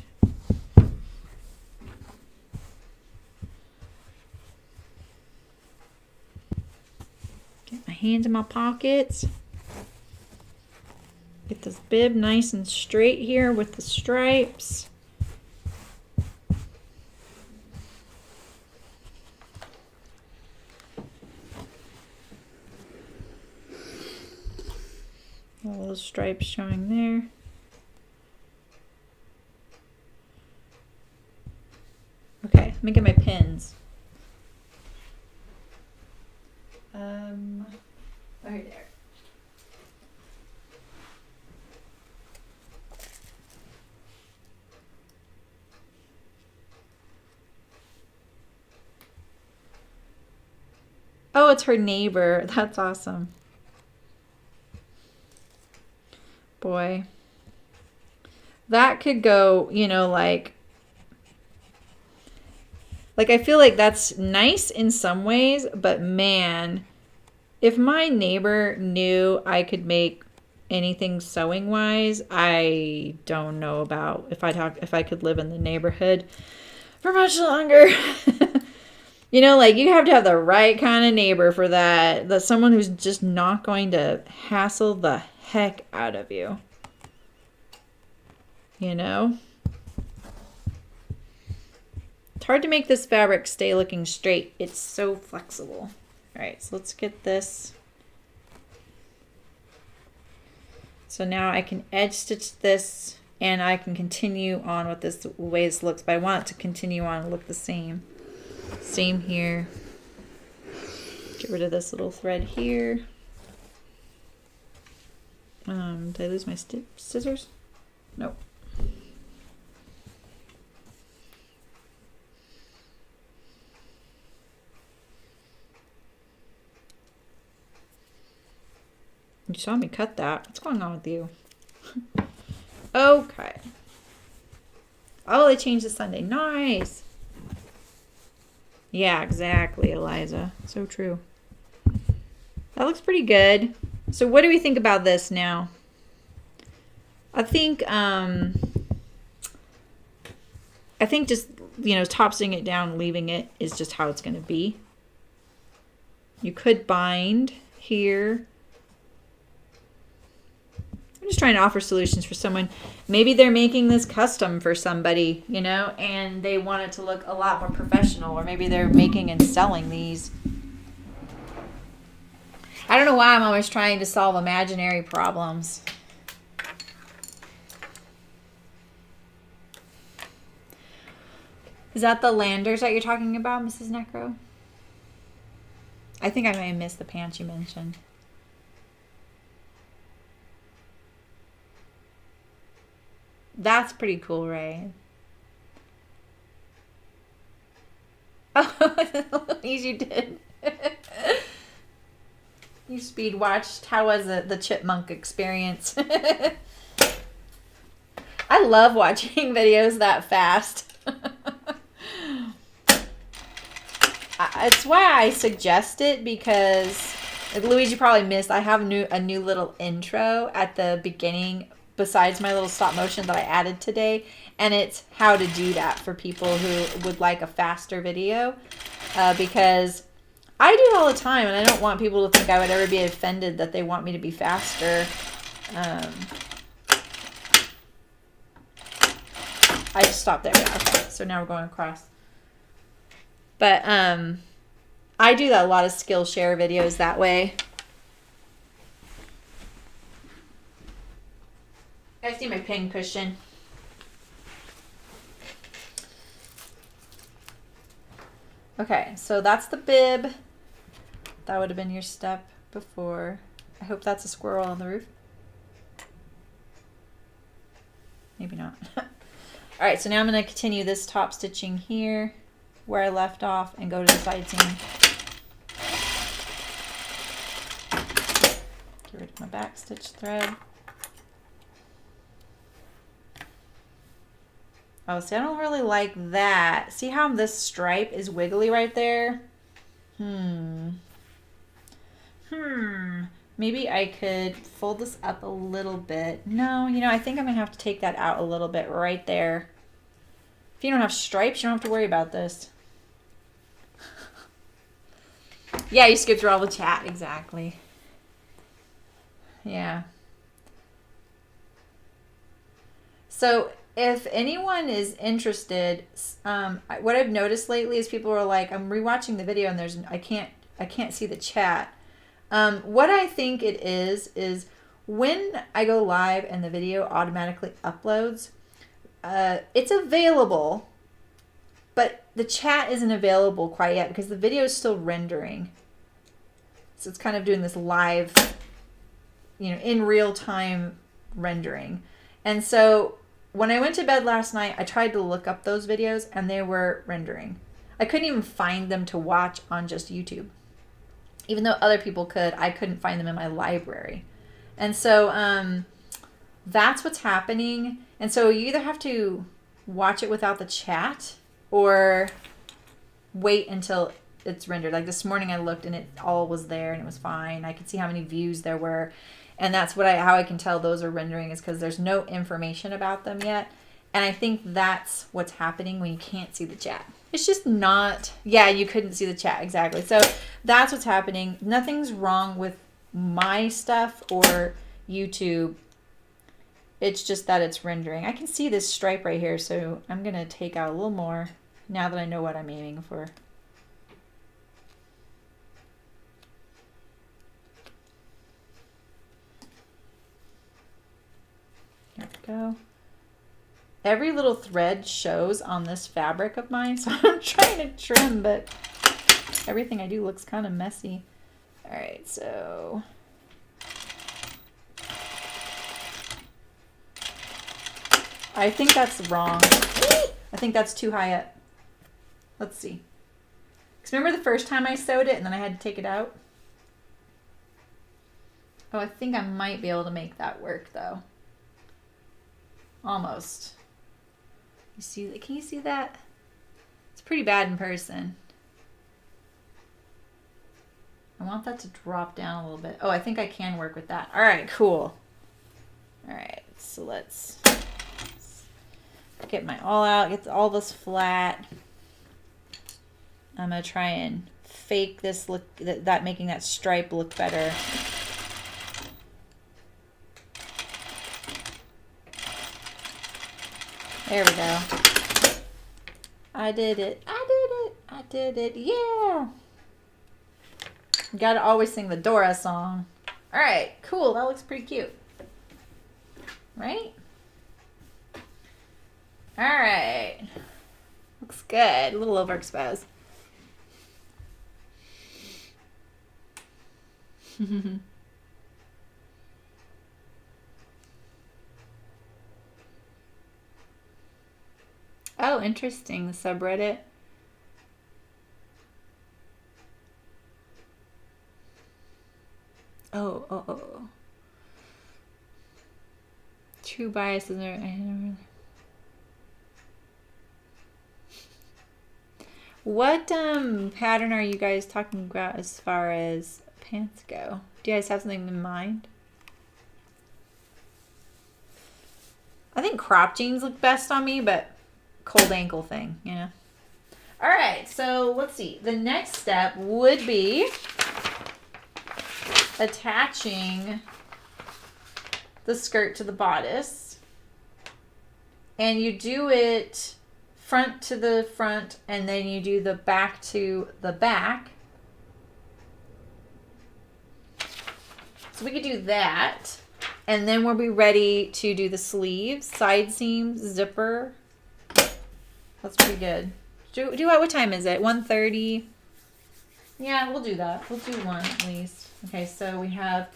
S1: Get my hands in my pockets. Get this bib nice and straight here with the stripes. All those stripes showing there. Okay, let me get my pins. Right there. Oh, it's her neighbor. That's awesome. Boy. That could go, you know, like I feel like that's nice in some ways, but man, if my neighbor knew I could make anything sewing wise, I don't know about if I could live in the neighborhood for much longer. You know, like you have to have the right kind of neighbor for that. That's someone who's just not going to hassle the heck out of you. You know? It's hard to make this fabric stay looking straight. It's so flexible. All right, so let's get this. So now I can edge stitch this and I can continue on with this way this looks, but I want it to continue on and look the same. Same here. Get rid of this little thread here. Did I lose my scissors? Nope. You saw me cut that. What's going on with you? Okay. Oh, they changed the Sunday. Nice. Yeah, exactly, Eliza. So true. That looks pretty good. So what do we think about this now? I think just, you know, topsing it down, leaving it is just how it's going to be. You could bind here. I'm just trying to offer solutions for someone. Maybe they're making this custom for somebody, you know, and they want it to look a lot more professional, or maybe they're making and selling these. I don't know why I'm always trying to solve imaginary problems. Is that the Landers that you're talking about, Mrs. Necro? I think I may have missed the pants you mentioned. That's pretty cool, Ray. Oh, you did. You speed watched. How was it, the chipmunk experience? I love watching videos that fast. It's why I suggest it, because Louise, you probably missed. I have a new little intro at the beginning besides my little stop motion that I added today, and it's how to do that for people who would like a faster video, because I do it all the time, and I don't want people to think I would ever be offended that they want me to be faster. I just stopped there. Okay, so now we're going across. But I do a lot of Skillshare videos that way. I see my pin cushion. Okay, so that's the bib. That would have been your step before. I hope that's a squirrel on the roof. Maybe not. All right, so now I'm going to continue this top stitching here where I left off and go to the side seam. Get rid of my back stitch thread. Oh, see, I don't really like that. See how this stripe is wiggly right there? Maybe I could fold this up a little bit. No, you know, I think I'm going to have to take that out a little bit right there. If you don't have stripes, you don't have to worry about this. Yeah, you skip through all the chat. Exactly. Yeah. So if anyone is interested, what I've noticed lately is people are like, I'm rewatching the video and I can't see the chat. What I think it is when I go live and the video automatically uploads, it's available, but the chat isn't available quite yet because the video is still rendering. So it's kind of doing this live, you know, in real time rendering. And so when I went to bed last night, I tried to look up those videos and they were rendering. I couldn't even find them to watch on just YouTube. Even though other people could, I couldn't find them in my library. And so that's what's happening. And so you either have to watch it without the chat or wait until it's rendered. Like this morning I looked and it all was there and it was fine. I could see how many views there were. And that's how I can tell those are rendering, is because there's no information about them yet. And I think that's what's happening when you can't see the chat. It's just not, yeah, you couldn't see the chat, exactly. So that's what's happening. Nothing's wrong with my stuff or YouTube. It's just that it's rendering. I can see this stripe right here, so I'm going to take out a little more now that I know what I'm aiming for. There we go. Every little thread shows on this fabric of mine, so I'm trying to trim, but everything I do looks kind of messy. All right, so I think that's wrong. I think that's too high up. Let's see. Because remember the first time I sewed it and then I had to take it out? Oh, I think I might be able to make that work though. Almost. You see, can you see that? It's pretty bad in person. I want that to drop down a little bit. Oh, I think I can work with that. All right, cool. All right, so let's get my all out, get all this flat. I'm gonna try and fake this look, that making that stripe look better. There we go. I did it. I did it. I did it. Yeah. You gotta always sing the Dora song. All right, cool. That looks pretty cute. Right? All right. Looks good. A little overexposed. Oh, interesting. The subreddit. Oh. True bias is there. What pattern are you guys talking about as far as pants go? Do you guys have something in mind? I think crop jeans look best on me, but cold ankle thing, you know. All right, so let's see. The next step would be attaching the skirt to the bodice. And you do it front to the front, and then you do the back to the back. So we could do that. And then we'll be ready to do the sleeves, side seams, zipper. That's pretty good. Do what time is it? 1:30? Yeah, we'll do that. We'll do one at least. Okay, so we have,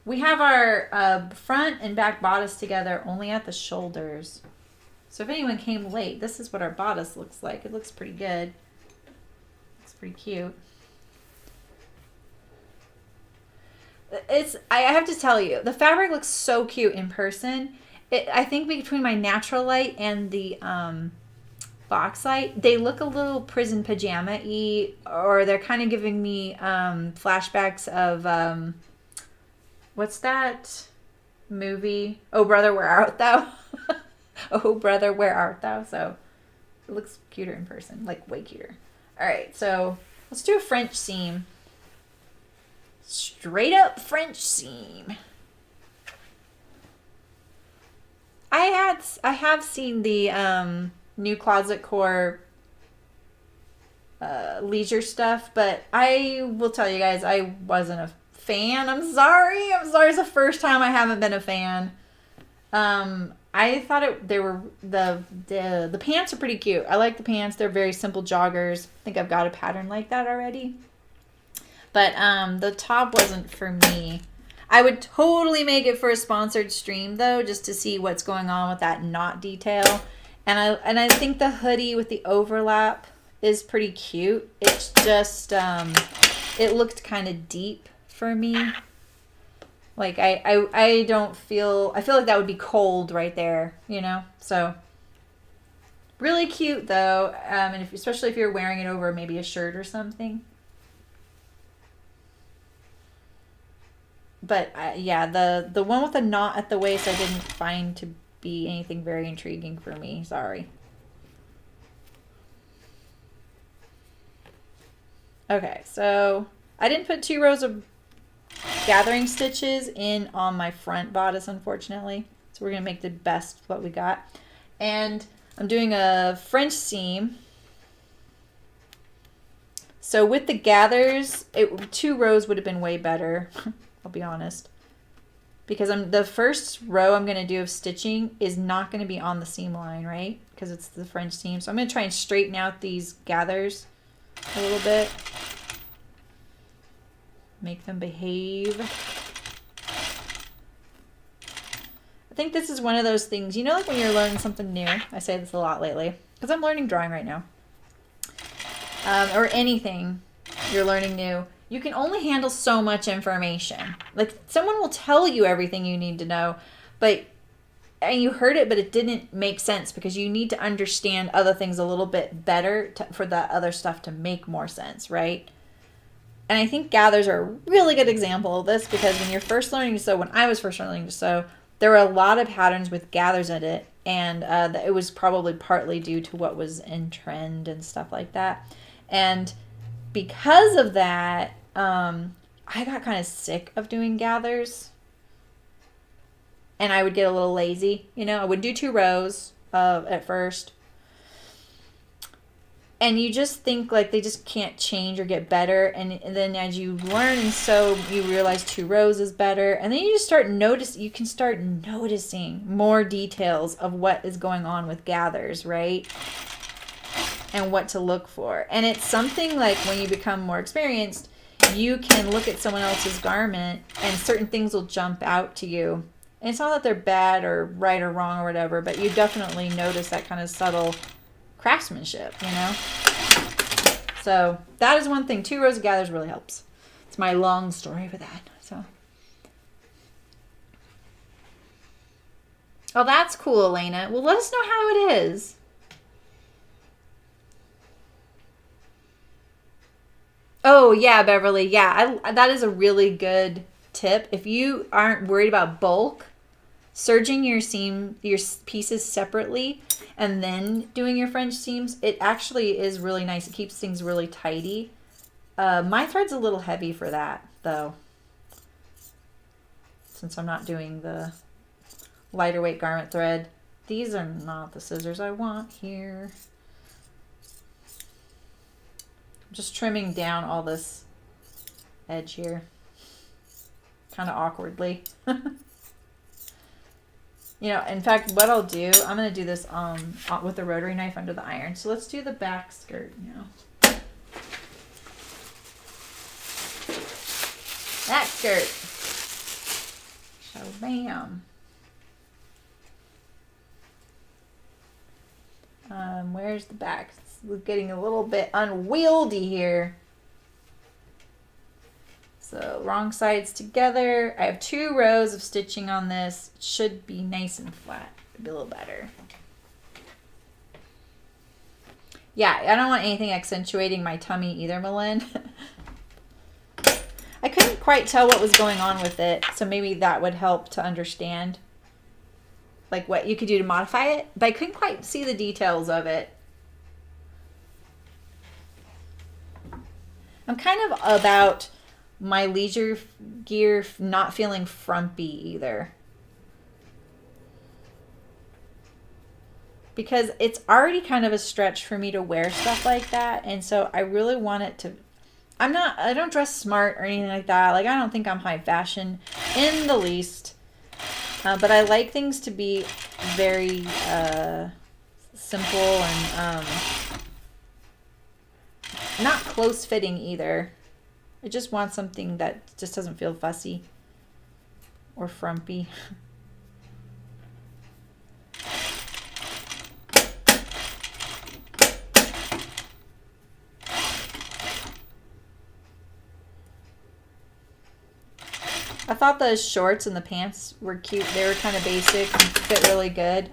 S1: we have our front and back bodice together only at the shoulders. So if anyone came late, this is what our bodice looks like. It looks pretty good. Looks pretty cute. I have to tell you, the fabric looks so cute in person. I think between my natural light and the box light, they look a little prison pajama-y, or they're kind of giving me flashbacks of, what's that movie? Oh, Brother, Where Art Thou? Oh, Brother, Where Art Thou? So it looks cuter in person, like way cuter. All right, so let's do a French seam. Straight up French seam. I have seen the new Closet Core leisure stuff, but I will tell you guys, I wasn't a fan. I'm sorry. It's the first time I haven't been a fan. I thought the pants are pretty cute. I like the pants. They're very simple joggers. I think I've got a pattern like that already. But the top wasn't for me. I would totally make it for a sponsored stream though, just to see what's going on with that knot detail. And I think the hoodie with the overlap is pretty cute. It's just it looked kind of deep for me. Like I don't feel, I feel like that would be cold right there, you know? So really cute though, and especially if you're wearing it over maybe a shirt or something. But yeah, the one with the knot at the waist I didn't find to be anything very intriguing for me. Sorry. Okay, so I didn't put 2 rows of gathering stitches in on my front bodice, unfortunately. So we're going to make the best of what we got. And I'm doing a French seam. So with the gathers, 2 rows would have been way better. I'll be honest. Because the first row I'm going to do of stitching is not going to be on the seam line, right? Because it's the French seam. So I'm going to try and straighten out these gathers a little bit. Make them behave. I think this is one of those things, you know, like when you're learning something new. I say this a lot lately because I'm learning drawing right now. Or anything you're learning new. You can only handle so much information. Like someone will tell you everything you need to know, and you heard it, but it didn't make sense because you need to understand other things a little bit better for that other stuff to make more sense, right? And I think gathers are a really good example of this because when you're first learning to sew, when I was first learning to sew, there were a lot of patterns with gathers in it, and it was probably partly due to what was in trend and stuff like that. And because of that, I got kind of sick of doing gathers, and I would get a little lazy. You know, I would do 2 rows at first. And you just think like they just can't change or get better. And then as you learn and sew, you realize 2 rows is better. And then you just you can start noticing more details of what is going on with gathers, right? And what to look for. And it's something like when you become more experienced, you can look at someone else's garment and certain things will jump out to you. And it's not that they're bad or right or wrong or whatever, but you definitely notice that kind of subtle craftsmanship, you know? So that is one thing. 2 rows of gathers really helps. It's my long story for that. So, oh, that's cool, Elena. Well, let us know how it is. Oh yeah, Beverly. Yeah, that is a really good tip. If you aren't worried about bulk, serging your pieces separately and then doing your French seams, it actually is really nice. It keeps things really tidy. My thread's a little heavy for that though, since I'm not doing the lighter weight garment thread. These are not the scissors I want here. I'm just trimming down all this edge here kind of awkwardly. You know, in fact, what I'll do, I'm going to do this with the rotary knife under the iron. So let's do the back skirt now. Back skirt. So bam. Where's the back? It's getting a little bit unwieldy here. So wrong sides together. I have 2 rows of stitching on this. It should be nice and flat. It'll be a little better. Yeah, I don't want anything accentuating my tummy either, Malin. I couldn't quite tell what was going on with it, so maybe that would help to understand like what you could do to modify it, but I couldn't quite see the details of it. I'm kind of about my leisure gear not feeling frumpy either, because it's already kind of a stretch for me to wear stuff like that, and so I really want it to, I don't dress smart or anything like that. Like, I don't think I'm high fashion in the least, but I like things to be very simple and not close fitting either. I just want something that just doesn't feel fussy or frumpy. I thought the shorts and the pants were cute. They were kind of basic and fit really good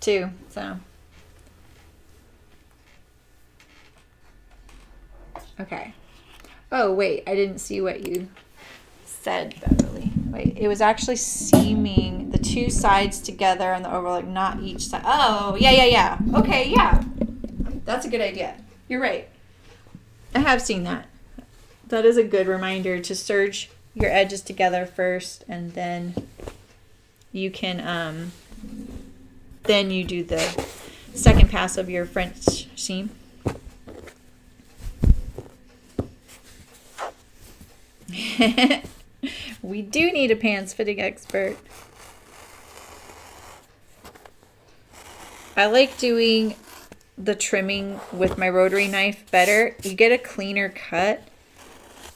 S1: too. So, okay. Oh, wait. I didn't see what you said, Beverly. Wait, it was actually seaming the two sides together on the overall, like not each side. Oh, yeah. Okay, yeah. That's a good idea. You're right. I have seen that. That is a good reminder to serge your edges together first, and then you can then you do the second pass of your French seam. We do need a pants fitting expert. I like doing the trimming with my rotary knife better. You get a cleaner cut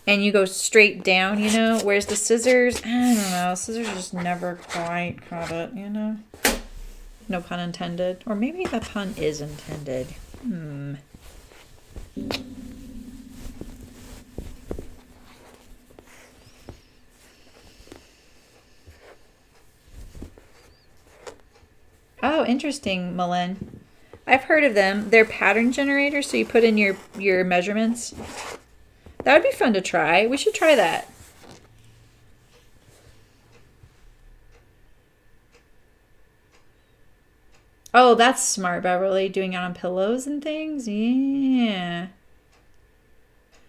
S1: and you go straight down, you know, whereas the scissors, I don't know, scissors just never quite cut it, you know. No pun intended. Or maybe the pun is intended. Oh, interesting, Malin. I've heard of them. They're pattern generators, so you put in your measurements. That would be fun to try. We should try that. Oh, that's smart, Beverly. Doing it on pillows and things? Yeah.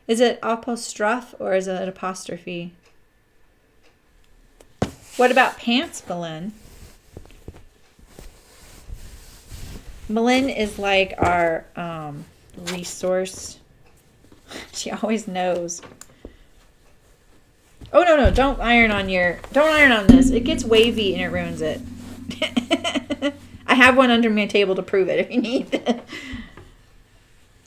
S1: Is it apostrophe or is it apostrophe? What about pants, Malin? Malin is like our resource. She always knows. Oh, no, don't iron on this. It gets wavy and it ruins it. I have one under my table to prove it if you need.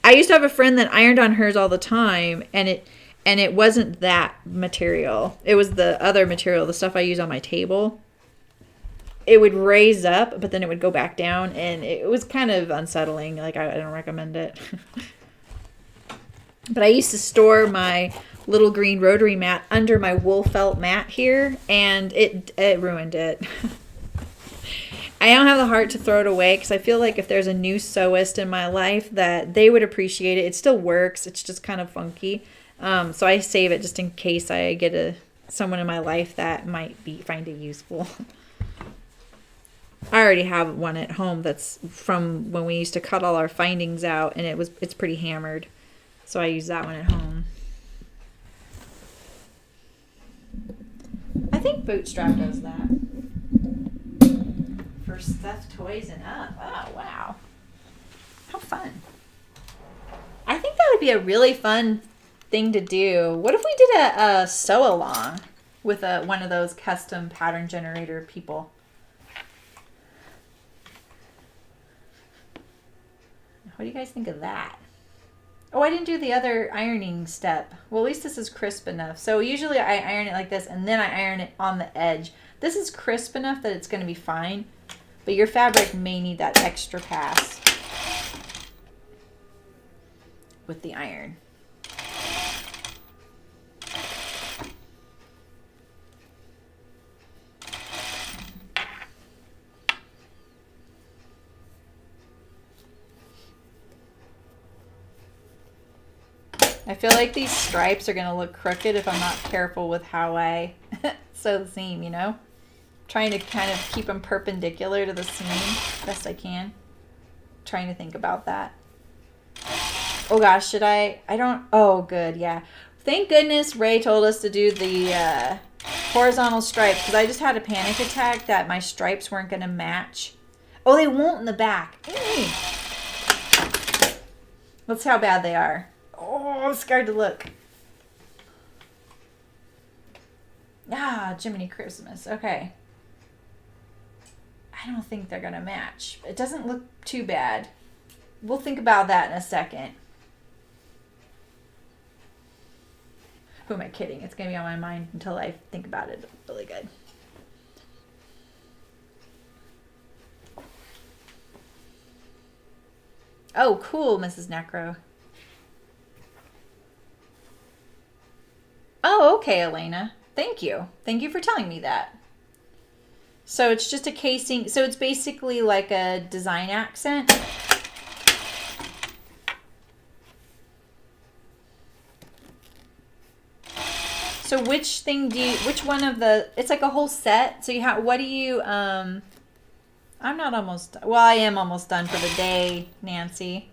S1: I used to have a friend that ironed on hers all the time, and it wasn't that material. It was the other material, the stuff I use on my table. It would raise up, but then it would go back down, and it was kind of unsettling. Like, I don't recommend it. But I used to store my little green rotary mat under my wool felt mat here, and it ruined it. I don't have the heart to throw it away because I feel like if there's a new sewist in my life that they would appreciate it. It still works. It's just kind of funky. So I save it just in case I get someone in my life that might find it useful. I already have one at home that's from when we used to cut all our findings out, and it's pretty hammered. So I use that one at home. I think Bootstrap does that. For stuffed toys and up. Oh, wow. How fun. I think that would be a really fun thing to do. What if we did a sew along with one of those custom pattern generator people? What do you guys think of that? Oh, I didn't do the other ironing step. Well, at least this is crisp enough. So usually I iron it like this, and then I iron it on the edge. This is crisp enough that it's going to be fine, but your fabric may need that extra pass with the iron. I feel like these stripes are going to look crooked if I'm not careful with how I sew the seam, you know? Trying to kind of keep them perpendicular to the seam best I can. Trying to think about that. Oh gosh, should I don't, oh good, yeah. Thank goodness Ray told us to do the horizontal stripes because I just had a panic attack that my stripes weren't going to match. Oh, they won't in the back. Let's see how bad they are. Oh, I'm scared to look. Ah, Jiminy Christmas. Okay. I don't think they're going to match. It doesn't look too bad. We'll think about that in a second. Who am I kidding? It's going to be on my mind until I think about it really good. Oh, cool, Mrs. Necro. Oh, okay, Elena. Thank you. Thank you for telling me that. So it's just a casing. So it's basically like a design accent. So which thing do you, which one of the, it's like a whole set. So you have, what do you, I'm not almost, well, I am almost done for the day, Nancy.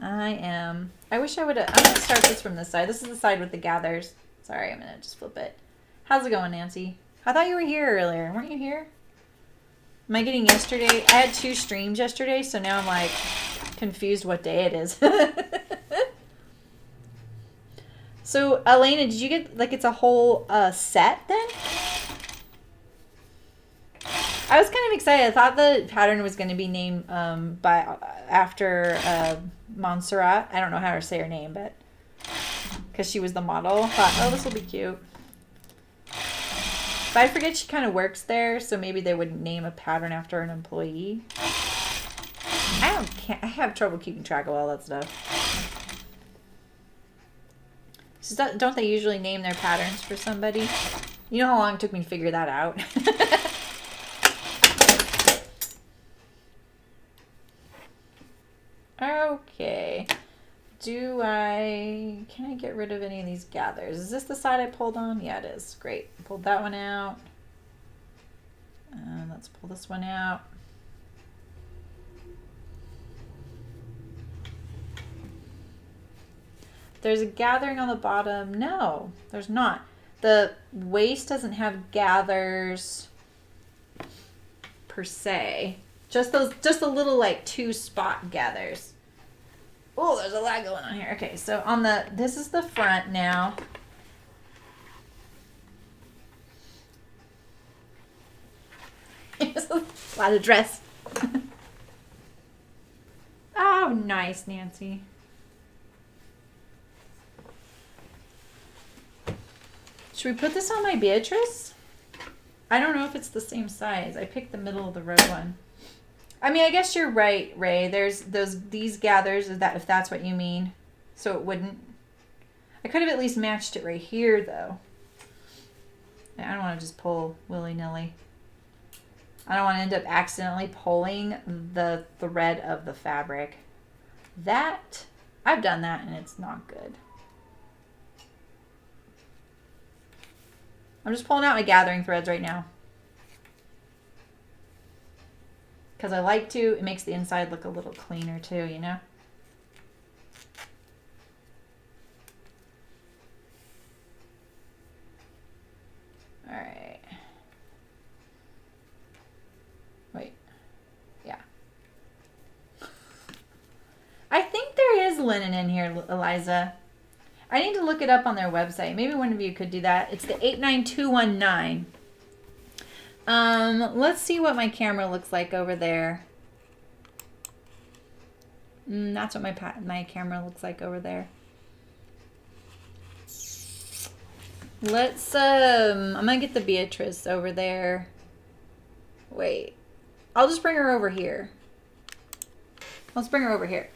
S1: I am. I wish I would have, I'm going to start this from this side. This is the side with the gathers. Sorry, I'm going to just flip it. How's it going, Nancy? I thought you were here earlier. Weren't you here? Am I getting yesterday? I had 2 streams yesterday, so now I'm like confused what day it is. So, Elena, did you get, like, it's a whole set then? I was kind of excited. I thought the pattern was going to be named after Montserrat. I don't know how to say her name, but because she was the model. I thought, oh, this will be cute. But I forget she kind of works there, so maybe they wouldn't name a pattern after an employee. I have trouble keeping track of all that stuff. So don't they usually name their patterns for somebody? You know how long it took me to figure that out? Okay. Can I get rid of any of these gathers? Is this the side I pulled on? Yeah, it is. Great. Pulled that one out. Let's pull this one out. There's a gathering on the bottom. No, there's not. The waist doesn't have gathers per se. Just the little like 2 spot gathers. Oh, there's a lot going on here. Okay, so on this is the front now. It's a lot of dress. Oh, nice, Nancy. Should we put this on my Beatrice? I don't know if it's the same size. I picked the middle of the road one. I mean, I guess you're right, Ray. There's these gathers, if that's what you mean. So it wouldn't. I could have at least matched it right here, though. I don't want to just pull willy-nilly. I don't want to end up accidentally pulling the thread of the fabric. That, I've done that and it's not good. I'm just pulling out my gathering threads right now. Because I like to. It makes the inside look a little cleaner too, you know? All right. Wait. Yeah. I think there is linen in here, Eliza. I need to look it up on their website. Maybe one of you could do that. It's the 89219. Let's see what my camera looks like over there. That's what my camera looks like over there. Let's, I'm gonna get the Beatrice over there. Wait. I'll just bring her over here. Let's bring her over here.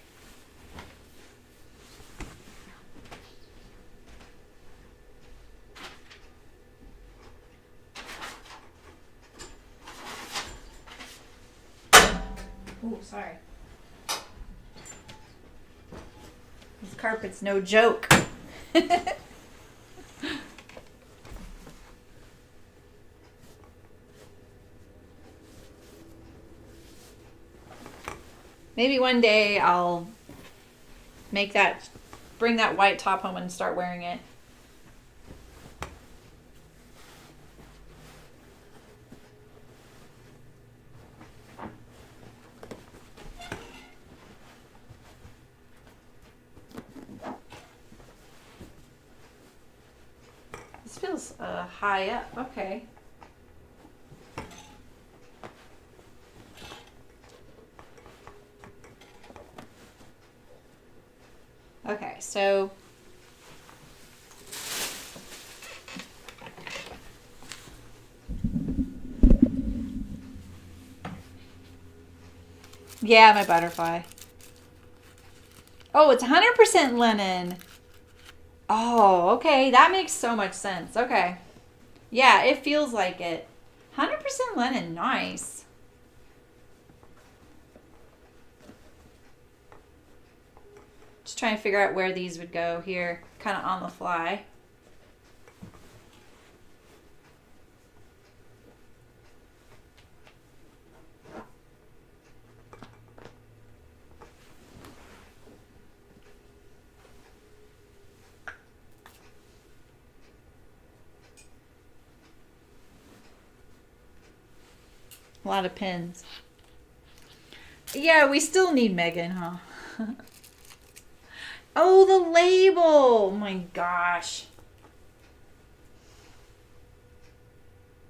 S1: Oh, sorry. This carpet's no joke. Maybe one day I'll bring that white top home and start wearing it. This feels high up. Okay. Okay, so Yeah, my butterfly. Oh, it's 100% linen. Oh, okay. That makes so much sense. Okay. Yeah, it feels like it. 100% linen. Nice. Just trying to figure out where these would go here, kind of on the fly. A lot of pins. Yeah, we still need Megan, huh? Oh, the label. Oh my gosh.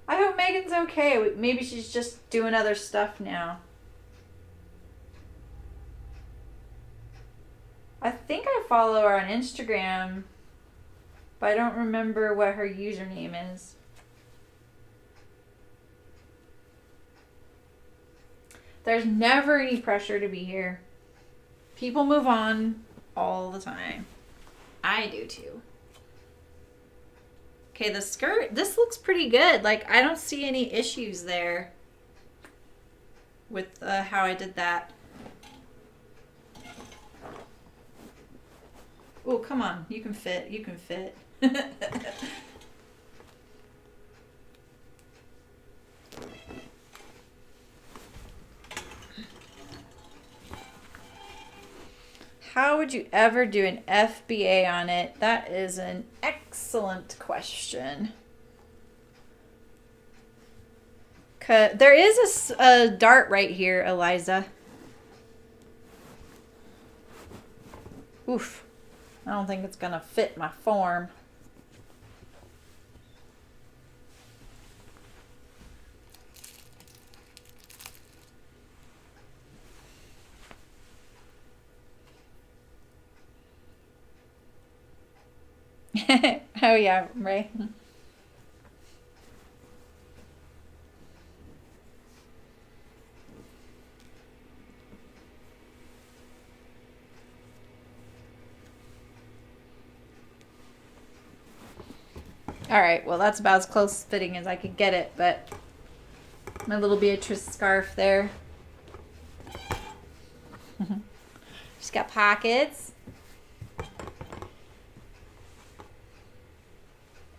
S1: I hope Megan's okay. Maybe she's just doing other stuff now. I think I follow her on Instagram, but I don't remember what her username is. There's never any pressure to be here. People move on all the time. I do too. Okay, the skirt, this looks pretty good. Like, I don't see any issues there with how I did that. Oh, come on. You can fit. You can fit. How would you ever do an FBA on it? That is an excellent question. There is a dart right here, Eliza. Oof. I don't think it's gonna fit my form. Oh yeah, Ray. All right, well that's about as close fitting as I could get it, but my little Beatrice scarf there. She's got pockets.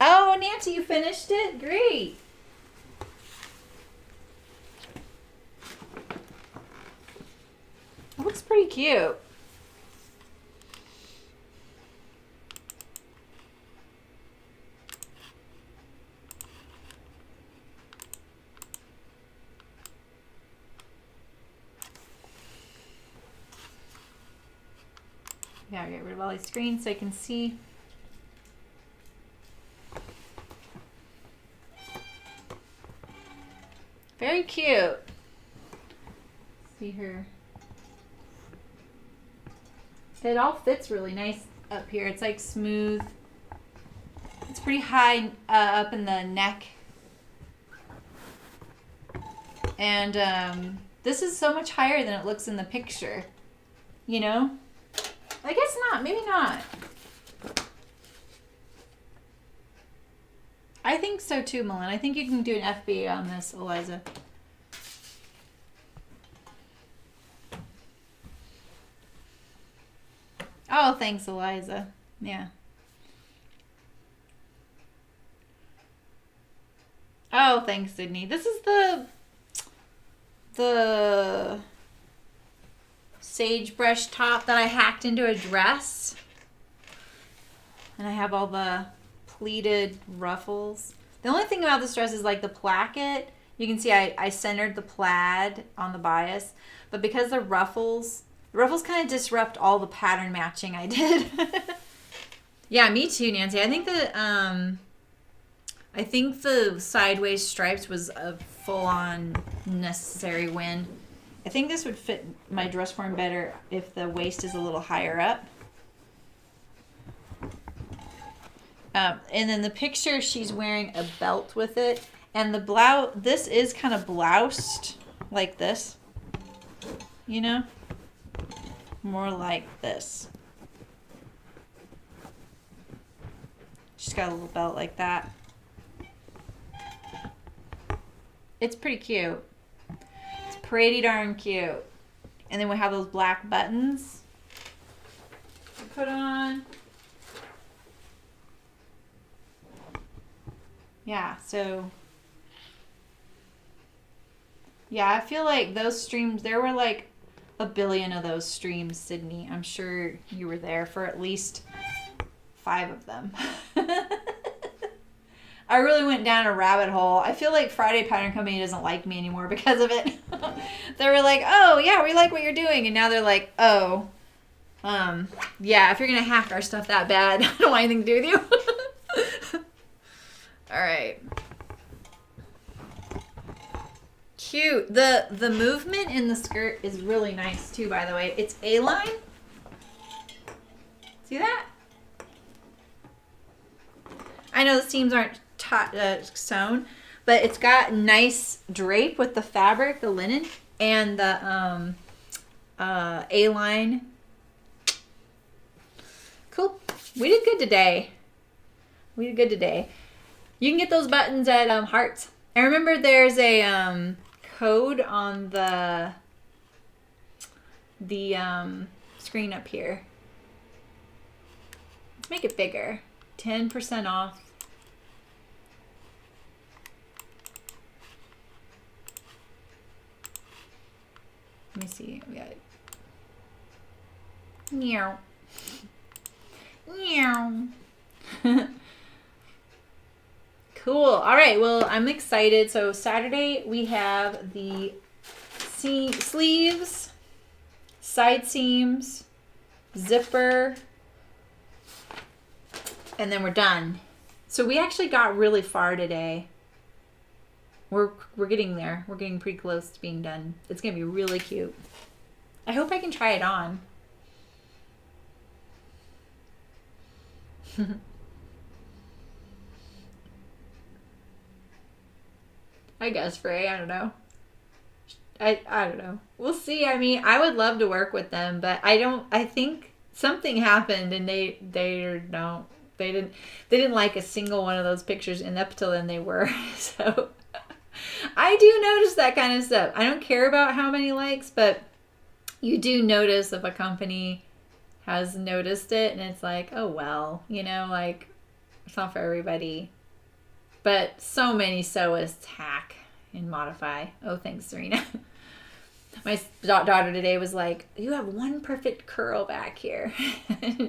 S1: Oh, Nancy, you finished it? Great. It looks pretty cute. Yeah, get rid of all these screens so I can see. Very cute. See her. It all fits really nice up here. It's like smooth. It's pretty high up in the neck. And this is so much higher than it looks in the picture. You know? I guess not. Maybe not. I think so too, Malin. I think you can do an FBA on this, Eliza. Oh, thanks, Eliza. Yeah. Oh, thanks, Sydney. This is the sagebrush top that I hacked into a dress. And I have all the pleated ruffles. The only thing about this dress is like the placket. You can see I centered the plaid on the bias, but because the ruffles kind of disrupt all the pattern matching I did. Yeah, me too, Nancy. I think the sideways stripes was a full-on necessary win. I think this would fit my dress form better if the waist is a little higher up. And then the picture, she's wearing a belt with it. And the blouse, this is kind of bloused like this. you know? More like this. She's got a little belt like that. It's pretty cute. It's pretty darn cute. And then we have those black buttons to put on. Yeah, so yeah, I feel like those streams, there were like a billion of those streams, Sydney. I'm sure you were there for at least 5 of them. I really went down a rabbit hole. I feel like Friday Pattern Company doesn't like me anymore because of it. They were like, oh, yeah, we like what you're doing. And now they're like, oh, yeah, if you're going to hack our stuff that bad, I don't want anything to do with you. All right. Cute. The movement in the skirt is really nice too, by the way. It's A-line. See that? I know the seams aren't sewn, but it's got nice drape with the fabric, the linen, and the A-line. Cool. We did good today. We did good today. You can get those buttons at Hearts. I remember there's a code on the screen up here. Let's make it bigger. 10% off. Let me see. We got it. Meow. Meow. Cool. All right. Well, I'm excited. So Saturday we have the sleeves, side seams, zipper, and then we're done. So we actually got really far today. We're getting there. We're getting pretty close to being done. It's going to be really cute. I hope I can try it on. I guess, Frey. I don't know. I don't know. We'll see. I mean, I would love to work with them, but I think something happened and they didn't like a single one of those pictures, and up till then they were. So I do notice that kind of stuff. I don't care about how many likes, but you do notice if a company has noticed it and it's like, oh well, like it's not for everybody. But so many sewists hack and modify. Oh, thanks, Serena. My daughter today was like, you have one perfect curl back here.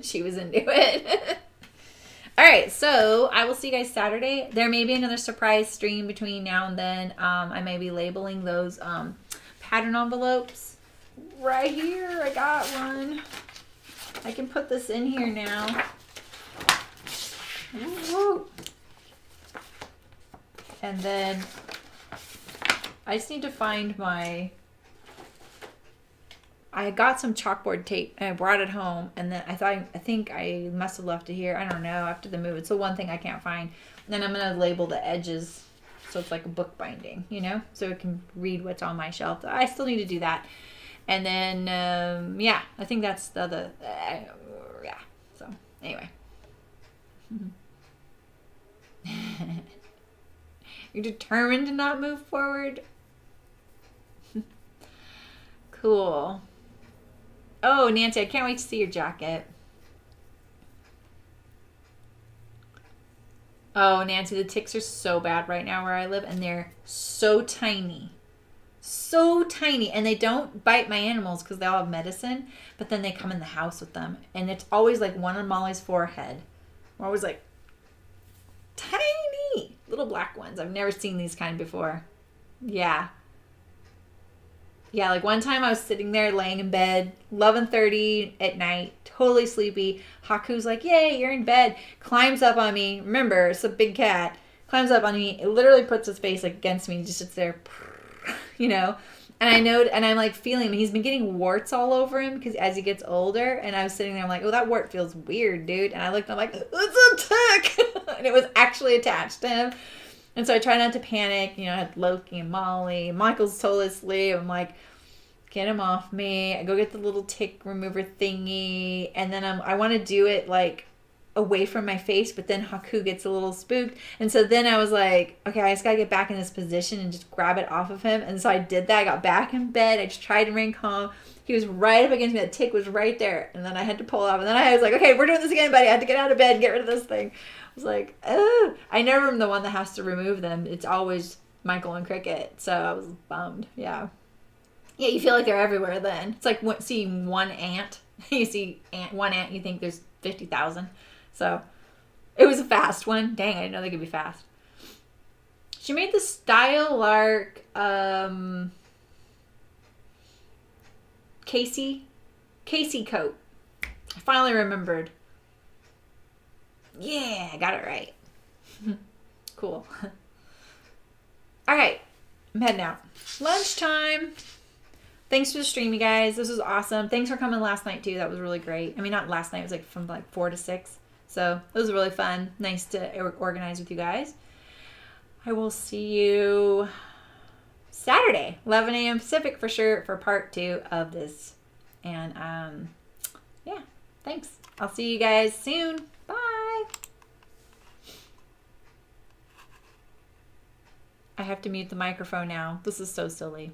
S1: She was into it. All right, so I will see you guys Saturday. There may be another surprise stream between now and then. I may be labeling those pattern envelopes right here. I got one. I can put this in here now. Woo-hoo. And then I just need to find I got some chalkboard tape and I brought it home, and then I think I must have left it here. I don't know, after the move. It's the one thing I can't find. And then I'm going to label the edges so it's like a book binding, so it can read what's on my shelf. I still need to do that. And then, yeah, I think that's the other, yeah. So, anyway. You're determined to not move forward? Cool. Oh, Nancy, I can't wait to see your jacket. Oh, Nancy, the ticks are so bad right now where I live, and they're so tiny. So tiny. And they don't bite my animals because they all have medicine, but then they come in the house with them. And it's always like one on Molly's forehead. We're always like, tiny little black ones. I've never seen these kind before. Yeah. Yeah, like one time I was sitting there laying in bed, 11:30 at night, totally sleepy. Haku's like, yay, you're in bed. Climbs up on me. Remember, it's a big cat. Climbs up on me. It literally puts his face against me and just sits there, And I know, and I'm like feeling him. He's been getting warts all over him because as he gets older. And I was sitting there, I'm like, oh, that wart feels weird, dude. And I looked, I'm like, it's a tick. And it was actually attached to him. And so I try not to panic. I had Loki and Molly. Michael's totally asleep. I'm like, get him off me. I go get the little tick remover thingy, and then I want to do it like away from my face, but then Haku gets a little spooked, and so then I was like, okay, I just gotta get back in this position and just grab it off of him. And so I did that. I got back in bed. I just tried to remain calm. He was right up against me. The tick was right there, and then I had to pull off. And then I was like, okay, we're doing this again, buddy. I had to get out of bed and get rid of this thing. I was like, oh, I never am the one that has to remove them. It's always Michael and Cricket. So I was bummed. Yeah, you feel like they're everywhere then. It's like seeing one ant. You see one ant, you think there's 50,000. So it was a fast one. Dang, I didn't know they could be fast. She made the Style Lark Casey coat. I finally remembered. Yeah, I got it right. Cool. All right, I'm heading out. Lunchtime. Thanks for the stream, you guys. This was awesome. Thanks for coming last night, too. That was really great. I mean, not last night. It was like from like 4 to 6. So it was really fun. Nice to organize with you guys. I will see you Saturday, 11 a.m. Pacific for sure, for part 2 of this. And yeah, thanks. I'll see you guys soon. Bye. I have to mute the microphone now. This is so silly.